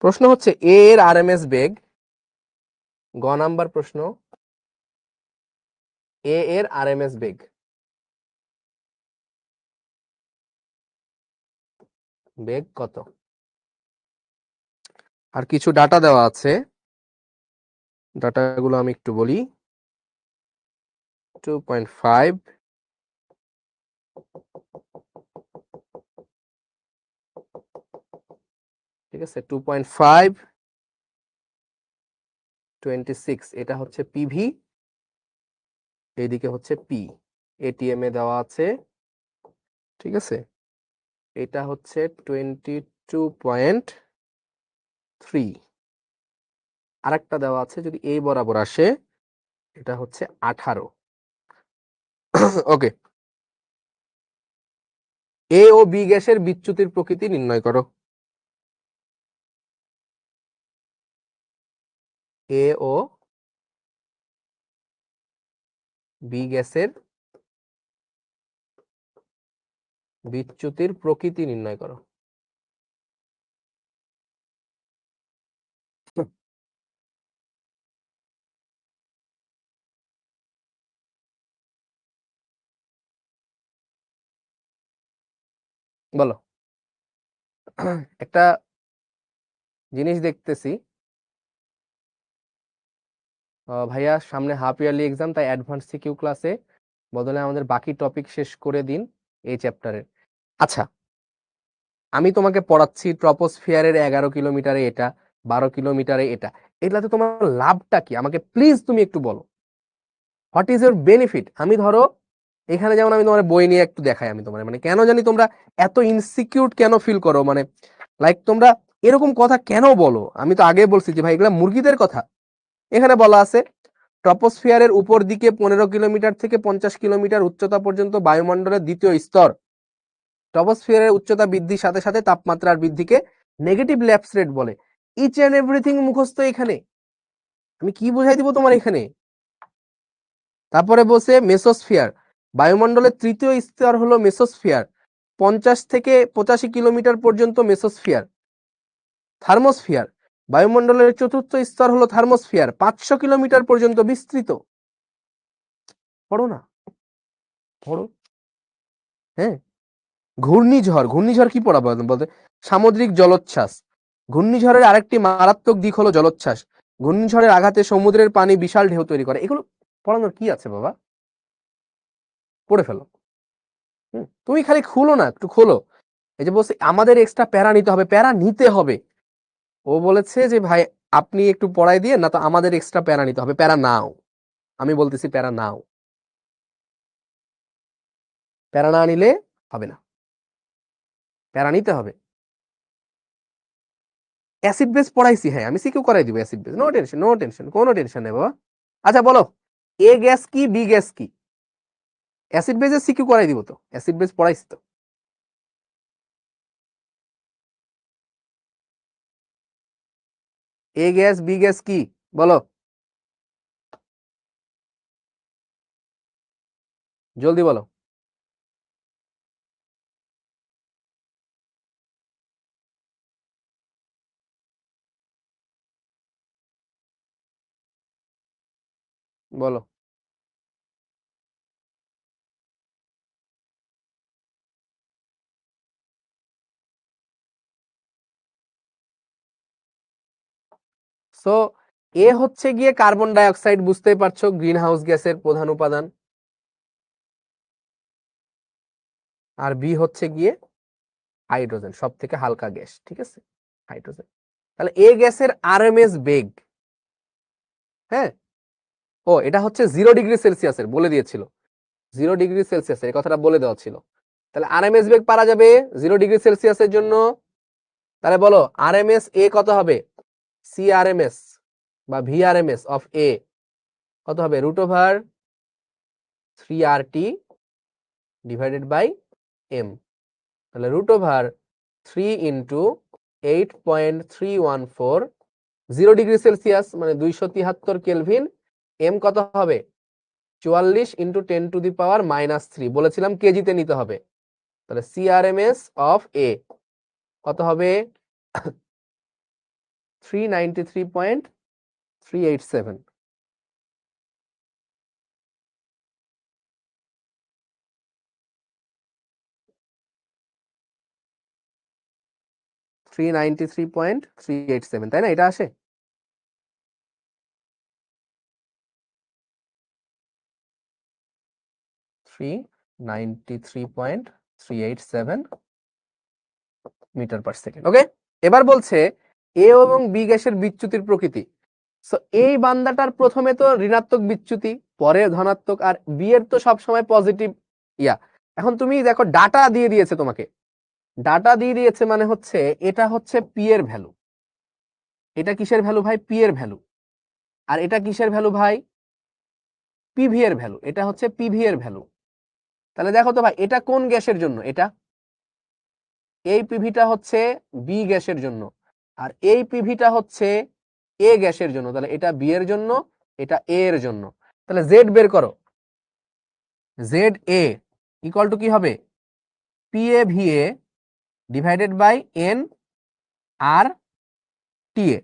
প্রশ্ন হচ্ছে এ এর আরএমএস বেগ। গ নাম্বার প্রশ্ন, এ এর আরএমএস বেগ। বেগ কত? আর কিছু ডাটা দেওয়া আছে, ডাটাগুলো আমি একটু বলি। 2.5, ঠিক আছে, 2.5, 26, এটা হচ্ছে পিভি, এইদিকে হচ্ছে পি। এটিএম এ দেওয়া আছে, ঠিক আছে। এটা হচ্ছে 22.3। আরেকটা দেওয়া আছে, যদি এই বরাবর আসে, এটা হচ্ছে 18। ওকে, এ ও বি গ্যাসের বিচ্যুতির প্রকৃতি নির্ণয় করো। এ ও বি গ্যাসের বিচ্যুতির প্রকৃতি নির্ণয় করো। বলো। একটা জিনিস দেখতেছি, ভাইয়া সামনে হাফ ইয়ারলি এক্সাম, তাই অ্যাডভান্স সিকিউ ক্লাসে বদলে আমাদের বাকি টপিক শেষ করে দিন এই চ্যাপ্টারের। আচ্ছা, আমি তোমাকে পড়াচ্ছি ট্রপোস্ফিয়ারের 11 কিলোমিটারে এটা, 12 কিলোমিটারে এটা, এগুলাতে তোমার লাভটা কি আমাকে প্লিজ তুমি একটু বলো। What is your benefit? আমি ধরো এখানে যেমন আমি তোমার বই নিয়ে একটু দেখাই, আমি তোমার মানে কেন জানি তোমরা এত ইনসিকিউর কেন ফিল করো, মানে লাইক তোমরা এরকম কথা কেন বলো? আমি তো আগে বলছি যে ভাই এগুলা মুরগিদের কথা। এখানে বলা আছে ট্রপোস্ফিয়ারের উপর দিকে 15 কিলোমিটার থেকে 50 কিলোমিটার উচ্চতা পর্যন্ত বায়ুমণ্ডলের দ্বিতীয় স্তর। ট্রপোস্ফিয়ারের উচ্চতা বৃদ্ধির সাথে সাথে তাপমাত্রার বৃদ্ধিকে নেগেটিভ ল্যাপস রেট বলে। ইচ এন্ড এভরিথিং মুখস্থ এখানে, আমি কি বুঝাই দিব তোমার এখানে। তারপরে বলছে মেসোস্ফিয়ার, বায়ুমণ্ডলের তৃতীয় স্তর হলো মেসোস্ফিয়ার, 50 থেকে 85 কিলোমিটার পর্যন্ত মেসোস্ফিয়ার। থার্মোস্ফিয়ার, বায়ুমণ্ডলের চতুর্থ স্তর হলো থার্মোস্ফিয়ার, 500 কিলোমিটার পর্যন্ত বিস্তৃত। পড়ো না, পড়ো। হ্যাঁ, ঘূর্ণিঝড়, ঘূর্ণিঝড় কি পড়াবো বলতে? সামুদ্রিক জলোচ্ছ্বাস, ঘূর্ণিঝড়ের আরেকটি মারাত্মক দিক হলো জলোচ্ছ্বাস। ঘূর্ণিঝড়ের আঘাতে সমুদ্রের পানি বিশাল ঢেউ তৈরি করে। এগুলো পড়ানোর কি আছে বাবা, পড়ে ফেলো। তুমি খালি খুলো না, একটু খোলো। এই যে বলছে আমাদের এক্সট্রা প্যারা নিতে হবে, প্যারা নিতে হবে। ও বলেছে যে ভাই আপনি একটু পড়াই দিয়ে, না তো আমাদের এক্সট্রা প্যারা নিতে হবে। প্যারা নাও, আমি বলতেছি প্যারা নাও, প্যারা না নিলে হবে না, প্যারা নিতে হবে। অ্যাসিড বেস পড়াইছি, হ্যাঁ আমি সিকিউ করাই দিব acid base, no tension, no tension, কোনো টেনশন নেই বাবা। আচ্ছা বলো, এ গ্যাস কি, বি গ্যাস কি? অ্যাসিড বেসের সিকিউ করাই দিব তো, অ্যাসিড বেস পড়াইছি তো। এ গ্যাস বি গ্যাস কি বলো, জলদি বলো। বলো। সো এ হচ্ছে গিয়ে কার্বন ডাই অক্সাইড, বুঝতেই পারছো গ্রিন হাউস গ্যাসের প্রধান উপাদান, আর বি হচ্ছে গিয়ে হাইড্রোজেন, সব থেকে হালকা গ্যাস, ঠিক আছে, হাইড্রোজেন। তাহলে এ গ্যাসের আরএমএস বেগ, হ্যাঁ, ও এটা হচ্ছে 0°C বলে দিয়েছিল, 0°C এই কথাটা বলে দেওয়া ছিল। তাহলে আরএমএস বেগ পারা যাবে 0°C জন্য। তাহলে বলো আরএমএস এ কত হবে, সিআরএমএস বা ভিআরএমএস অফ এ কত হবে, √3RT ডিভাইডেড বাই এম। তাহলে √3 ইন্টু 8.314, 0°C মানে 273 কেলভিন, এম কত হবে 44 ইন্টু 10⁻³ বলেছিলাম কেজিতে নিতে হবে। তাহলে সিআরএমএস অফ এ কত হবে 393.387। 393.387, তাই না, এটা আসে। Metre per second. ওকে, এবার বলছে এ এবং বি গ্যাসের বিচ্যুতির প্রকৃতি। সো এই বান্দাটার প্রথমে তো ঋণাত্মক বিচ্যুতি, পরে ধনাত্মক, আর বি এর তো সবসময় পজিটিভ ইয়া। এখন তুমি দেখো ডাটা দিয়ে দিয়েছে তোমাকে, ডাটা দিয়ে দিয়েছে মানে হচ্ছে এটা হচ্ছে পি এর ভ্যালু, এটা কিসের ভ্যালু ভাই, পি এর ভ্যালু, আর এটা কিসের ভ্যালু ভাই, পিভি এর ভ্যালু, এটা হচ্ছে পিভি এর ভ্যালু। তাহলে দেখো তো ভাই এটা কোন গ্যাসের জন্য, এটা এই পিভিটা হচ্ছে বি গ্যাসের জন্য, আর এই পিভিটা হচ্ছে এ গ্যাসের জন্য। তাহলে এটা বি এর জন্য, এটা এ এর জন্য। তাহলে জেড বের করো, জেড এ ইকুয়াল টু কি হবে, P A V A divided by N R T A,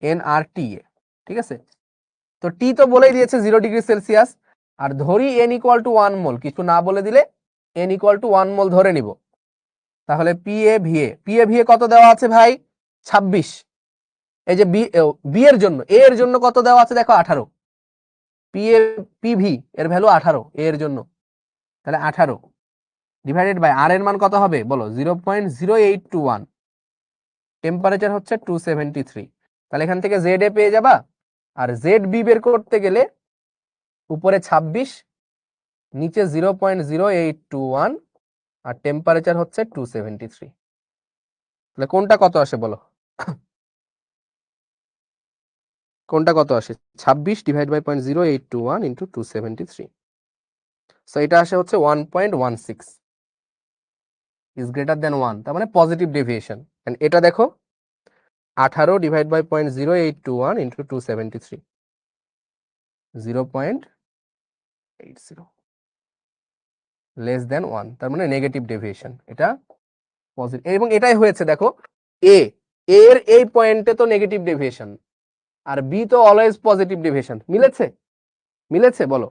N R T A, ঠিক আছে। তো টি তো বলেই দিয়েছে 0°C, আর ধরি এন ইকুয়াল টু 1 মোল, কিছু না বলে দিলে এন ইকুয়াল টু 1 মোল ধরে নিব। তাহলে পি এ ভি এ কত দেওয়া আছে ভাই 26, এই যে বি এর জন্য, এ এর জন্য কত দেওয়া আছে দেখো 18, পিভি এর ভ্যালু 18 এ এর জন্য, তাহলে 18 ডিভাইডেড বাই আর এর মান কত হবে বলো 0.0821, টেম্পারেচার হচ্ছে 273। তাহলে এখান থেকে জেড এ পেয়ে যাবা, আর জেড বি বের করতে গেলে উপরে 26, নিচে 0.0821, আর টেম্পারেচার হচ্ছে 273। তাহলে কোনটা কত আসে বলো, কোনটা কত আসে, 26 ডিভাইড বাই 0.0821 ইন্টু 273। সো এটা আসে হচ্ছে 1.16 ইজ গ্রেটার দেন 1, তার মানে পজিটিভ ডেভিয়েশন। এন্ড এটা দেখো 18 divide by 0.0821 into 273, 0.80 less than 1, তার মানে নেগেটিভ ডেভিয়েশন, এটা পজিটিভ। এবং এটাই হয়েছে দেখো, এ এর এই পয়েন্টে তো নেগেটিভ ডেভিয়েশন, আর বি তো অলওয়েজ পজিটিভ ডেভিয়েশন। মিলেছে, মিলেছে বলো,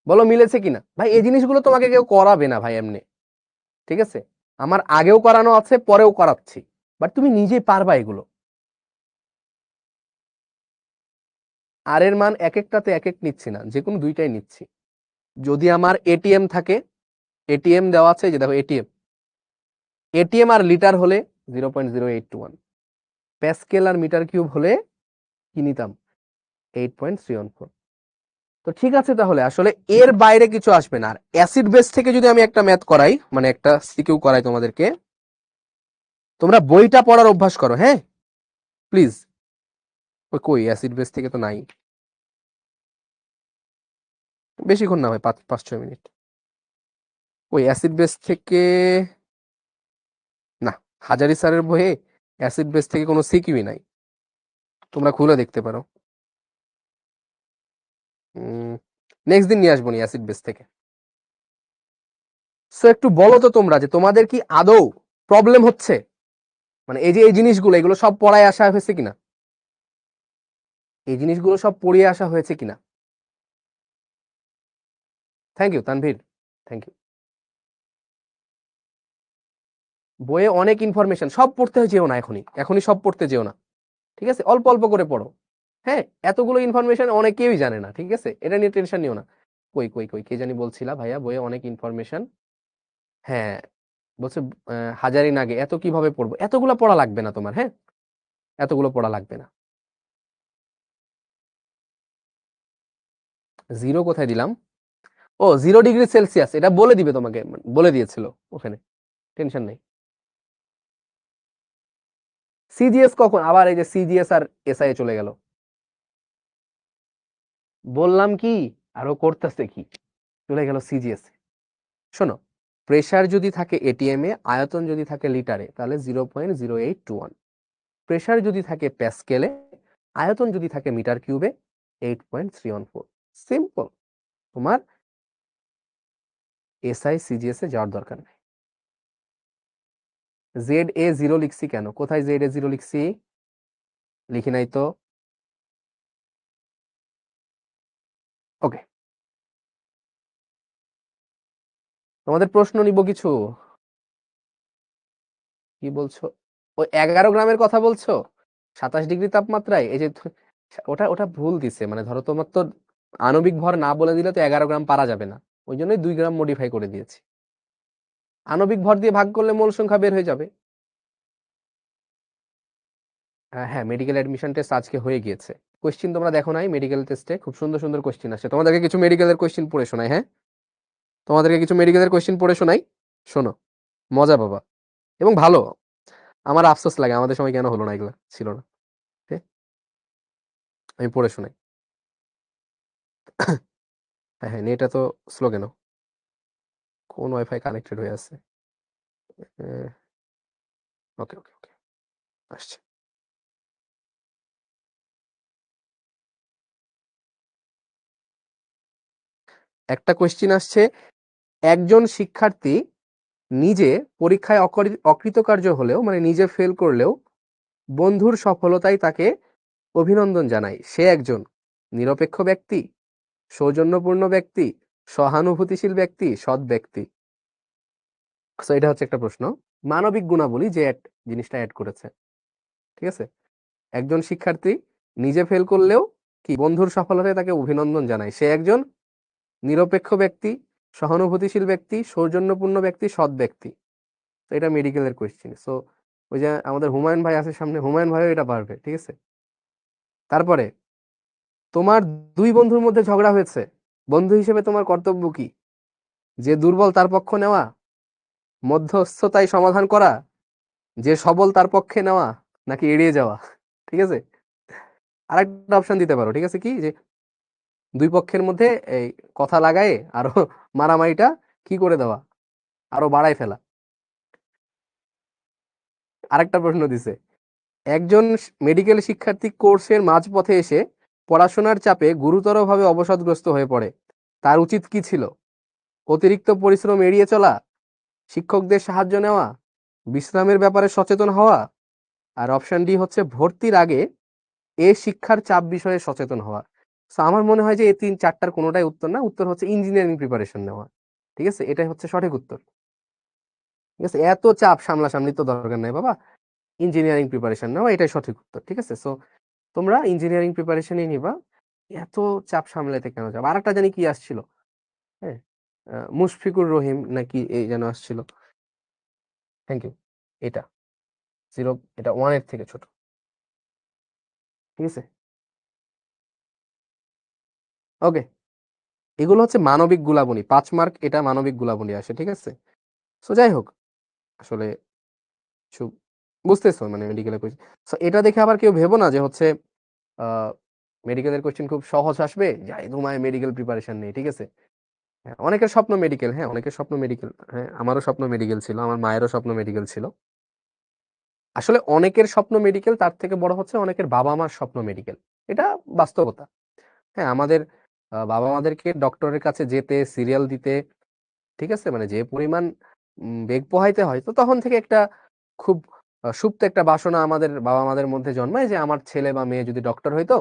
বলো মিলেছে কিনা ভাই। এই জিনিসগুলো তোমাকে কেউ করাবে না ভাই এমনি, ঠিক আছে, আমার আগেও করানো আছে, পরেও করাচ্ছি, বাট তুমি নিজেই পারবা এগুলো। আর এর মান এক একটাতে এক এক নিচ্ছি না, যে কোনো দুইটাই নিচ্ছি। যদি আমার এটিএম থাকে, এটিএম দেওয়া আছে, যে দেখো এটিএম, এটিএম আর লিটার হলে 0.0821, প্যাসকেল আর মিটার কিউব হলে কি নিতাম 8.314। তো ঠিক আছে, তাহলে আসলে এর বাইরে কিছু আসবে না। আর অ্যাসিড বেস থেকে যদি আমি একটা ম্যাথ করাই, মানে একটা সিকিউ করাই তোমাদেরকে, তোমরা বইটা পড়ার অভ্যাস করো, হ্যাঁ প্লিজ। ওই কই অ্যাসিড বেস থেকে তো নাই, বেশিক্ষণ না হয় 5-6 মিনিট। ওই অ্যাসিড বেস থেকে না, হাজারি স্যারের বইয়ে অ্যাসিড বেস থেকে কোনো সিকিউই নাই, তোমরা খুলে দেখতে পারো। নেক্সট দিন নিয়ে আসবো নি অ্যাসিড বেস থেকে। সো একটু বলো তো তোমরা, যে তোমাদের কি আদৌ প্রবলেম হচ্ছে, মানে এই যে এই জিনিসগুলো, এগুলো সব পড়ায় আসা হয়েছে কিনা। এই জিনিসগুলো সব পড়িয়ে আসা হয়েছে কিনা? Thank you Tanvir, thank you. বইয়ে অনেক ইনফরমেশন, সব পড়তে যেও না এখনই সব পড়তে যেও না, ঠিক আছে? অল্প অল্প করে পড়ো। হ্যাঁ, এতগুলো ইনফরমেশন অনেকেই জানে না, ঠিক আছে? এটা নিয়ে টেনশন নিও না। কই কই কই কে জানি বলছিলা ভাইয়া বইয়ে অনেক ইনফরমেশন। হ্যাঁ, বলছে হাজারি নাগে এত কিভাবে পড়বো? এতগুলো পড়া লাগবে না তোমার, হ্যাঁ? এতগুলো পড়া লাগবে না। জিরো কোথায় দিলাম? ও 0°C, এটা বলে দিবে তোমাকে, বলে দিয়েছিল ওখানে, টেনশন নেই। সিজিএস কখন আবার এই যে সিজিএস আর এসআই চলে গেল? বললাম কি, আরো করতেছে কি, চলে গেল সিজিএস। শোনো, প্রেসার যদি থাকে এটিএম এ, আয়তন যদি থাকে লিটারে, তাহলে 0.0821। প্রেসার যদি থাকে প্যাসকেলে, আয়তন যদি থাকে মিটার কিউবে, 8.314। সিম্পল। তোমার এসআই সিজিএস এ যাওয়ার দরকার নেই। ZA0 লিখছি কেন? কোথায় ZA0 লিখছি? লিখি নাই তো। ওকে, তোমাদের প্রশ্ন নিব কিছু। কি বলছো? ওই 11 গ্রামের কথা বলছো? 27 ডিগ্রি তাপমাত্রায়? এই যে ওটা ওটা ভুল দিছে, মানে ধরো তোমার তো আণবিক ভর না বলে দিলে তো 11 গ্রাম পারা যাবে না, ওই জন্যই 2 গ্রাম মডিফাই করে দিয়েছি। আণবিক ভর দিয়ে ভাগ করলে মোল সংখ্যা বের হয়ে যাবে। হ্যাঁ, মেডিকেল অ্যাডমিশন টেস্ট আজকে হয়ে গিয়েছে। কোশ্চিন তোমরা দেখো নাই? মেডিকেল টেস্টে খুব সুন্দর সুন্দর কোশ্চিন আসে। তোমাদেরকে কিছু মেডিকেলের কোশ্চিন পড়ে শোনাই, হ্যাঁ? তোমাদেরকে কিছু মেডিকেলের কোশ্চিন পড়ে শোনাই, শোনো, মজা পাবা এবং ভালো। আমার আফসোস লাগে আমাদের সময় কেন হলো না, এগুলা ছিল না। ঠিক? আমি পড়ে শোনাই। হ্যাঁ হ্যাঁ, নেট এত স্লো কেন? কোন ওয়াইফাই কানেক্টেড হয়ে আছে? ওকে ওকে ওকে, আসছে। একটা কোশ্চিন আসছে, একজন শিক্ষার্থী নিজে পরীক্ষায় অকৃতকার্য হলেও, মানে নিজে ফেল করলেও বন্ধুর সফলতায় তাকে অভিনন্দন জানায়। সে একজন নিরপেক্ষ ব্যক্তি, সৌজন্যপূর্ণ ব্যক্তি, সহানুভূতিশীল ব্যক্তি, সৎ ব্যক্তি। তো এটা হচ্ছে একটা প্রশ্ন। মানবিক গুণাবলী যে জিনিসটা অ্যাড করেছে, ঠিক আছে? একজন শিক্ষার্থী নিজে ফেল করলেও কি বন্ধুর সফলতায় তাকে অভিনন্দন জানায়। সে একজন নিরপেক্ষ ব্যক্তি, সহানুভূতিশীল ব্যক্তি, সৌজন্যপূর্ণ ব্যক্তি, সৎ ব্যক্তি। তো এটা মেডিকেলের কোয়েশ্চেন। সো ওই যে আমাদের হুমায়ুন ভাই আছে সামনে, হুমায়ুন ভাইও এটা পারবে, ঠিক আছে? তারপরে, তোমার দুই বন্ধুর মধ্যে ঝগড়া হয়েছে, বন্ধু হিসেবে তোমার কর্তব্য কি? যে দুর্বল তার পক্ষ নেওয়া, মধ্যস্থতায় সমাধান করা, যে সবল তার পক্ষে নেওয়া, নাকি এড়িয়ে যাওয়া? ঠিক আছে, আরেকটা অপশন দিতে পারো, ঠিক আছে, কি যে দুই পক্ষের মধ্যে এই কথা লাগায়ে আরো মারামারিটা কি করে দেওয়া, আরো বাড়াই ফেলা। আরেকটা প্রশ্ন দিছে, একজন মেডিকেল শিক্ষার্থী কোর্সের মাঝপথে এসে পড়াশোনার চাপে গুরুতরভাবে অবসাদগ্রস্ত হয়ে পড়ে, তার উচিত কি ছিল? অতিরিক্ত পরিশ্রম এড়িয়ে চলা, শিক্ষকদের সাহায্য নেওয়া, বিশ্রামের ব্যাপারে সচেতন হওয়া, আর অপশন ডি হচ্ছে ভর্তির আগে এ শিক্ষার চাপ বিষয়ে সচেতন হওয়া। তো আমার মনে হয় যে এই 3-4টার কোনোটাই উত্তর না, উত্তর হচ্ছে ইঞ্জিনিয়ারিং প্রিপারেশন নেওয়া। ঠিক আছে, এটাই হচ্ছে সঠিক উত্তর। ঠিক আছে, এত চাপ সামলাসামলি তো দরকার নাই বাবা, ইঞ্জিনিয়ারিং প্রিপারেশন নেওয়া এটাই সঠিক উত্তর। ঠিক আছে, সো তোমরা ইঞ্জিনিয়ারিং প্রিপারেশনই নিবা, এত চাপ সামলাতে কেন যাবে? আর একটা জানি কি আসছিল, হ্যাঁ, মুশফিকুর রহিম নাকি এই যেন আসছিল। Thank you. এটা 0, এটা 1 এর থেকে ছোট। ঠিক আছে, ওকে। এগুলো হচ্ছে মানবিক গুলাবনী, 5 মার্ক এটা মানবিক গুলাবনী আসে, ঠিক আছে? সো যাই হোক, আসলে কিছু বুঝতেছো মানে মেডিকেলের কোয়েশ্চেন। সো এটা দেখে আবার কেউ ভেবো না যে হচ্ছে মেডিকেলের কোয়েশ্চেন খুব সহজ আসবে, যাই তোমায় মেডিকেল প্রিপারেশন নেই, ঠিক আছে? হ্যাঁ, অনেকের স্বপ্ন মেডিকেল, হ্যাঁ অনেকের স্বপ্ন মেডিকেল, হ্যাঁ আমারও স্বপ্ন মেডিকেল ছিল, আমার মায়েরও স্বপ্ন মেডিকেল ছিল। আসলে অনেকের স্বপ্ন মেডিকেল, তার থেকে বড় হচ্ছে অনেকের বাবা মার স্বপ্ন মেডিকেল। এটা বাস্তবতা। হ্যাঁ, আমাদের বাবা মাদেরকে ডক্টরের কাছে যেতে, সিরিয়াল দিতে, ঠিক আছে, মানে যে পরিমাণ বেগ পোহাইতে হয়, তো তখন থেকে একটা খুব সুপ্ত একটা বাসনা আমাদের বাবা মাদের মধ্যে জন্মায় যে আমার ছেলে বা মেয়ে যদি ডক্টর হইতো,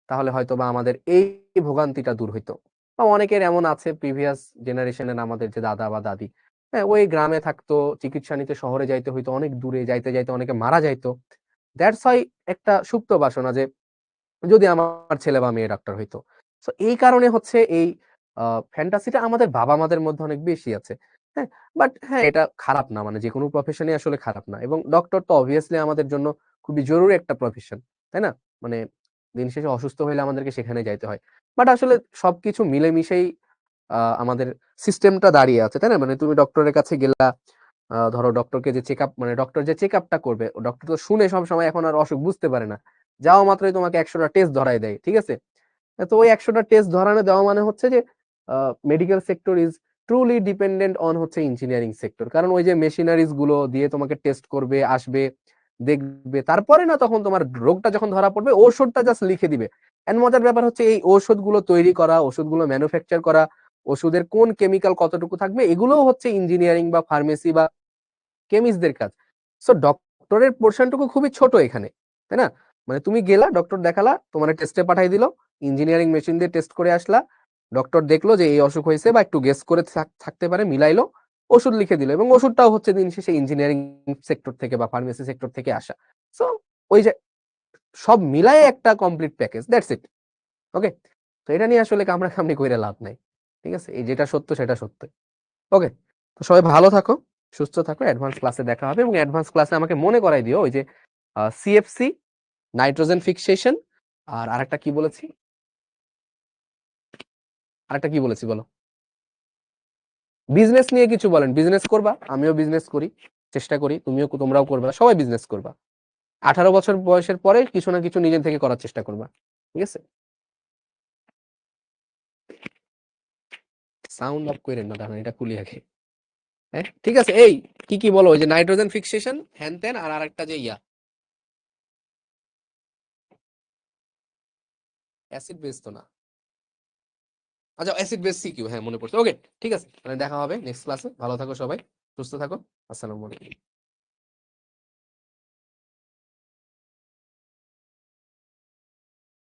তাহলে হয়তো বা আমাদের এই ভোগান্তিটা দূর হইতো। বা অনেকের এমন আছে প্রিভিয়াস জেনারেশনের আমাদের যে দাদা বা দাদি, হ্যাঁ, ওই গ্রামে থাকতো, চিকিৎসা নিতে শহরে যাইতে হইতো, অনেক দূরে যাইতে যাইতে অনেকে মারা যাইতো। দ্যাটস ওয়াই একটা সুপ্ত বাসনা যে যদি আমার ছেলে বা মেয়ে ডাক্তার হইতো। সো এই কারণে হচ্ছে এই ফ্যান্টাসিটা আমাদের বাবা-মাদের মধ্যে অনেক বেশি আছে। হ্যাঁ? বাট হ্যাঁ, এটা খারাপ না। মানে যেকোনো প্রফেশনই আসলে খারাপ না। এবং ডক্টর তো অবভিয়াসলি আমাদের জন্য খুবই জরুরি একটা প্রফেশন। তাই না? মানে দিন শেষে অসুস্থ হইলে আমাদেরকে সেখানে যাইতে হয়। বাট আসলে সবকিছু মিলেমিশেই আমাদের সিস্টেমটা দাঁড়িয়ে আছে। তাই না? মানে তুমি ডক্টরের কাছে গেলা, ধরো ডক্টরকে যে চেকআপ মানে ডক্টর যে চেকআপটা করবে, ডক্টর তো শুনে সবসময় এখন আর অসুখ বুঝতে পারে না। যাওয়া মাত্রই তোমাকে ১০০ টা টেস্ট ধরায় দেয়। ঠিক আছে? তো ওই ১০০ টা টেস্ট ধরানো দেওয়া মানে হচ্ছে যে medical sector is truly dependent on হচ্ছে ইঞ্জিনিয়ারিং সেক্টর। কারণ ওই যে মেশিনারিজ গুলো দিয়ে তোমাকে টেস্ট করবে, আসবে, দেখবে। তারপরে না তখন তোমার রোগটা যখন ধরা পড়বে ঔষধটা জাস্ট লিখে দিবে। এন্ড মজার ব্যাপার হচ্ছে এই ঔষধগুলো তৈরি করা, ওষুধগুলো ম্যানুফ্যাকচার করা, ওষুধের কোন কেমিক্যাল কতটুকু থাকবে এগুলোও হচ্ছে ইঞ্জিনিয়ারিং বা ফার্মেসি বা কেমিস্টদের কাজ। সো ডক্টরের পোরশনটুকু খুবই ছোট এখানে। তাই না? মানে তুমি গেলা, ডক্টর দেখালা, তোমারে টেস্টে পাঠায় দিল। ইঞ্জিনিয়ারিং মেশিন দিয়ে টেস্ট করে আসলা। ডক্টর দেখলো যে এই অসুখ হইছে বা একটু গেস করে থাকতে পারে, মিলাইলো। ওষুধ লিখে দিল এবং ওষুধটাও হচ্ছে দিন শেষে ইঞ্জিনিয়ারিং সেক্টর থেকে বা ফার্মেসি সেক্টর থেকে আসা। সো ওই যে সব মিলায়ে একটা complete package. That's it. Okay? তো এটা নিয়ে আসলে কামড়াকামড়ি কইরা লাভ নাই। ঠিক আছে? এই যেটা সত্য সেটা সত্য। ওকে, তো সবাই ভালো থাকো, সুস্থ থাকো। অ্যাডভান্স ক্লাসে দেখা হবে এবং অ্যাডভান্স ক্লাসে আমাকে মনে করাই দিও ওই যে সিএফসি, নাইট্রোজেন ফিক্সেশন, আর আরেকটা কি বলেছি? আরেকটা কি বলেছি বলো? বিজনেস নিয়ে কিছু বলেন। বিজনেস করবা, আমিও বিজনেস করি, চেষ্টা করি, তোমরাও করবা, সবাই বিজনেস করবা। 18 বছর বয়সের পরে কিছু না কিছু নিজে থেকে করার চেষ্টা করবা। ঠিক আছে? সাউন্ড অফ কইরেন না, দাঁড়ান এটা খুলি আগে। হ্যাঁ, ঠিক আছে। এই কি কি বলো? ওই যে নাইট্রোজেন ফিক্সেশন, হ্যান ত্যান, আর আরেকটা যে অ্যাসিড বেস তো না। আচ্ছা, অ্যাসিড বেস সিকিউ, হ্যাঁ মনে পড়ছে। ওকে, ঠিক আছে, মানে দেখা হবে নেক্সট ক্লাসে। ভালো থাকো সবাই, সুস্থ থাকো। আসসালামু আলাইকুম।